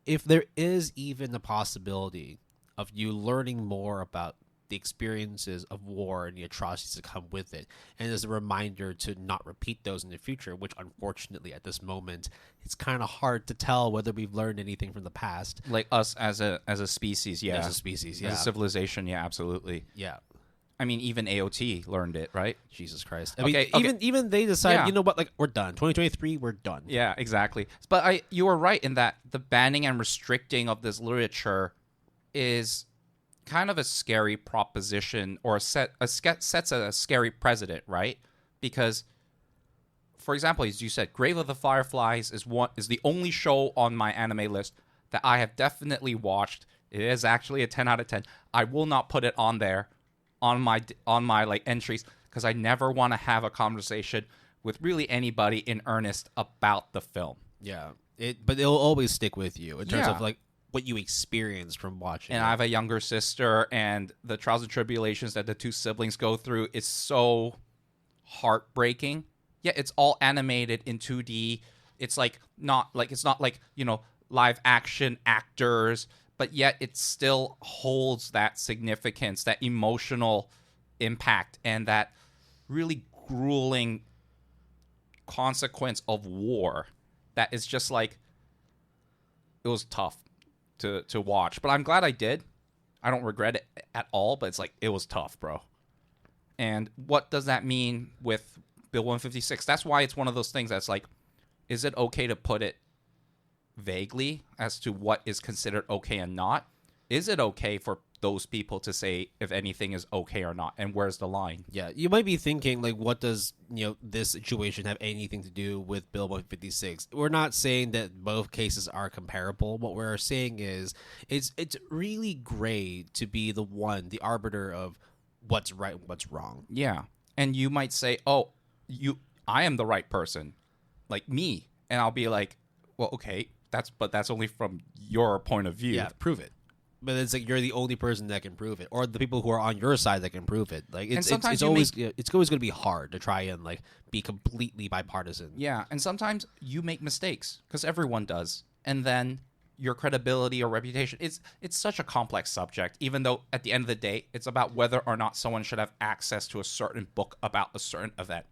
S1: if there is even a possibility of you learning more about the experiences of war and the atrocities that come with it, and as a reminder to not repeat those in the future, which unfortunately at this moment it's kind of hard to tell whether we've learned anything from the past.
S2: Like us as a species, yeah.
S1: As a species, yeah.
S2: As a civilization, yeah, absolutely.
S1: Yeah.
S2: I mean, even AOT learned it, right?
S1: Jesus Christ. I
S2: Okay,
S1: mean, even they decided,
S2: Yeah.
S1: you know what, like, we're done. 2023, we're done.
S2: Yeah, exactly. But you were right in that the banning and restricting of this literature is kind of a scary proposition, or sets a scary precedent, right? Because, for example, as you said, Grave of the Fireflies is the only show on my anime list that I have definitely watched. It is actually a 10 out of 10. I will not put it on there on my like entries because I never want to have a conversation with really anybody in earnest about the film.
S1: Yeah. But it'll always stick with you in terms
S2: Yeah.
S1: of, like, what you experienced from watching
S2: And
S1: it.
S2: I have a younger sister, and the trials and tribulations that the two siblings go through is so heartbreaking. Yeah, it's all animated in 2D. It's not like, you know, live action actors, but yet it still holds that significance, that emotional impact, and that really grueling consequence of war that is just like, it was tough to watch. But I'm glad I did. I don't regret it at all, but it's like, it was tough, bro. And what does that mean with Bill 156? That's why it's one of those things that's like, is it okay to put it vaguely as to what is considered okay and not? Is it okay for those people to say if anything is okay or not, and where's the line?
S1: Yeah, you might be thinking, like, what does, you know, this situation have anything to do with Bill 156? We're not saying that both cases are comparable. What we're saying is it's really great to be the arbiter of what's right and what's wrong.
S2: Yeah. And you might say, oh, I am the right person, like me. And I'll be like, well, okay, that's only from your point of view.
S1: Yeah, prove it. But it's like you're the only person that can prove it, or the people who are on your side that can prove it. Like it's always going to be hard to try and, like, be completely bipartisan.
S2: Yeah, and sometimes you make mistakes because everyone does, and then your credibility or reputation. It's such a complex subject. Even though at the end of the day, it's about whether or not someone should have access to a certain book about a certain event.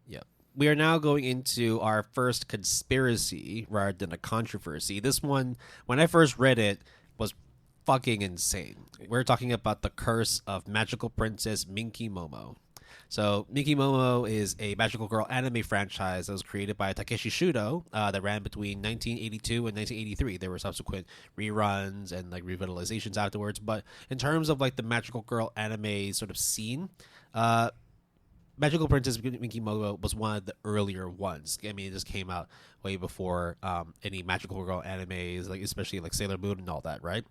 S1: Yeah. We are now going into our first conspiracy rather than a controversy. This one, when I first read it, was fucking insane. We're talking about the curse of magical princess Minky Momo. So Minky Momo is a magical girl anime franchise that was created by Takeshi Shudo that ran between 1982 and 1983. There were subsequent reruns and, like, revitalizations afterwards. But in terms of, like, the magical girl anime sort of scene, Magical Princess Minky Momo was one of the earlier ones. I mean, it just came out way before any magical girl animes, like, especially like Sailor Moon and all that, right?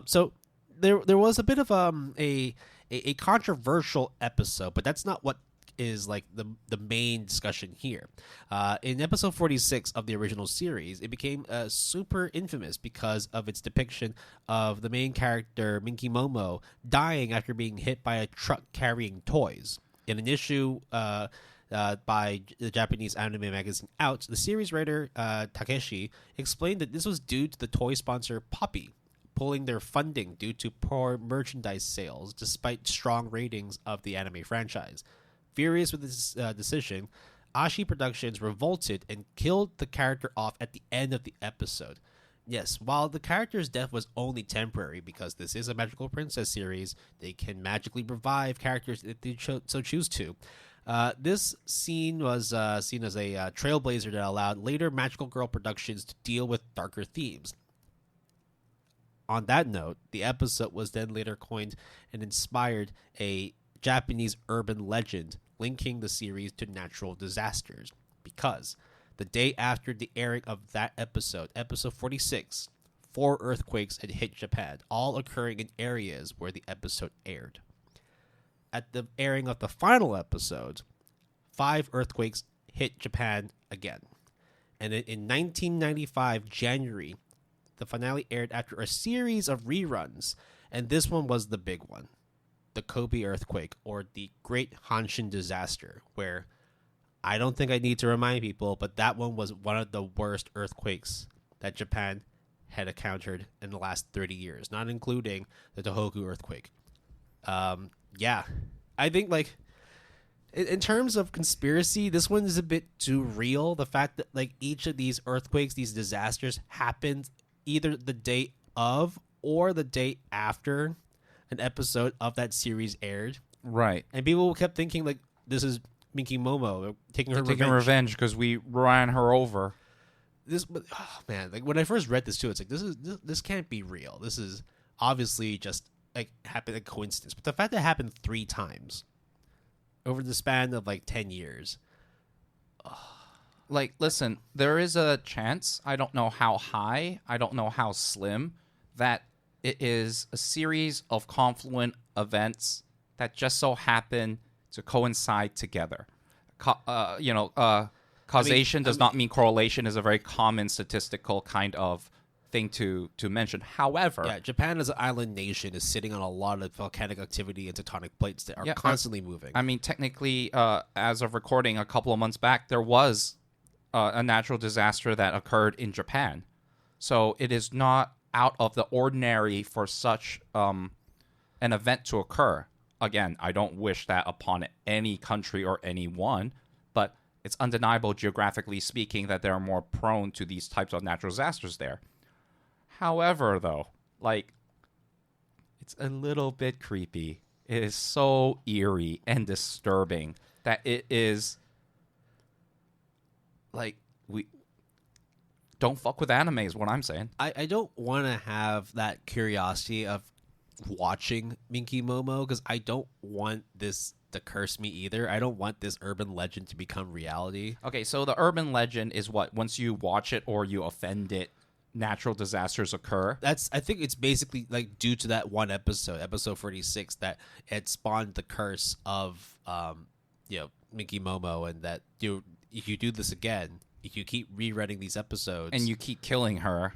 S1: So there was a bit of a controversial episode, but that's not what is, like, the main discussion here. In episode 46 of the original series, it became super infamous because of its depiction of the main character Minky Momo dying after being hit by a truck carrying toys. In an issue by the Japanese anime magazine Out, the series writer Takeshi explained that this was due to the toy sponsor Poppy pulling their funding due to poor merchandise sales despite strong ratings of the anime franchise. Furious with this decision, Oshi Productions revolted and killed the character off at the end of the episode. Yes, while the character's death was only temporary, because this is a magical princess series, they can magically revive characters if they so choose to. This scene was seen as a trailblazer that allowed later magical girl productions to deal with darker themes. On that note, the episode was then later coined and inspired a Japanese urban legend linking the series to natural disasters, because the day after the airing of that episode, episode 46, 4 earthquakes had hit Japan, all occurring in areas where the episode aired. At the airing of the final episode, 5 earthquakes hit Japan again. And in 1995, January, the finale aired after a series of reruns, and this one was the big one. The Kobe earthquake, or the Great Hanshin disaster, where I don't think I need to remind people, but that one was one of the worst earthquakes that Japan had encountered in the last 30 years, not including the Tohoku earthquake. Yeah, I think, like, in terms of conspiracy, this one is a bit too real. The fact that, like, each of these earthquakes, these disasters happened either the day of or the day after an episode of that series aired.
S2: Right.
S1: And people kept thinking, like, this is Minky Momo taking her
S2: revenge because we ran her over.
S1: Man, like, when I first read this too, it's like, this can't be real. This is obviously just, like, happened a coincidence. But the fact that it happened 3 times over the span of, like, 10 years.
S2: Like, listen, there is a chance, I don't know how high, I don't know how slim, that it is a series of confluent events that just so happen to coincide together. Causation does not mean correlation is a very common statistical kind of thing to mention. However,
S1: yeah, Japan as an island nation is sitting on a lot of volcanic activity and tectonic plates that are constantly moving.
S2: I mean, technically, as of recording a couple of months back, there was a natural disaster that occurred in Japan. So it is not out of the ordinary for such an event to occur. Again, I don't wish that upon any country or anyone, but it's undeniable, geographically speaking, that they're more prone to these types of natural disasters there. However, though, like, it's a little bit creepy. It is so eerie and disturbing that it is, like, we don't fuck with anime is what I'm saying.
S1: I don't want to have that curiosity of watching Minky Momo because I don't want this to curse me either. I don't want this urban legend to become reality.
S2: Okay, so the urban legend is what? Once you watch it or you offend it, natural disasters occur.
S1: I think it's basically, like, due to that one episode 46, that it spawned the curse of Minky Momo, and that if you do this again, if you keep rewriting these episodes
S2: and you keep killing her,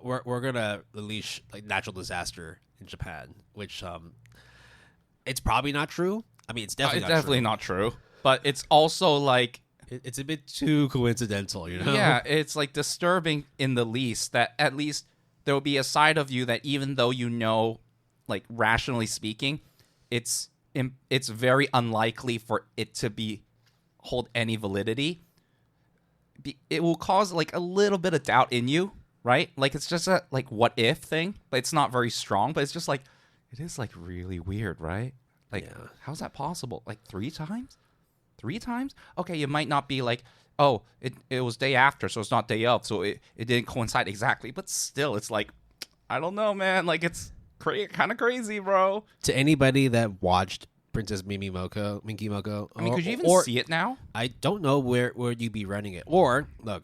S1: we're gonna unleash, like, natural disaster in Japan, which it's probably not true. I mean, it's definitely
S2: not true. But it's also, like,
S1: it's a bit too coincidental, you know?
S2: Yeah, it's, like, disturbing in the least that at least there will be a side of you that even though you know, like, rationally speaking, it's very unlikely for it to hold any validity. It will cause, like, a little bit of doubt in you, right? Like, it's just a, like, what if thing, but it's not very strong, but it's just like, it is, like, really weird, right? Like, how's that possible? Like, 3 times? 3 times? Okay, you might not be like, oh, it was day after, so it's not day of, so it didn't coincide exactly, but still, it's like, I don't know, man. Like, it's kind of crazy, bro.
S1: To anybody that watched Princess Minky Moko,
S2: I mean, could you even see it now?
S1: I don't know where you'd be running it. Or, look,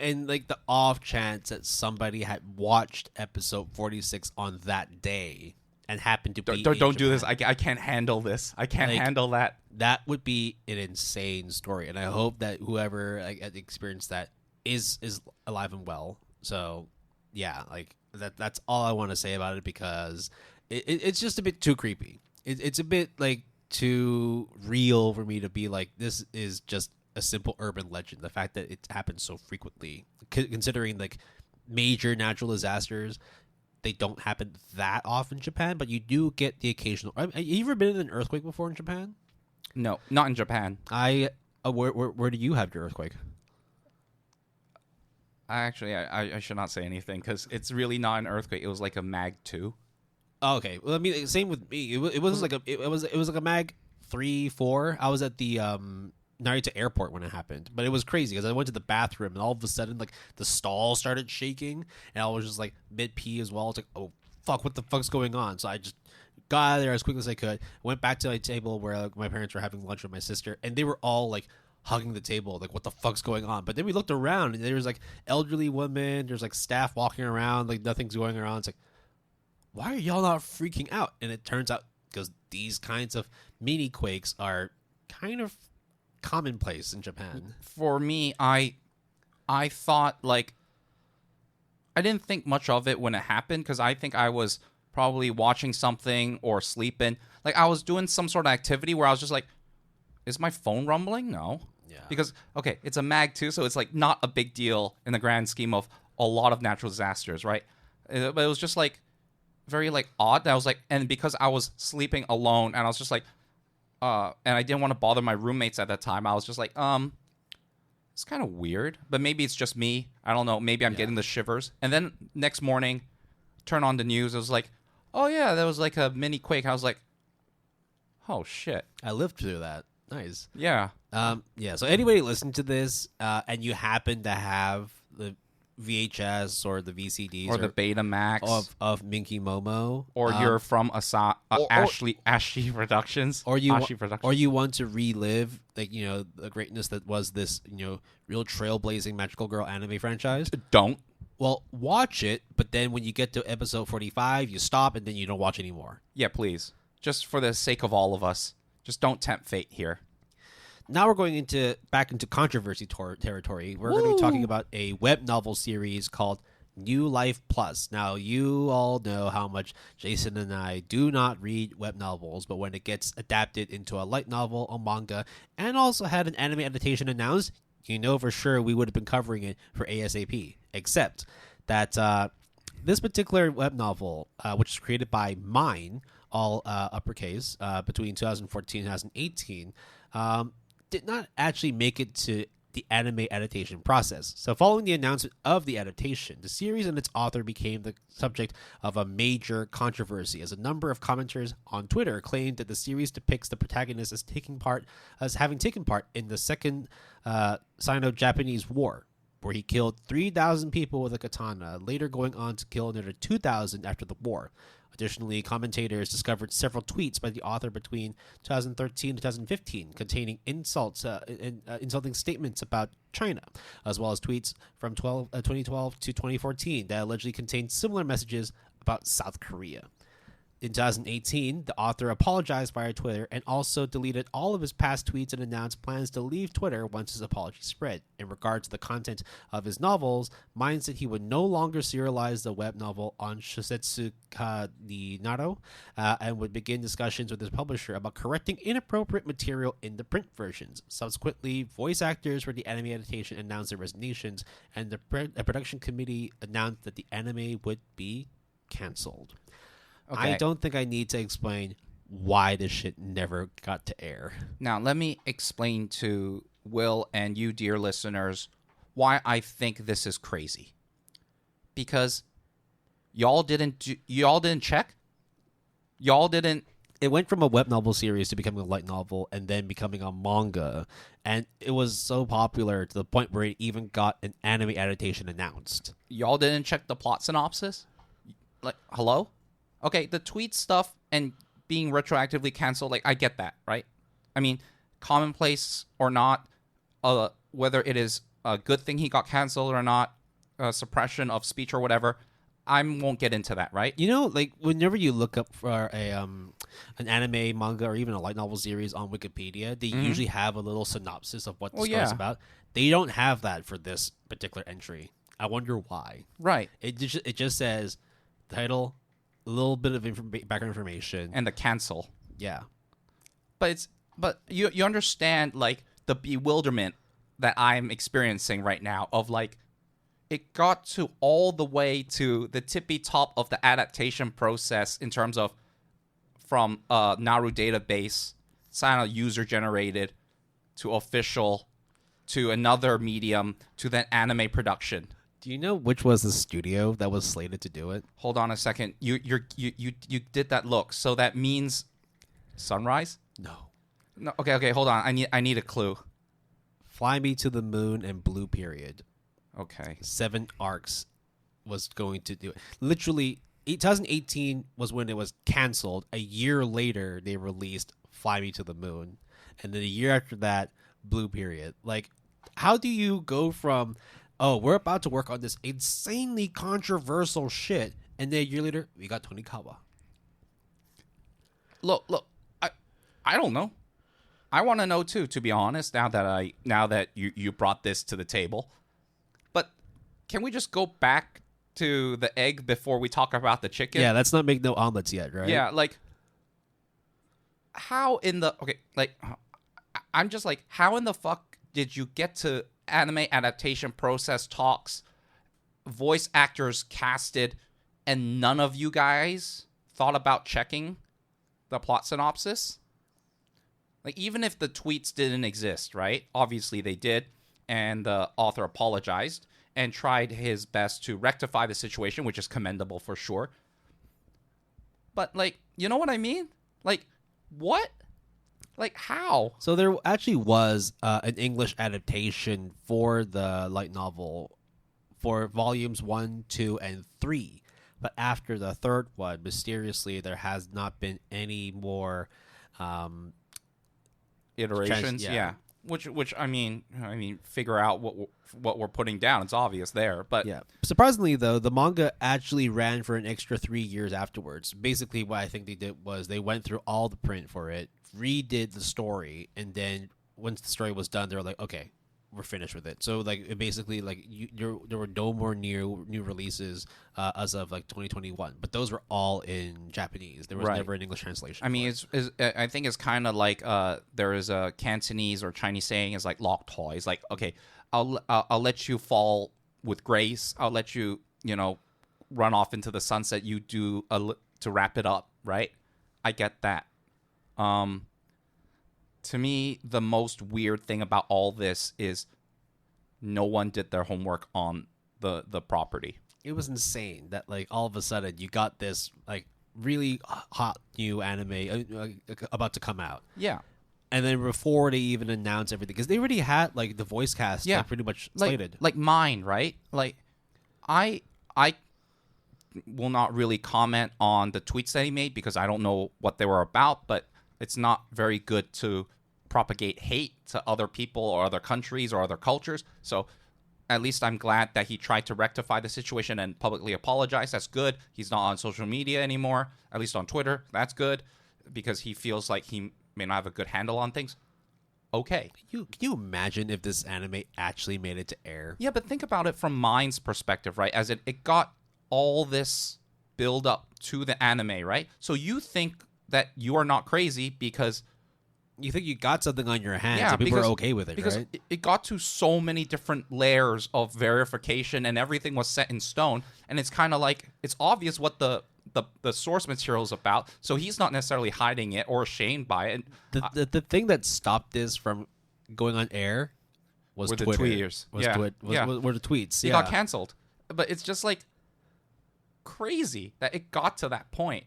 S1: in, like, the off chance that somebody had watched episode 46 on that day and happened to be
S2: don't do this. I can't handle this. I can't handle that.
S1: That would be an insane story, and I hope that whoever, like, had experienced that is alive and well. So, yeah, like, that's all I want to say about it, because it's just a bit too creepy. It's a bit, like, too real for me to be like, this is just a simple urban legend. The fact that it happens so frequently, considering, like, major natural disasters, they don't happen that often in Japan, but you do get the occasional. Have you ever been in an earthquake before in Japan?
S2: No, not in Japan.
S1: Where do you have your earthquake?
S2: I should not say anything because it's really not an earthquake. It was like a Mag 2.
S1: Oh, okay. Well, I mean, same with me. It was like a Mag 3, 4. I was at the Narita airport when it happened, but it was crazy because I went to the bathroom and all of a sudden, like, the stall started shaking and I was just, like, mid pee as well. It's like, oh fuck, what the fuck's going on? So I just got out of there as quickly as I could. Went back to my table where, like, my parents were having lunch with my sister, and they were all, like, hugging the table, like, what the fuck's going on? But then we looked around, and there's like elderly women, there's like staff walking around, like nothing's going around. It's like, why are y'all not freaking out? And it turns out because these kinds of mini quakes are kind of commonplace in Japan.
S2: For me, I thought, like, I didn't think much of it when it happened because I think I was probably watching something or sleeping. Like, I was doing some sort of activity where I was just like, is my phone rumbling? No.
S1: Yeah.
S2: Because, okay, it's a mag too, so it's like not a big deal in the grand scheme of a lot of natural disasters, right? But it was just like very like odd. I was like, and because I was sleeping alone and I was just like, and I didn't want to bother my roommates at that time, I was just like, it's kind of weird, but maybe it's just me. I don't know. Maybe I'm getting the shivers. And then next morning, turn on the news. It was like, oh yeah, there was like a mini quake. I was like, oh shit.
S1: I lived through that. Nice.
S2: Yeah.
S1: Yeah. So anybody listen to this, and you happen to have the VHS or the VCDs
S2: or the Betamax
S1: of Minky Momo,
S2: or you're from Ashley Productions,
S1: or you
S2: Oshi Productions,
S1: or you want to relive, like, you know, the greatness that was this, you know, real trailblazing magical girl anime franchise.
S2: Don't.
S1: Well, watch it, but then when you get to episode 45, you stop and then you don't watch anymore.
S2: Yeah, please. Just for the sake of all of us, just don't tempt fate here.
S1: Now we're going back into controversy territory. We're going to be talking about a web novel series called New Life Plus. Now, you all know how much Jason and I do not read web novels, but when it gets adapted into a light novel, a manga, and also had an anime adaptation announced, you know for sure we would have been covering it for ASAP. Except that this particular web novel, which is created by Mine, all uppercase, between 2014 and 2018, did not actually make it to the anime adaptation process. So following the announcement of the adaptation, the series and its author became the subject of a major controversy, as a number of commenters on Twitter claimed that the series depicts the protagonist as having taken part in the Second Sino-Japanese War, where he killed 3,000 people with a katana, later going on to kill another 2,000 after the war. Additionally, commentators discovered several tweets by the author between 2013 and 2015 containing insulting statements about China, as well as tweets from 2012 to 2014 that allegedly contained similar messages about South Korea. In 2018, the author apologized via Twitter and also deleted all of his past tweets and announced plans to leave Twitter once his apology spread. In regard to the content of his novels, Mine said he would no longer serialize the web novel on Shosetsu ka ni Naro, and would begin discussions with his publisher about correcting inappropriate material in the print versions. Subsequently, voice actors for the anime adaptation announced their resignations, and the production committee announced that the anime would be canceled. Okay. I don't think I need to explain why this shit never got to air.
S2: Now, let me explain to Will and you, dear listeners, why I think this is crazy. Because y'all didn't check. Y'all didn't.
S1: It went from a web novel series to becoming a light novel and then becoming a manga. And it was so popular to the point where it even got an anime adaptation announced.
S2: Y'all didn't check the plot synopsis? Like, hello? Okay, the tweet stuff and being retroactively canceled, like, I get that, right? I mean, commonplace or not, whether it is a good thing he got canceled or not, suppression of speech or whatever, I won't get into that, right?
S1: You know, like, whenever you look up for an anime, manga, or even a light novel series on Wikipedia, they usually have a little synopsis of what the story's about. They don't have that for this particular entry. I wonder why.
S2: Right.
S1: It just says title, a little bit of background information,
S2: and the cancel.
S1: Yeah,
S2: but you understand, like, the bewilderment that I'm experiencing right now of, like, it got to all the way to the tippy top of the adaptation process in terms of from Naru database, sign user generated, to official, to another medium, to then anime production.
S1: Do you know which was the studio that was slated to do it?
S2: Hold on a second. You did that look. So that means Sunrise? No. Okay. Hold on. I need a clue.
S1: Fly Me to the Moon and Blue Period.
S2: Okay.
S1: 7 arcs was going to do it. Literally, 2018 was when it was canceled. A year later, they released Fly Me to the Moon, and then a year after that, blue period. Like, how do you go from, oh, we're about to work on this insanely controversial shit, and then a year later, we got Tonikawa.
S2: Look, I don't know. I want to know too, to be honest, now that you brought this to the table. But can we just go back to the egg before we talk about the chicken?
S1: Yeah, let's not make no omelets yet, right?
S2: Yeah, like, how in the... Okay, like, I'm just like, how in the fuck did you get to anime adaptation process talks, voice actors casted, and none of you guys thought about checking the plot synopsis? Like, even if the tweets didn't exist, right? Obviously they did, and the author apologized and tried his best to rectify the situation, which is commendable for sure. But, like, you know what I mean? Like, what? Like, how?
S1: So there actually was an English adaptation for the light novel for volumes 1, 2, and 3. But after the third one, mysteriously, there has not been any more
S2: iterations. Yeah. Which I mean, figure out what we're putting down. It's obvious there, but
S1: yeah. Surprisingly, though, the manga actually ran for an extra 3 years afterwards. Basically, what I think they did was they went through all the print for it, redid the story, and then once the story was done, they were like, okay, we're finished with it. So like, it basically, like, there were no more new releases as of like 2021, but those were all in Japanese. There was never an English translation.
S2: I mean, I think it's kind of like there is a Cantonese or Chinese saying is like "lock toys." Like, okay, I'll let you fall with grace. I'll let you run off into the sunset. You do to wrap it up, right? I get that. To me, the most weird thing about all this is no one did their homework on the property.
S1: It was insane that, like, all of a sudden you got this, like, really hot new anime about to come out.
S2: Yeah.
S1: And then before they even announced everything, because they already had, like, the voice cast pretty much slated.
S2: Like mine, right? Like, I will not really comment on the tweets that he made because I don't know what they were about, but it's not very good to propagate hate to other people or other countries or other cultures. So at least I'm glad that he tried to rectify the situation and publicly apologize. That's good. He's not on social media anymore, at least on Twitter. That's good because he feels like he may not have a good handle on things. Okay.
S1: Can you imagine if this anime actually made it to air?
S2: Yeah, but think about it from mine's perspective, right? As it got all this build up to the anime, right? So you think that you are not crazy because
S1: you think you got something on your hands and people are okay with it,
S2: because
S1: right?
S2: It got to so many different layers of verification and everything was set in stone. And it's kind of like, it's obvious what the source material is about. So he's not necessarily hiding it or ashamed by it.
S1: The thing that stopped this from going on air was
S2: were
S1: Twitter.
S2: The tweets.
S1: Were the tweets.
S2: He got canceled. But it's just like crazy that it got to that point.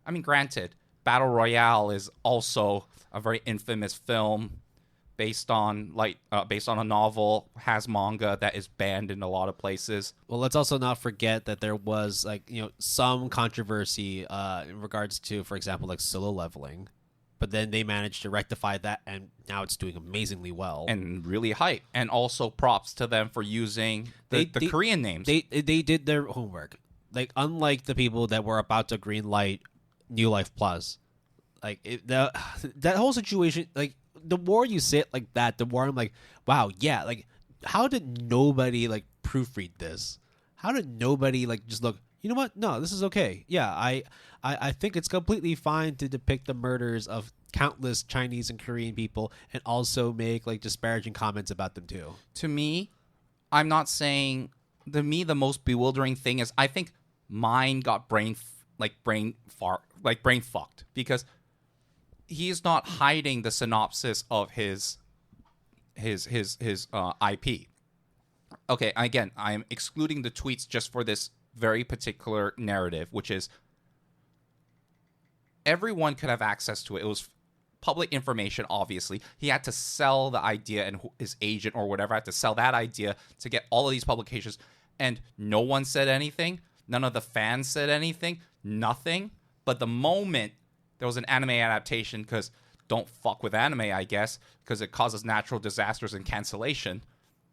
S2: I mean, granted, Battle Royale is also a very infamous film based on a novel, has manga that is banned in a lot of places.
S1: Well, let's also not forget that there was some controversy in regards to, for example, like Solo Leveling, but then they managed to rectify that, and now it's doing amazingly well
S2: and really hype. And also props to them for using the Korean names.
S1: They did their homework. Like, unlike the people that were about to greenlight New Life Plus, like that whole situation, like, the more you sit like that, the more I'm like, wow, yeah, like, how did nobody like proofread this? How did nobody like just look, you know what? No, this is okay. Yeah, I think it's completely fine to depict the murders of countless Chinese and Korean people and also make like disparaging comments about them too.
S2: To me, I'm not saying the most bewildering thing is I think mine got brain fucked because he's not hiding the synopsis of his IP. Okay, again, I'm excluding the tweets just for this very particular narrative, which is everyone could have access to it. It was public information, obviously. He had to sell the idea, and his agent or whatever had to sell that idea to get all of these publications, and no one said anything. None of the fans said anything. Nothing. But the moment there was an anime adaptation, because don't fuck with anime, I guess, because it causes natural disasters and cancellation,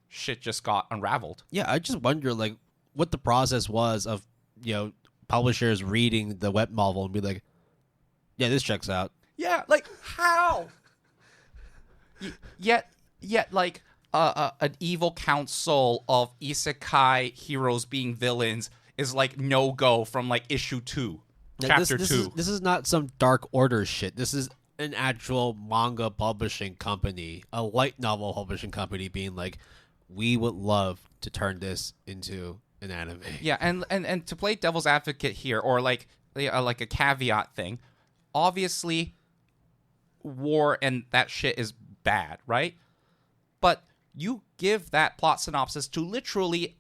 S2: shit just got unraveled.
S1: Yeah, I just wonder like what the process was of, publishers reading the web novel and be like, yeah, this checks out.
S2: Yeah, like how? Yet like an evil council of isekai heroes being villains is like no go from like issue 2, chapter 2.
S1: This is not some Dark Order shit. This is an actual manga publishing company, a light novel publishing company, being like, we would love to turn this into an anime.
S2: Yeah, and to play devil's advocate here, or like a caveat thing, obviously, war and that shit is bad, right? But you give that plot synopsis to literally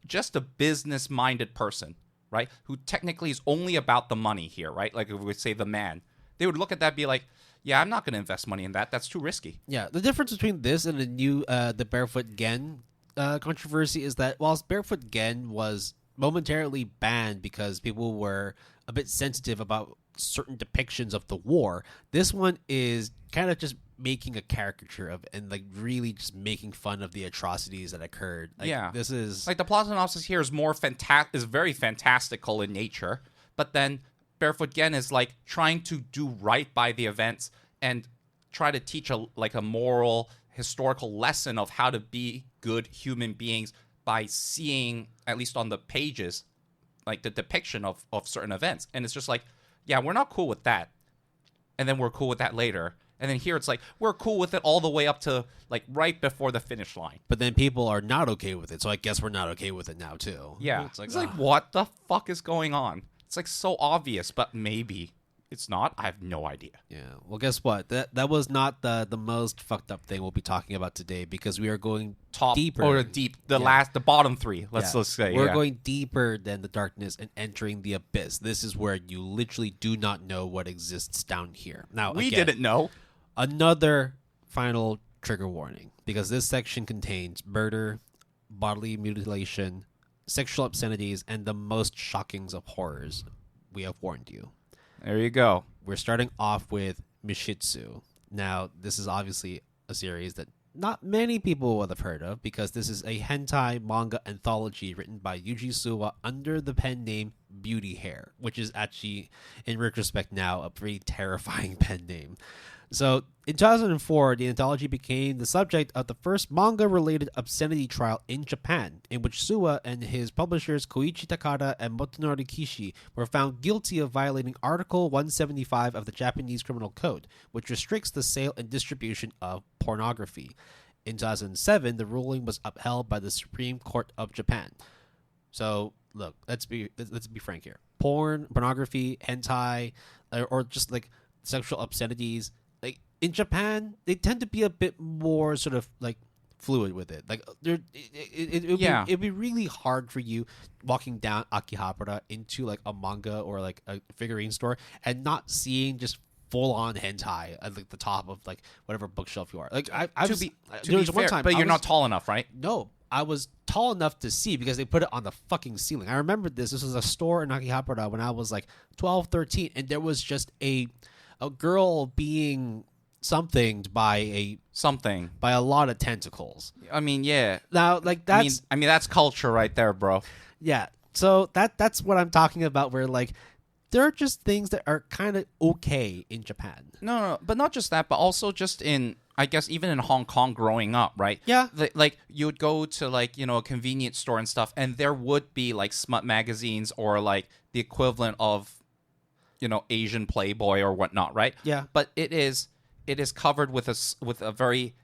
S2: just a business-minded person, right? Who technically is only about the money here, right? Like if we would say the man, they would look at that and be like, yeah, I'm not going to invest money in that. That's too risky.
S1: Yeah, the difference between this and the new the Barefoot Gen controversy is that whilst Barefoot Gen was momentarily banned because people were a bit sensitive about certain depictions of the war, this one is kind of just making a caricature of it and like really just making fun of the atrocities that occurred. Like,
S2: yeah,
S1: this is
S2: like the plot synopsis here is is very fantastical in nature, but then Barefoot Gen is like trying to do right by the events and try to teach a moral historical lesson of how to be good human beings by seeing, at least on the pages, like the depiction of certain events. And it's just like, yeah, we're not cool with that. And then we're cool with that later. And then here it's like, we're cool with it all the way up to like right before the finish line.
S1: But then people are not okay with it. So I guess we're not okay with it now too.
S2: Yeah. It's like what the fuck is going on? It's like so obvious, but maybe it's not. I have no idea.
S1: Yeah. Well, guess what? That was not the most fucked up thing we'll be talking about today, because we are going deeper.
S2: Or the bottom 3. Let's say
S1: we're going deeper than the darkness and entering the abyss. This is where you literally do not know what exists down here. Now
S2: we
S1: again,
S2: didn't know.
S1: Another final trigger warning, because this section contains murder, bodily mutilation, sexual obscenities, and the most shockings of horrors. We have warned you.
S2: There you go.
S1: We're starting off with Misshitsu. Now, this is obviously a series that not many people would have heard of, because this is a hentai manga anthology written by Yuji Suwa under the pen name Beauty Hair, which is actually, in retrospect now, a pretty terrifying pen name. So, in 2004, the anthology became the subject of the first manga-related obscenity trial in Japan, in which Suwa and his publishers Koichi Takada and Motonori Kishi were found guilty of violating Article 175 of the Japanese Criminal Code, which restricts the sale and distribution of pornography. In 2007, the ruling was upheld by the Supreme Court of Japan. So, look, let's be frank here. Pornography, hentai, or just like sexual obscenities, like in Japan, they tend to be a bit more sort of like fluid with it. Like it'd be really hard for you walking down Akihabara into like a manga or like a figurine store and not seeing just full on hentai at like the top of like whatever bookshelf you are. Like
S2: to be fair, but you're not tall enough, right?
S1: No, I was tall enough to see because they put it on the fucking ceiling. I remember this. This was a store in Akihabara when I was like 12, 13, and there was just a girl being somethinged by a lot of tentacles.
S2: I mean, yeah.
S1: Now, like that's
S2: I mean that's culture right there, bro.
S1: Yeah. So that's what I'm talking about. Where like there are just things that are kind of okay in Japan.
S2: No, but not just that, but also just in, I guess, even in Hong Kong growing up, right?
S1: Yeah.
S2: Like you would go to like, a convenience store and stuff, and there would be like smut magazines or like the equivalent of, Asian Playboy or whatnot, right?
S1: Yeah.
S2: But it is covered with a very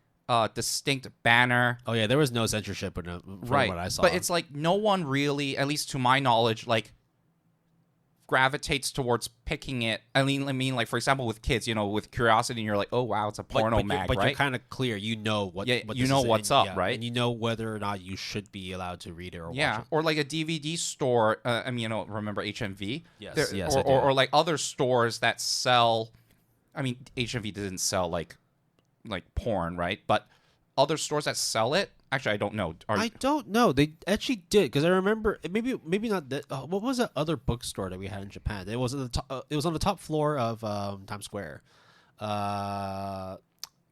S2: distinct banner.
S1: Oh yeah, there was no censorship from what I saw.
S2: But it's like no one really, at least to my knowledge, like gravitates towards picking it. I mean, like for example, with kids, with curiosity, and you're like, oh wow, it's a porno mag,
S1: but
S2: right?
S1: you're kind of clear. You know what
S2: what's up, right?
S1: And you know whether or not you should be allowed to read it or watch it.
S2: Or like a DVD store. Remember HMV?
S1: Yes,
S2: or like other stores that sell. I mean, HMV doesn't sell like porn, right? But other stores that sell it. Actually, I don't know.
S1: I don't know. They actually did, because I remember maybe not that. What was that other bookstore that we had in Japan? It was on the top floor of Times Square.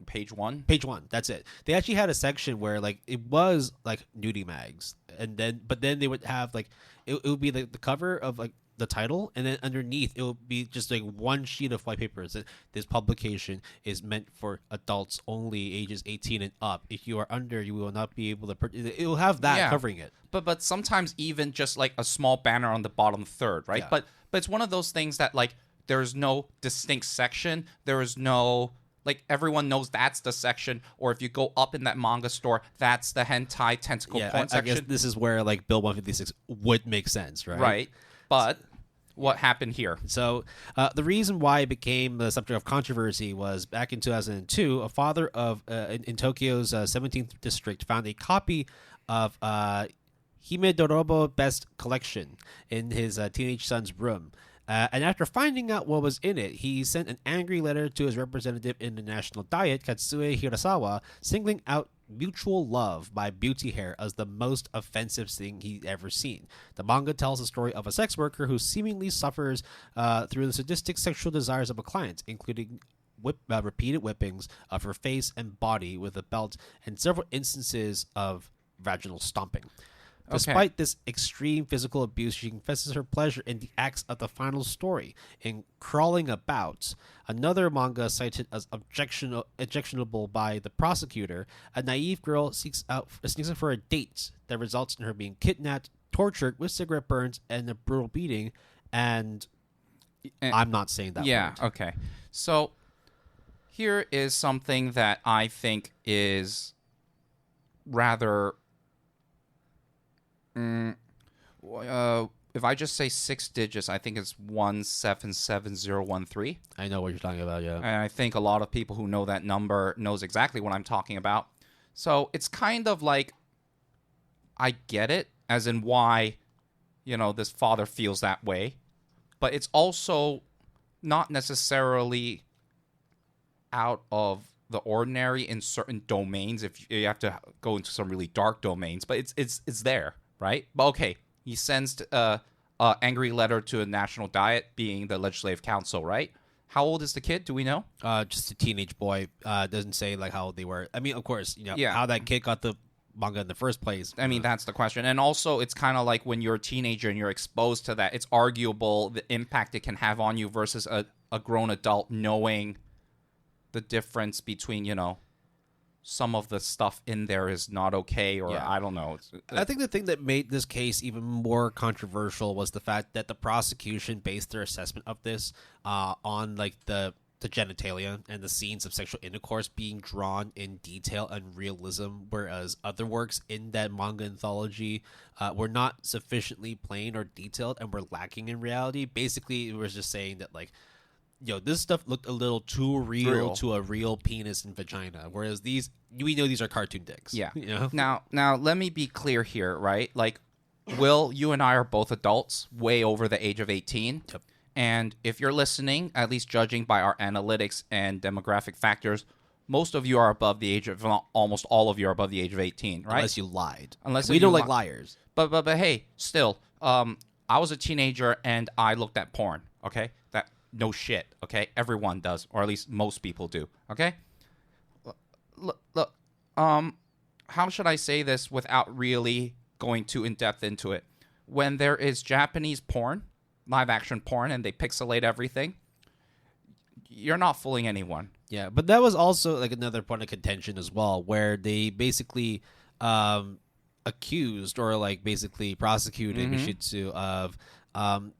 S2: Page 1.
S1: Page 1. That's it. They actually had a section where like it was like nudie mags, and then they would have like it would be the cover of like the title, and then underneath it would be just like one sheet of white paper. That this publication is meant for adults only, ages 18 and up. If you are under, you will not be able to purchase. It will have that covering it.
S2: But sometimes even just like a small banner on the bottom third, right?
S1: Yeah.
S2: But it's one of those things that like there's no distinct section. There is no like everyone knows that's the section, or if you go up in that manga store, that's the hentai tentacle porn section.
S1: I guess this is where like Bill 156 would make sense, right?
S2: Right. But what happened here?
S1: So the reason why it became the subject of controversy was back in 2002, a father of in Tokyo's 17th district found a copy of Himedorobo Best Collection in his teenage son's room. And after finding out what was in it, he sent an angry letter to his representative in the National Diet, Katsue Hirasawa, singling out mutual love by Beauty Hair as the most offensive thing he'd ever seen. The manga tells the story of a sex worker who seemingly suffers through the sadistic sexual desires of a client, including repeated whippings of her face and body with a belt and several instances of vaginal stomping. Despite this extreme physical abuse, she confesses her pleasure in the acts of the final story. In Crawling About, another manga cited as objectionable by the prosecutor, a naive girl sneaks out for a date that results in her being kidnapped, tortured with cigarette burns, and a brutal beating. And I'm not saying that.
S2: Yeah,
S1: word.
S2: Okay. So here is something that I think is rather... if I just say 6 digits, I think it's 177013.
S1: I know what you're talking about, yeah.
S2: And I think a lot of people who know that number knows exactly what I'm talking about. So it's kind of like, I get it, as in why, this father feels that way. But it's also not necessarily out of the ordinary in certain domains. If you have to go into some really dark domains, but it's there. Right? But okay, he sends an angry letter to a National Diet, being the Legislative Council, right? How old is the kid? Do we know?
S1: Just a teenage boy. Doesn't say like how old they were. I mean, of course, how that kid got the manga in the first place.
S2: I mean, that's the question. And also, it's kind of like when you're a teenager and you're exposed to that, it's arguable the impact it can have on you versus a grown adult knowing the difference between, some of the stuff in there is not okay, or I don't know.
S1: I think the thing that made this case even more controversial was the fact that the prosecution based their assessment of this on like the genitalia and the scenes of sexual intercourse being drawn in detail and realism, whereas other works in that manga anthology were not sufficiently plain or detailed and were lacking in reality. Basically, it was just saying that like, this stuff looked a little too real to a real penis and vagina, whereas we know these are cartoon dicks.
S2: Yeah. Now, let me be clear here, right? Like, Will, you and I are both adults, way over the age of 18.
S1: Yep.
S2: And if you're listening, at least judging by our analytics and demographic factors, most of you are above the age of, almost all of you are above the age of 18, right?
S1: Unless you lied.
S2: Unless
S1: we don't like liars.
S2: But hey, still, I was a teenager and I looked at porn. Okay, no shit. Okay, everyone does, or at least most people do. Okay, look. How should I say this without really going too in depth into it? When there is Japanese porn, live action porn, and they pixelate everything, you're not fooling anyone.
S1: Yeah, but that was also like another point of contention as well, where they basically accused or like basically prosecuted Misshitsu of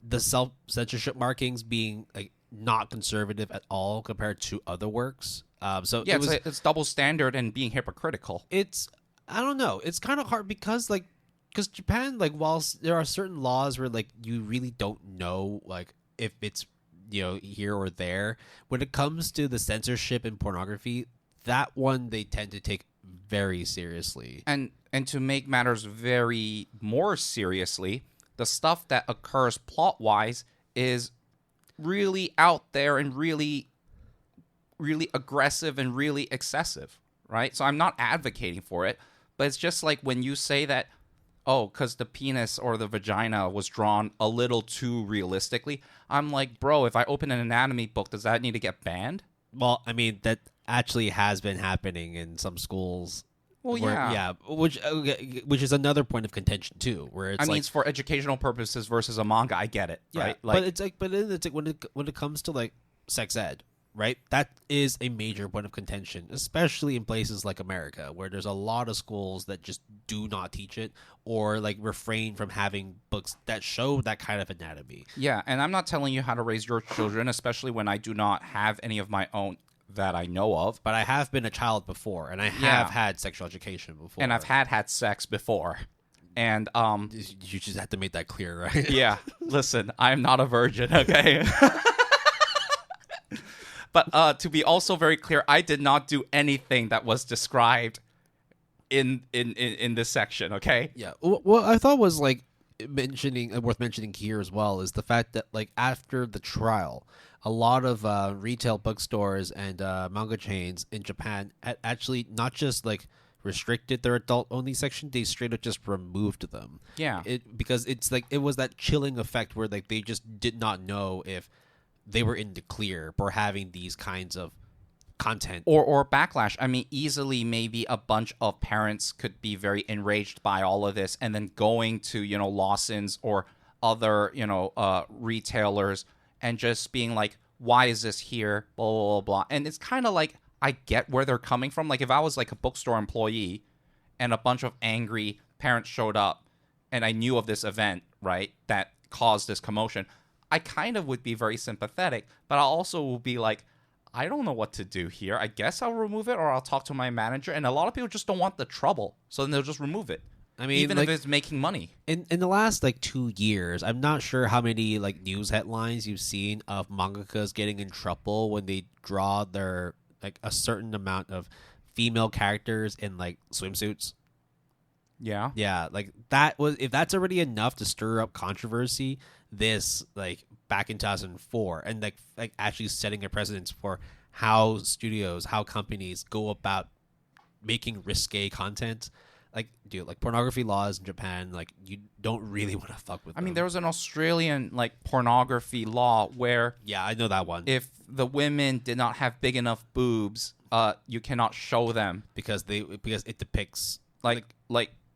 S1: the self-censorship markings being like not conservative at all compared to other works. So
S2: yeah, it's double standard and being hypocritical.
S1: I don't know. It's kind of hard because Japan, like, whilst there are certain laws where like you really don't know like if it's here or there, when it comes to the censorship in pornography, that one they tend to take very seriously.
S2: And to make matters very more seriously, the stuff that occurs plot-wise is really out there and really, really aggressive and really excessive, right? So I'm not advocating for it, but it's just like when you say that, because the penis or the vagina was drawn a little too realistically, I'm like, bro, if I open an anatomy book, does that need to get banned?
S1: Well, I mean that actually has been happening in some schools.
S2: Well,
S1: Yeah, which is another point of contention too, where it's
S2: I mean,
S1: like,
S2: it's for educational purposes versus a manga. I get it,
S1: yeah,
S2: right?
S1: but then it's like when it comes to like sex ed, right? That is a major point of contention, especially in places like America, where there's a lot of schools that just do not teach it or like refrain from having books that show that kind of anatomy.
S2: Yeah, and I'm not telling you how to raise your children, especially when I do not have any of my own that I know of.
S1: But I have been a child before, and I have had sexual education before,
S2: And I've had sex before. And
S1: you just have to make that clear, right?
S2: yeah, listen, I'm not a virgin, okay? But to be also very clear, I did not do anything that was described in this section, okay?
S1: Yeah. What I thought was like worth mentioning here as well is the fact that like after the trial, a lot of retail bookstores and manga chains in Japan had actually not just like restricted their adult only section, they straight up just removed them.
S2: Yeah.
S1: Because it's like it was that chilling effect where like they just did not know if they were in the clear for having these kinds of content
S2: or backlash. I mean, easily maybe a bunch of parents could be very enraged by all of this and then going to, Lawson's or other, retailers and just being like, why is this here? Blah, blah, blah, blah. And it's kind of like, I get where they're coming from. Like if I was like a bookstore employee and a bunch of angry parents showed up and I knew of this event, right, that caused this commotion, I kind of would be very sympathetic, but I also will be like, I don't know what to do here. I guess I'll remove it or I'll talk to my manager. And a lot of people just don't want the trouble, so then they'll just remove it. I mean, even if it's making money.
S1: In the last like 2 years, I'm not sure how many like news headlines you've seen of mangakas getting in trouble when they draw their like a certain amount of female characters in like swimsuits.
S2: Yeah.
S1: Yeah, like that was if that's already enough to stir up controversy, this like back in 2004 and like actually setting a precedence for how studios, how companies go about making risque content. Like, dude, like pornography laws in Japan, like you don't really want to fuck with them.
S2: I mean, there was an Australian like pornography law where
S1: yeah, I know that one.
S2: If the women did not have big enough boobs, you cannot show them
S1: because it depicts
S2: like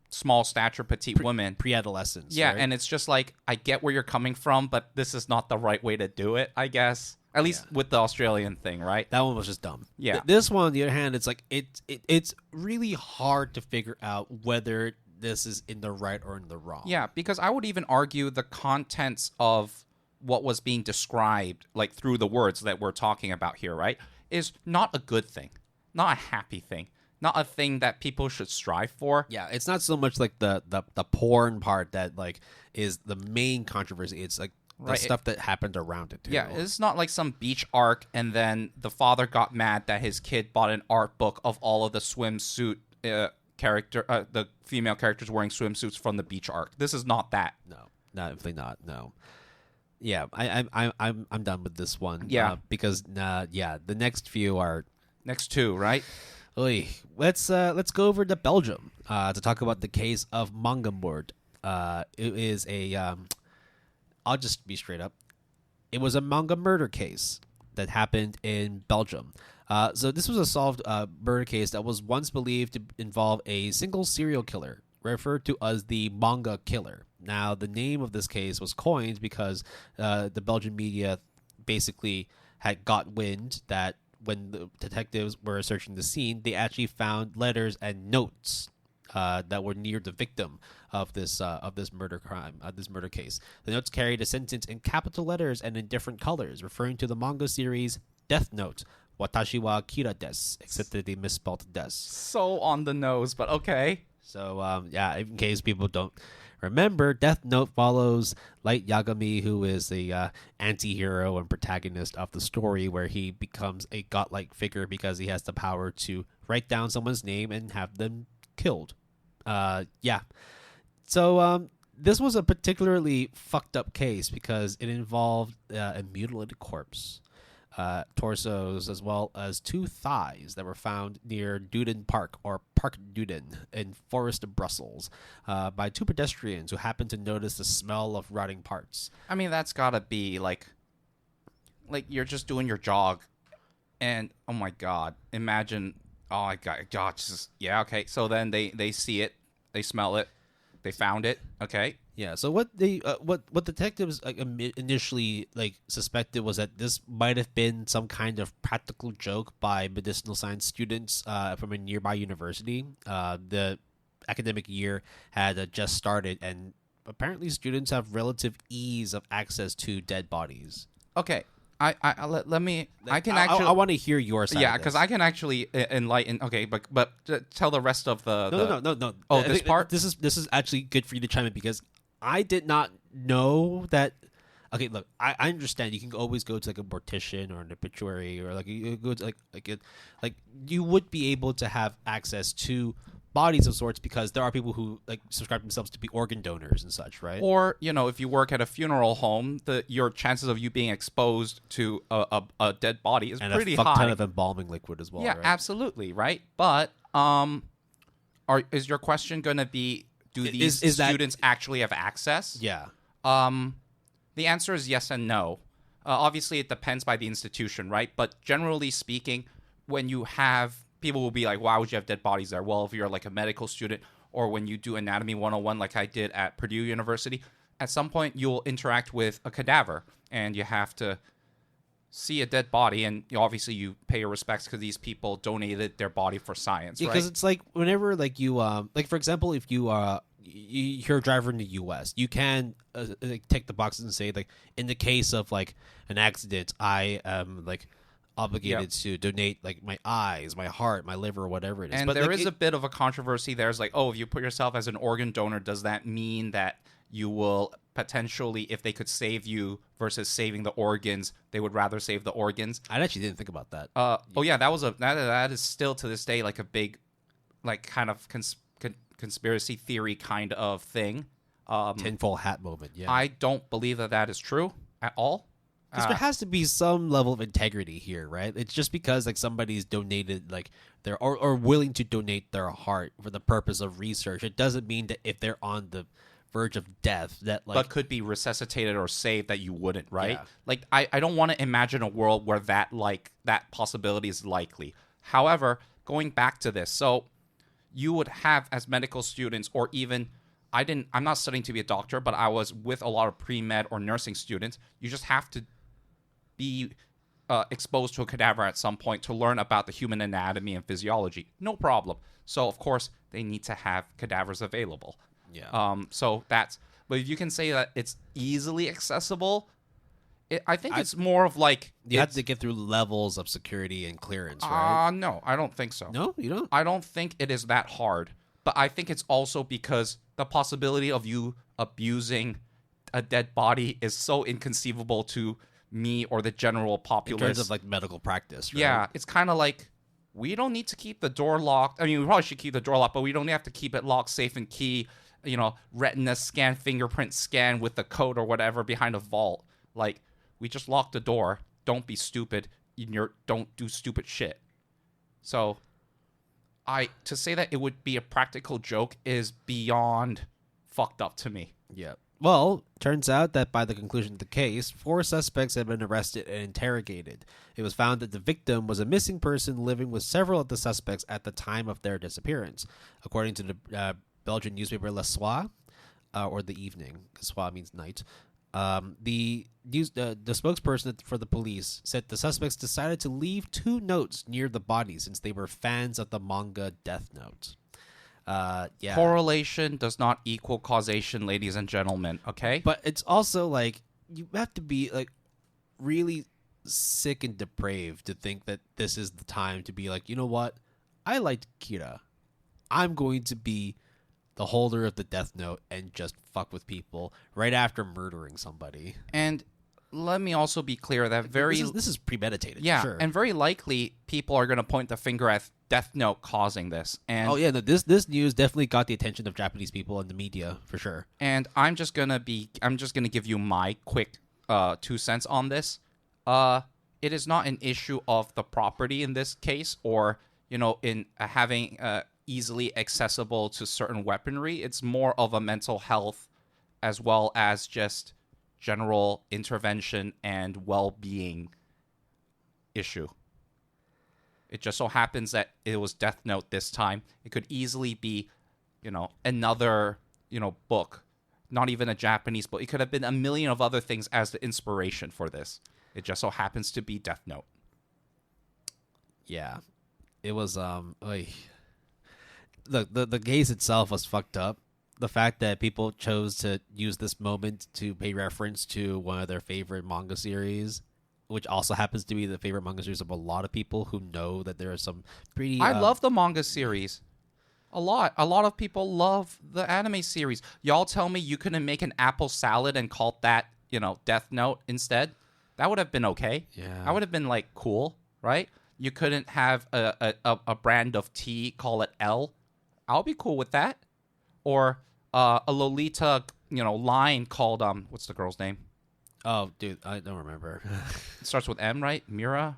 S2: small stature petite women,
S1: pre-adolescence.
S2: Yeah,
S1: right?
S2: and it's just like I get where you're coming from, but this is not the right way to do it, I guess. At least with the Australian thing, right?
S1: That one was just dumb.
S2: Yeah.
S1: This one, on the other hand, it's like it's really hard to figure out whether this is in the right or in the wrong.
S2: Yeah, because I would even argue the contents of what was being described, like through the words that we're talking about here, right, is not a good thing, not a happy thing, not a thing that people should strive for.
S1: Yeah, it's not so much like the porn part that like is the main controversy. It's like the stuff that happened around it too.
S2: Yeah, it's not like some beach arc and then the father got mad that his kid bought an art book of all of the swimsuit the female characters wearing swimsuits from the beach arc. This is not that.
S1: No, definitely not. No. Yeah, I'm done with this one.
S2: Yeah,
S1: because the next few are
S2: next two, right?
S1: Oy. Let's go over to Belgium to talk about the case of Mangamoord. It is a I'll just be straight up. It was a manga murder case that happened in Belgium. So this was a solved murder case that was once believed to involve a single serial killer, referred to as the manga killer. Now, the name of this case was coined because the Belgian media basically had got wind that when the detectives were searching the scene, they actually found letters and notes that were near the victim of this murder crime, this murder case. The notes carried a sentence in capital letters and in different colors, referring to the manga series Death Note. Watashi wa kira desu, except that they misspelled desu.
S2: So on the nose, but okay.
S1: So in case people don't remember, Death Note follows Light Yagami, who is the anti-hero and protagonist of the story, where he becomes a godlike figure because he has the power to write down someone's name and have them killed. So this was a particularly fucked up case because it involved a mutilated corpse, torsos, as well as 2 thighs that were found near Duden Park, or Park Duden, in Forest of Brussels, by 2 pedestrians who happened to notice the smell of rotting parts.
S2: I mean, that's gotta be like you're just doing your jog, And oh my god, imagine. Oh my god, just yeah, okay. So then they see it, they smell it, they found it. Okay.
S1: Yeah. So what detectives initially like suspected was that this might have been some kind of practical joke by medicinal science students from a nearby university. The academic year had just started, and apparently students have relative ease of access to dead bodies.
S2: Okay. Let me. I can
S1: I
S2: actually.
S1: want to hear your side.
S2: Yeah,
S1: of
S2: because
S1: this.
S2: I can actually enlighten. Okay, but tell the rest of the.
S1: No.
S2: Oh,
S1: I
S2: this
S1: think
S2: part.
S1: This is actually good for you to chime in because I did not know that. Okay, look, I understand you can always go to like a mortician or an obituary or like you go to like you would be able to have access to bodies of sorts because there are people who like subscribe themselves to be organ donors and such, right?
S2: Or if you work at a funeral home, your chances of you being exposed to a dead body is
S1: and
S2: pretty
S1: a fuck
S2: high.
S1: ton of embalming liquid as well.
S2: Yeah,
S1: right?
S2: absolutely, right. But is your question going to be, do these students actually have access?
S1: Yeah.
S2: The answer is yes and no. Obviously, it depends by the institution, right? But generally speaking, when you have people will be like, why would you have dead bodies there? Well, if you're like a medical student or when you do Anatomy 101 like I did at Purdue University, at some point you'll interact with a cadaver and you have to see a dead body, and obviously you pay your respects because these people donated their body for science,
S1: Yeah,
S2: right?
S1: because it's like whenever like you like for example, if you're a driver in the U.S., you can like tick the boxes and say like in the case of like an accident, I am like obligated to donate like my eyes, my heart, my liver, whatever it is.
S2: And
S1: but
S2: there
S1: like,
S2: is a bit of a controversy there. It's like, oh, if you put yourself as an organ donor, does that mean that you will potentially, if they could save you versus saving the organs, they would rather save the organs?
S1: I actually didn't think about that.
S2: Oh yeah, that is still to this day like a big, like kind of conspiracy theory kind of thing.
S1: Tinfoil hat moment. Yeah,
S2: I don't believe that is true at all.
S1: because there has to be some level of integrity here, right? It's just because like somebody's donated like their or willing to donate their heart for the purpose of research. It doesn't mean that if they're on the verge of death that like
S2: but could be resuscitated or saved that you wouldn't, right?
S1: Yeah.
S2: Like I don't want to imagine a world where that possibility is likely. However, going back to this, so you would have as medical students, or even I'm not studying to be a doctor, but I was with a lot of pre-med or nursing students. You just have to be exposed to a cadaver at some point to learn about the human anatomy and physiology. No problem. So of course they need to have cadavers available.
S1: yeah.
S2: But if you can say that it's easily accessible, I think it's more of like
S1: You have to get through levels of security and clearance, right?
S2: No, I don't think so.
S1: No, you don't.
S2: I don't think it is that hard. But I think it's also because the possibility of you abusing a dead body is so inconceivable to me or the general populace.
S1: In terms of like medical practice, right?
S2: Yeah, it's kind of like we don't need to keep the door locked. I mean, we probably should keep the door locked, but we don't have to keep it locked, safe, and key. Retina scan, fingerprint scan with the code or whatever behind a vault. Like, we just lock the door. Don't be stupid. Don't do stupid shit. So, to say that it would be a practical joke is beyond fucked up to me.
S1: Yeah. Well, turns out that by the conclusion of the case, 4 suspects had been arrested and interrogated. It was found that the victim was a missing person living with several of the suspects at the time of their disappearance. According to the Belgian newspaper Le Soir, or the evening, because soir means night. The spokesperson for the police said the suspects decided to leave 2 notes near the body since they were fans of the manga Death Note. Yeah.
S2: Correlation does not equal causation, ladies and gentlemen. Okay,
S1: But it's also like you have to be like really sick and depraved to think that this is the time to be like, you know what? I liked Kira. I'm going to be the holder of the Death Note and just fuck with people right after murdering somebody.
S2: And let me also be clear that
S1: this is premeditated.
S2: yeah,
S1: sure.
S2: and very likely people are going to point the finger at Death Note causing this. And
S1: oh yeah, no, this news definitely got the attention of Japanese people in the media for sure.
S2: And I'm just gonna give you my quick 2 cents on this. It is not an issue of the property in this case, or in having easily accessible to certain weaponry. It's more of a mental health as well as just general intervention and well-being issue. It just so happens that it was Death Note this time. It could easily be, another, book. Not even a Japanese book. It could have been a million of other things as the inspiration for this. It just so happens to be Death Note.
S1: Yeah. It was the case itself was fucked up. The fact that people chose to use this moment to pay reference to one of their favorite manga series, which also happens to be the favorite manga series of a lot of people who know that there are some pretty...
S2: I love the manga series. A lot. A lot of people love the anime series. Y'all tell me you couldn't make an apple salad and call that, Death Note instead? That would have been okay.
S1: Yeah.
S2: I would have been like, cool, right? You couldn't have a brand of tea, call it L. I'll be cool with that. Or a Lolita, line called, what's the girl's name?
S1: Oh, dude, I don't remember.
S2: It starts with M, right? Mira?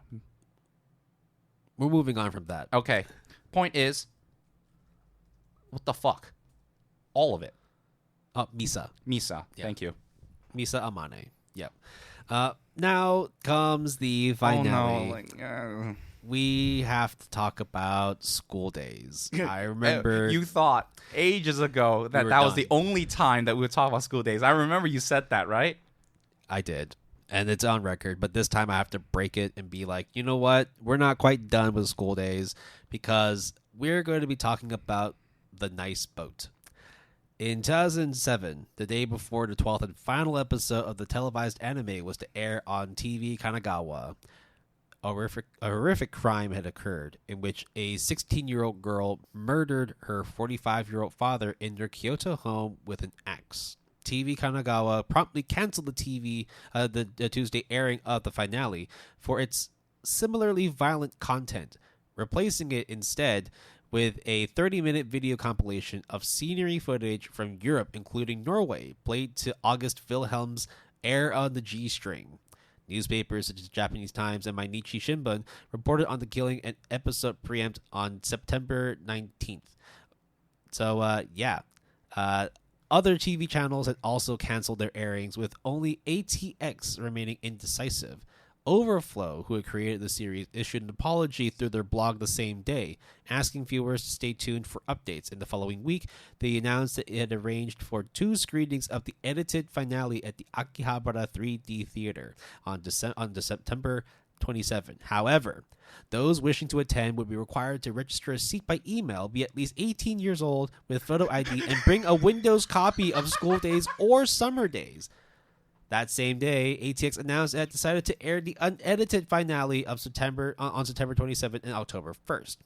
S1: We're moving on from that.
S2: Okay. Point is, what the fuck? All of it.
S1: Misa.
S2: Misa.
S1: Yeah.
S2: Thank you.
S1: Misa Amane. Yep. Now comes the finale.
S2: Oh, no.
S1: We have to talk about school days. I remember...
S2: You thought ages ago that was the only time that we would talk about school days. I remember you said that, right?
S1: I did. And it's on record. But this time I have to break it and be like, you know what? We're not quite done with school days because we're going to be talking about the Nice Boat. In 2007, the day before the 12th and final episode of the televised anime was to air on TV Kanagawa, a horrific crime had occurred in which a 16-year-old girl murdered her 45-year-old father in their Kyoto home with an axe. TV Kanagawa promptly canceled the Tuesday airing of the finale for its similarly violent content, replacing it instead with a 30-minute video compilation of scenery footage from Europe, including Norway, played to August Wilhelm's Air on the G-String. Newspapers such as Japanese Times and Mainichi Shimbun reported on the killing and episode preempt on September 19th. So, other TV channels had also canceled their airings, with only ATX remaining indecisive. Overflow, who had created the series, issued an apology through their blog the same day, asking viewers to stay tuned for updates. In the following week, they announced that it had arranged for 2 screenings of the edited finale at the Akihabara 3D Theater on September 27. However, those wishing to attend would be required to register a seat by email, be at least 18 years old with photo ID, and bring a Windows copy of School Days or Summer Days. That same day, ATX announced it had decided to air the unedited finale of on September 27th and October 1st.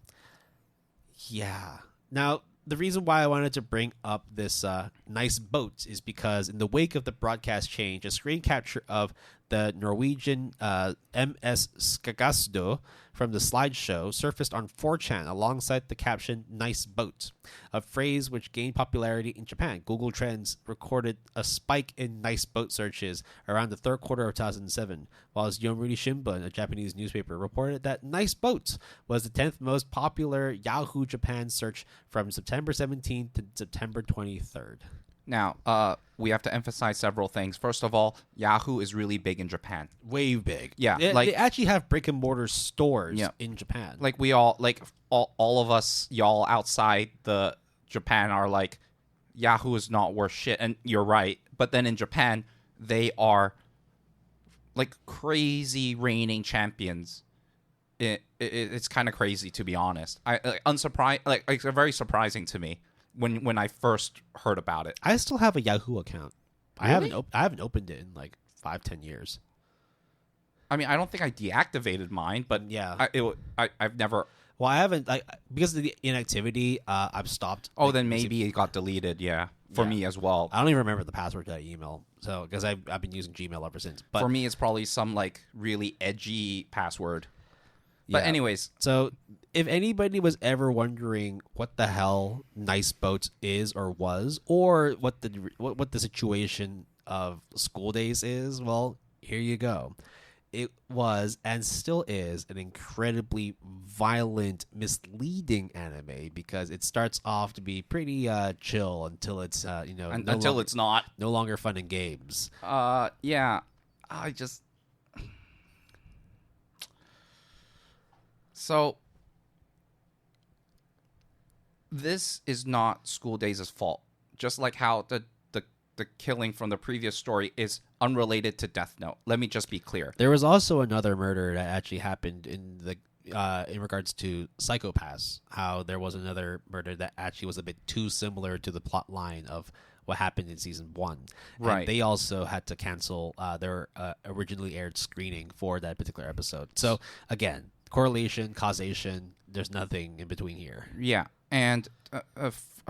S1: Yeah. Now, the reason why I wanted to bring up this Nice Boat is because in the wake of the broadcast change, a screen capture of the Norwegian MS Skagasdo from the slideshow surfaced on 4chan alongside the caption "Nice Boat," a phrase which gained popularity in Japan. Google Trends recorded a spike in "Nice Boat" searches around the third quarter of 2007, whilst Yomiuri Shimbun, a Japanese newspaper, reported that "Nice Boat" was the 10th most popular Yahoo Japan search from September 17th to September 23rd.
S2: Now, we have to emphasize several things. First of all, Yahoo is really big in Japan.
S1: Way big.
S2: Yeah,
S1: they actually have brick and mortar stores in Japan.
S2: Like we all, all of us, y'all outside the Japan are like, Yahoo is not worth shit, and you're right. But then in Japan, they are like crazy reigning champions. It's kind of crazy, to be honest. It's very surprising to me when I first heard about it.
S1: I still have a Yahoo account.
S2: Really?
S1: I haven't opened it in like 5-10 years.
S2: I mean, I don't think I deactivated mine, but
S1: yeah,
S2: I've never.
S1: Well, I haven't, because of the inactivity. I've stopped.
S2: Oh, then maybe it got deleted. Yeah, for me as well.
S1: I don't even remember the password to that email. So because I've been using Gmail ever since. But
S2: for me, it's probably some like really edgy password. But anyways,
S1: so if anybody was ever wondering what the hell Nice Boat is or was, or what the situation of School Days is, well, here you go. It was and still is an incredibly violent, misleading anime because it starts off to be pretty chill until it's
S2: it's not
S1: no longer fun and games.
S2: Yeah, I just. So, this is not School Days' fault. Just like how the killing from the previous story is unrelated to Death Note. Let me just be clear.
S1: There was also another murder that actually happened in regards to Psychopaths. How there was another murder that actually was a bit too similar to the plot line of what happened in season 1.
S2: Right.
S1: And they also had to cancel their originally aired screening for that particular episode. So again, correlation, causation, there's nothing in between here.
S2: Yeah. And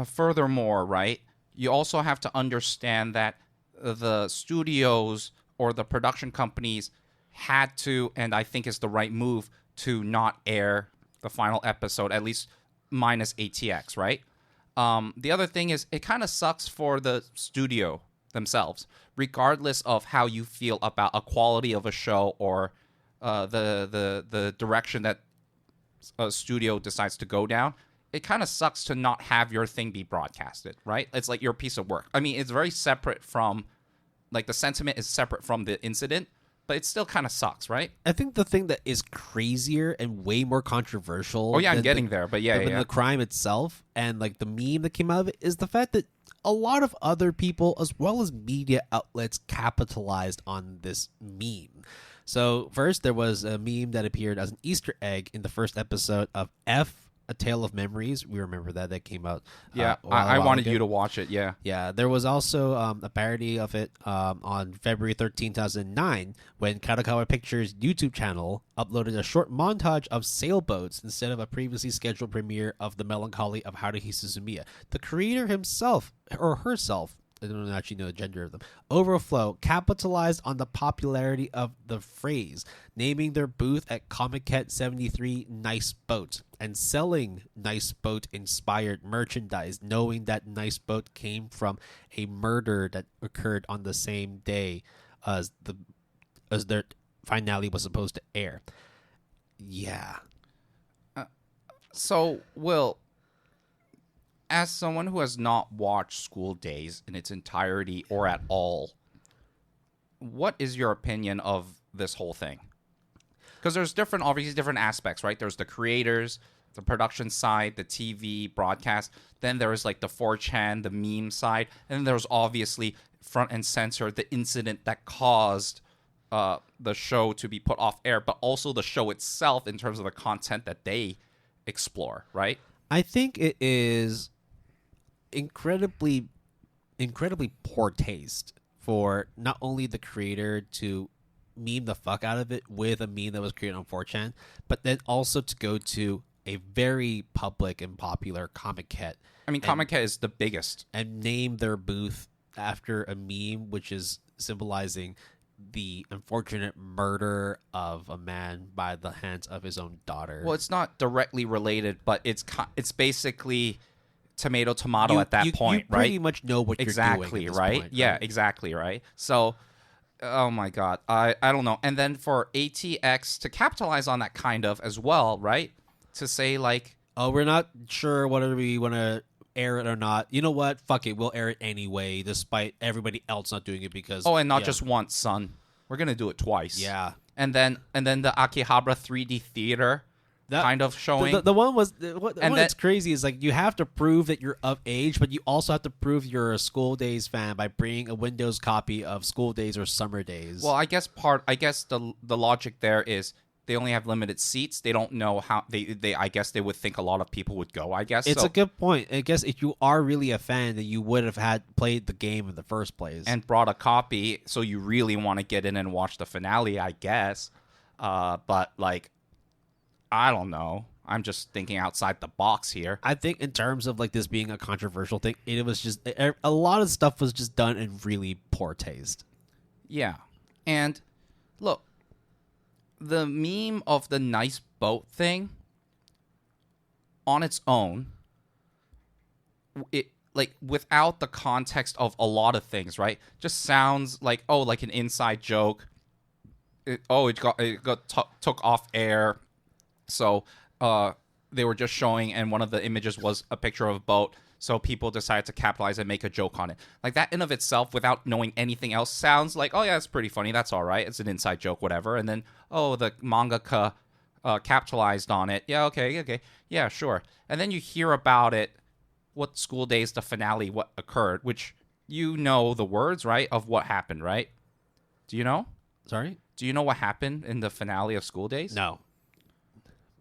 S2: furthermore, right, you also have to understand that the studios or the production companies had to, and I think is the right move, to not air the final episode, at least minus ATX, right? The other thing is, it kind of sucks for the studio themselves, regardless of how you feel about a quality of a show or the direction that a studio decides to go down. It kind of sucks to not have your thing be broadcasted, right? It's like your piece of work. I mean, it's very separate from, like, the sentiment is separate from the incident, but it still kind of sucks, right?
S1: I think the thing that is crazier and way more controversial.
S2: Oh yeah, I'm getting there, but yeah.
S1: The crime itself and like the meme that came out of it is the fact that a lot of other people, as well as media outlets, capitalized on this meme. So first, there was a meme that appeared as an Easter egg in the first episode of A Tale of Memories. We remember that came out.
S2: Yeah,
S1: I
S2: wanted you to watch it. Yeah.
S1: Yeah, there was also a parody of it on February 13, 2009, when Kadokawa Pictures' YouTube channel uploaded a short montage of sailboats instead of a previously scheduled premiere of The Melancholy of Haruhi Suzumiya. The creator himself, or herself, I don't actually know the gender of them, Overflow capitalized on the popularity of the phrase, naming their booth at Comiket 73 Nice Boat and selling Nice Boat inspired merchandise, knowing that Nice Boat came from a murder that occurred on the same day as their finale was supposed to air. Yeah.
S2: So, Will, as someone who has not watched School Days in its entirety or at all, what is your opinion of this whole thing? Because there's obviously different aspects, right? There's the creators, the production side, the TV broadcast. Then there's like the 4chan, the meme side. And then there's obviously front and center, the incident that caused the show to be put off air, but also the show itself in terms of the content that they explore, right?
S1: I think it is incredibly poor taste for not only the creator to meme the fuck out of it with a meme that was created on 4chan, but then also to go to a very public and popular Comiket.
S2: I mean, Comiket is the biggest.
S1: And name their booth after a meme which is symbolizing the unfortunate murder of a man by the hands of his own daughter.
S2: Well, it's not directly related, but it's basically tomato at that point,
S1: you
S2: right?
S1: Pretty much know what
S2: exactly,
S1: you're doing
S2: right?
S1: Point,
S2: yeah,
S1: right?
S2: exactly, right? So, oh my god, I don't know. And then for ATX to capitalize on that kind of as well, right? To say like,
S1: oh, we're not sure whether we want to air it or not. You know what? Fuck it, we'll air it anyway, despite everybody else not doing it because.
S2: Oh, and not just once, son. We're gonna do it twice.
S1: Yeah.
S2: And then the Akihabara 3D theater kind of showing.
S1: The one was that's crazy is like you have to prove that you're of age, but you also have to prove you're a School Days fan by bringing a Windows copy of School Days or Summer Days.
S2: Well, I guess the logic there is they only have limited seats. They don't know how they I guess they would think a lot of people would go, I guess.
S1: It's a good point. I guess if you are really a fan, then you would have played the game in the first place.
S2: And brought a copy, so you really want to get in and watch the finale, I guess. But like, I don't know. I'm just thinking outside the box here.
S1: I think in terms of like this being a controversial thing, it was just a lot of stuff was just done in really poor taste.
S2: Yeah. And look, the meme of the nice boat thing on its own, it like without the context of a lot of things, right? Just sounds like like an inside joke. It took off air. So they were just showing, and one of the images was a picture of a boat. So people decided to capitalize and make a joke on it. Like that in of itself, without knowing anything else, sounds like, oh yeah, it's pretty funny. That's all right. It's an inside joke, whatever. And then, the mangaka capitalized on it. Yeah, okay. Yeah, sure. And then you hear about it what School Days, the finale, what occurred, which you know the words, right, of what happened, right? Do you know?
S1: Sorry?
S2: Do you know what happened in the finale of School Days?
S1: No.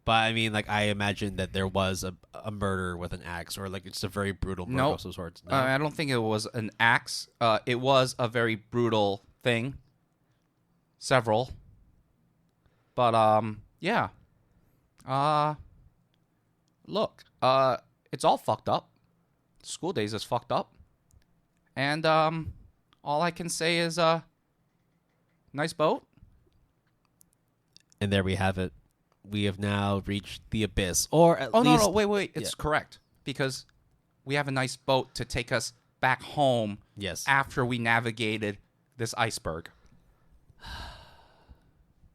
S1: But I mean, like, I imagine that there was a murder with an axe, or like it's a very brutal murder of some sorts. No?
S2: I don't think it was an axe. It was a very brutal thing. Several. But yeah. Look, it's all fucked up. School Days is fucked up. And all I can say is nice boat.
S1: And there we have it. We have now reached the abyss, or at least...
S2: No, wait. It's correct. Because we have a nice boat to take us back home after we navigated this iceberg.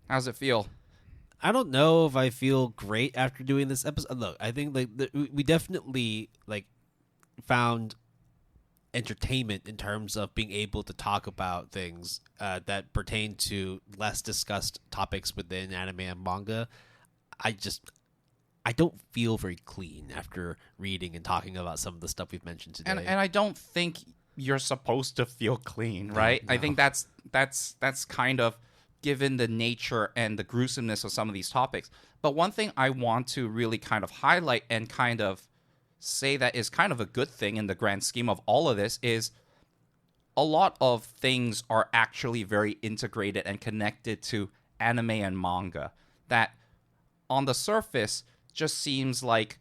S2: How's it feel?
S1: I don't know if I feel great after doing this episode. Look, I think like we definitely like found entertainment in terms of being able to talk about things that pertain to less discussed topics within anime and manga. I don't feel very clean after reading and talking about some of the stuff we've mentioned today.
S2: And I don't think you're supposed to feel clean, right? No. I think that's kind of given the nature and the gruesomeness of some of these topics. But one thing I want to really kind of highlight and kind of say that is kind of a good thing in the grand scheme of all of this is a lot of things are actually very integrated and connected to anime and manga that on the surface just seems like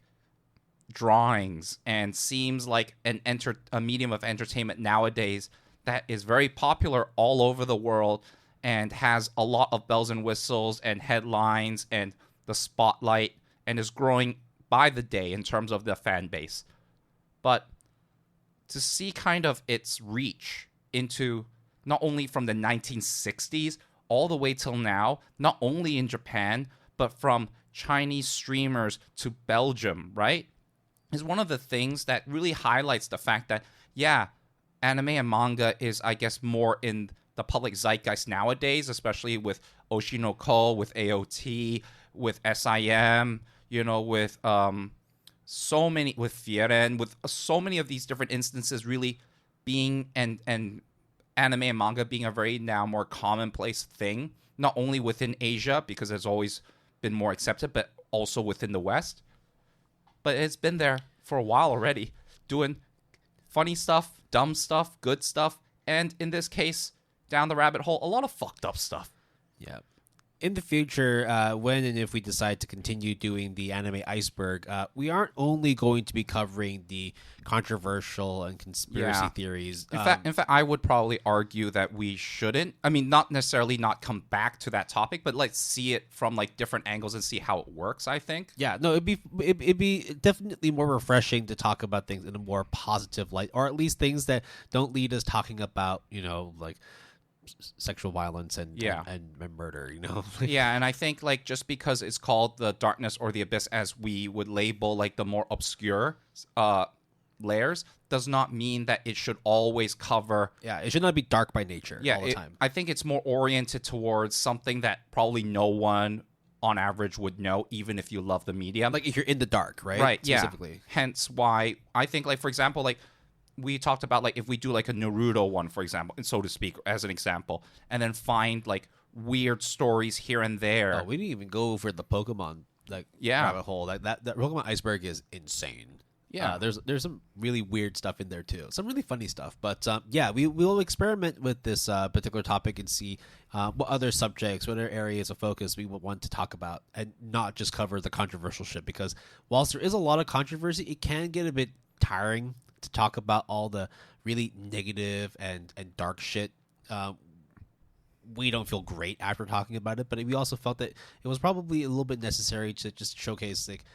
S2: drawings and seems like a medium of entertainment nowadays that is very popular all over the world and has a lot of bells and whistles and headlines and the spotlight and is growing by the day in terms of the fan base. But to see kind of its reach into not only from the 1960s all the way till now, not only in Japan, but from Chinese streamers to Belgium, right? Is one of the things that really highlights the fact that, yeah, anime and manga is, I guess, more in the public zeitgeist nowadays, especially with Oshi no Ko, with AOT, with SIM, with so many, with Fieren, with so many of these different instances really being, and anime and manga being a very now more commonplace thing, not only within Asia, because it's always been more accepted, but also within the West. But it's been there for a while already, doing funny stuff, dumb stuff, good stuff, and in this case, down the rabbit hole, a lot of fucked up stuff.
S1: Yeah. In the future, when and if we decide to continue doing the anime Iceberg, we aren't only going to be covering the controversial and conspiracy theories.
S2: In fact, I would probably argue that we shouldn't. I mean, not necessarily not come back to that topic, but like see it from like different angles and see how it works. I think.
S1: Yeah, no, it'd be definitely more refreshing to talk about things in a more positive light, or at least things that don't lead us talking about like sexual violence and murder,
S2: Yeah, and I think like just because it's called the darkness or the abyss, as we would label like the more obscure layers, does not mean that it should always cover.
S1: Yeah, it should not be dark by nature all the time.
S2: I think it's more oriented towards something that probably no one on average would know, even if you love the medium.
S1: Like if you're in the dark, right?
S2: Right,
S1: specifically.
S2: Yeah. Hence why I think, like, for example, like, we talked about, like, if we do, like, a Naruto one, for example, so to speak, as an example, and then find, like, weird stories here and there.
S1: Oh, we didn't even go for the Pokemon, rabbit hole. That Pokemon Iceberg is insane.
S2: Yeah.
S1: There's some really weird stuff in there, too. Some really funny stuff. But, we'll experiment with this particular topic and see what other subjects, what other areas of focus we would want to talk about and not just cover the controversial shit. Because whilst there is a lot of controversy, it can get a bit tiring to talk about all the really negative and dark shit. We don't feel great after talking about it, but we also felt that it was probably a little bit necessary to just showcase like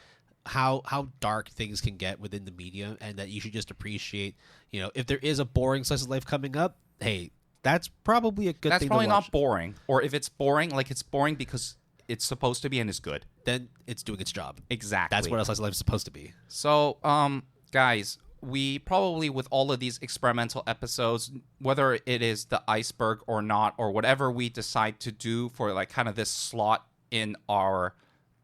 S1: how dark things can get within the media, and that you should just appreciate, if there is a boring slice of life coming up, hey, that's probably a good thing to watch.
S2: That's probably not boring. Or if it's boring, like it's boring because it's supposed to be and it's good,
S1: then it's doing its job.
S2: Exactly.
S1: That's what a slice of life is supposed to be.
S2: So, guys, we probably, with all of these experimental episodes, whether it is the Iceberg or not, or whatever we decide to do for like kind of this slot in our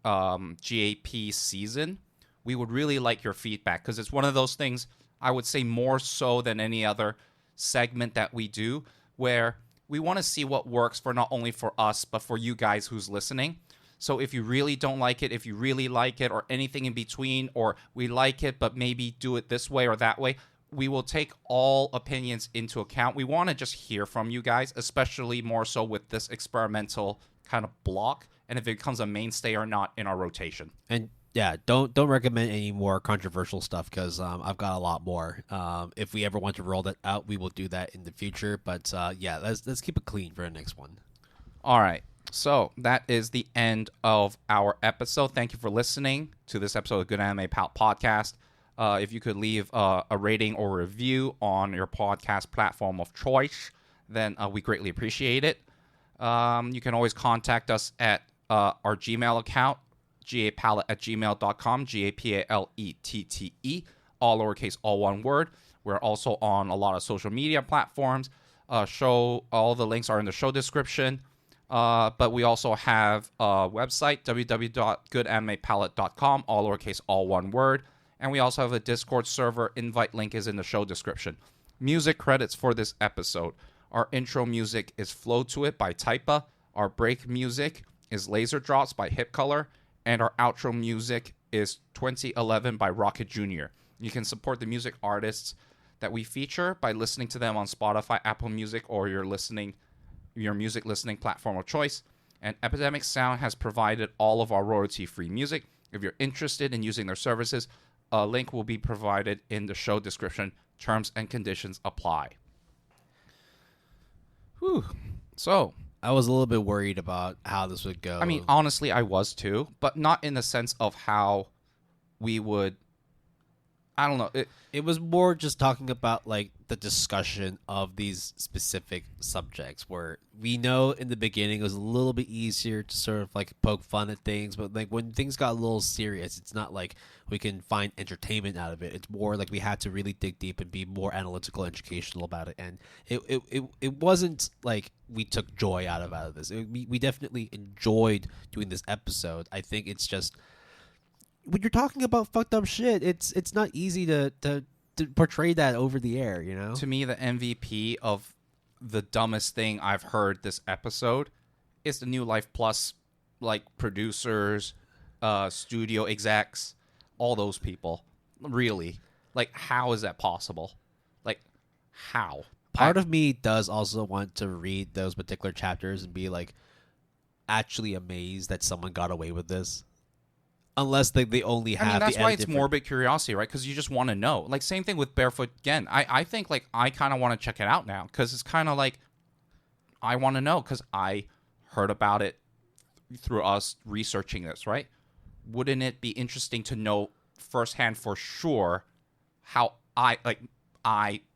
S2: GAP season, we would really like your feedback, because it's one of those things I would say more so than any other segment that we do, where we want to see what works for not only for us, but for you guys who's listening. So if you really don't like it, if you really like it, or anything in between, or we like it, but maybe do it this way or that way, we will take all opinions into account. We want to just hear from you guys, especially more so with this experimental kind of block, and if it becomes a mainstay or not in our rotation.
S1: And yeah, don't recommend any more controversial stuff because I've got a lot more. If we ever want to roll that out, we will do that in the future. But yeah, let's keep it clean for the next one.
S2: All right. So that is the end of our episode. Thank you for listening to this episode of Good Anime Pal Podcast. If you could leave a rating or review on your podcast platform of choice, then we greatly appreciate it. You can always contact us at our Gmail account, gapalette@gmail.com, GAPALETTE, all lowercase, all one word. We're also on a lot of social media platforms. All the links are in the show description. But we also have a website, www.goodanimepalette.com, all lowercase, all one word. And we also have a Discord server. Invite link is in the show description. Music credits for this episode. Our intro music is Flow to It by Typa. Our break music is Laser Drops by Hip Color. And our outro music is 2011 by Rocket Jr. You can support the music artists that we feature by listening to them on Spotify, Apple Music, or your music listening platform of choice. And Epidemic Sound has provided all of our royalty-free music. If you're interested in using their services, a link will be provided in the show description. Terms and conditions apply. Whew. So,
S1: I was a little bit worried about how this would go.
S2: I mean, honestly, I was too, but not in the sense of how we would. I don't know.
S1: It was more just talking about like the discussion of these specific subjects where we know in the beginning it was a little bit easier to sort of like poke fun at things, but like when things got a little serious, it's not like we can find entertainment out of it. It's more like we had to really dig deep and be more analytical, educational about it. And it wasn't like we took joy out of this. We definitely enjoyed doing this episode. I think it's just when you're talking about fucked up shit, it's not easy to portray that over the air, you know?
S2: To me, the MVP of the dumbest thing I've heard this episode is the New Life Plus, like, producers, studio execs, all those people. Really. Like, how is that possible? Like, how?
S1: Part of me does also want to read those particular chapters and be, like, actually amazed that someone got away with this. Unless they only have.
S2: I mean, that's why it's morbid curiosity, right? Because you just want to know. Like, same thing with Barefoot Gen. I think, like, I kind of want to check it out now because it's kind of like I want to know because I heard about it through us researching this, right? Wouldn't it be interesting to know firsthand for sure how I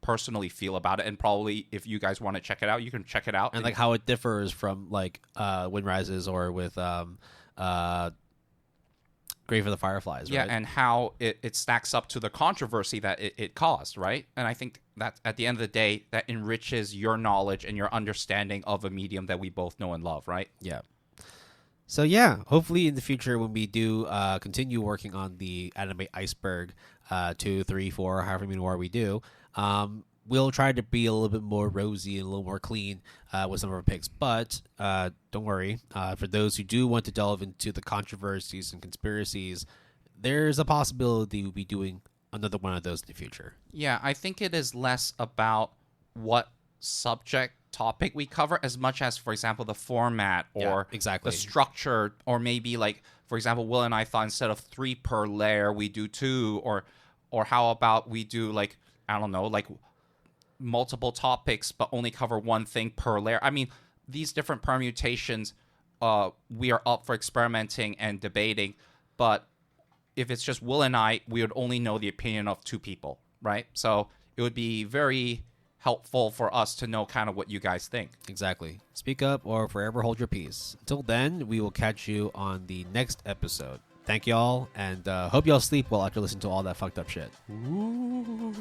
S2: personally feel about it? And probably if you guys want to check it out, you can check it out.
S1: And like how it differs from like Wind Rises or with Grave of the Fireflies, right?
S2: Yeah, and how it stacks up to the controversy that it caused, right? And I think that at the end of the day, that enriches your knowledge and your understanding of a medium that we both know and love, right?
S1: Yeah. So yeah, hopefully in the future when we do continue working on the anime Iceberg 2, 3, 4, however many more we do, we'll try to be a little bit more rosy and a little more clean with some of our picks. But don't worry, for those who do want to delve into the controversies and conspiracies, there's a possibility we'll be doing another one of those in the future.
S2: Yeah, I think it is less about what subject topic we cover as much as, for example, the format or
S1: exactly
S2: the structure, or maybe like, for example, Will and I thought instead of 3 per layer, we do 2, or how about we do like, I don't know, like multiple topics but only cover one thing per layer. I mean, these different permutations we are up for experimenting and debating, but if it's just Will and I, we would only know the opinion of 2 people, right? So it would be very helpful for us to know kind of what you guys think.
S1: Exactly. Speak up or forever hold your peace. Until then, we will catch you on the next episode. Thank y'all, and hope y'all sleep well after listening to all that fucked up shit. Ooh.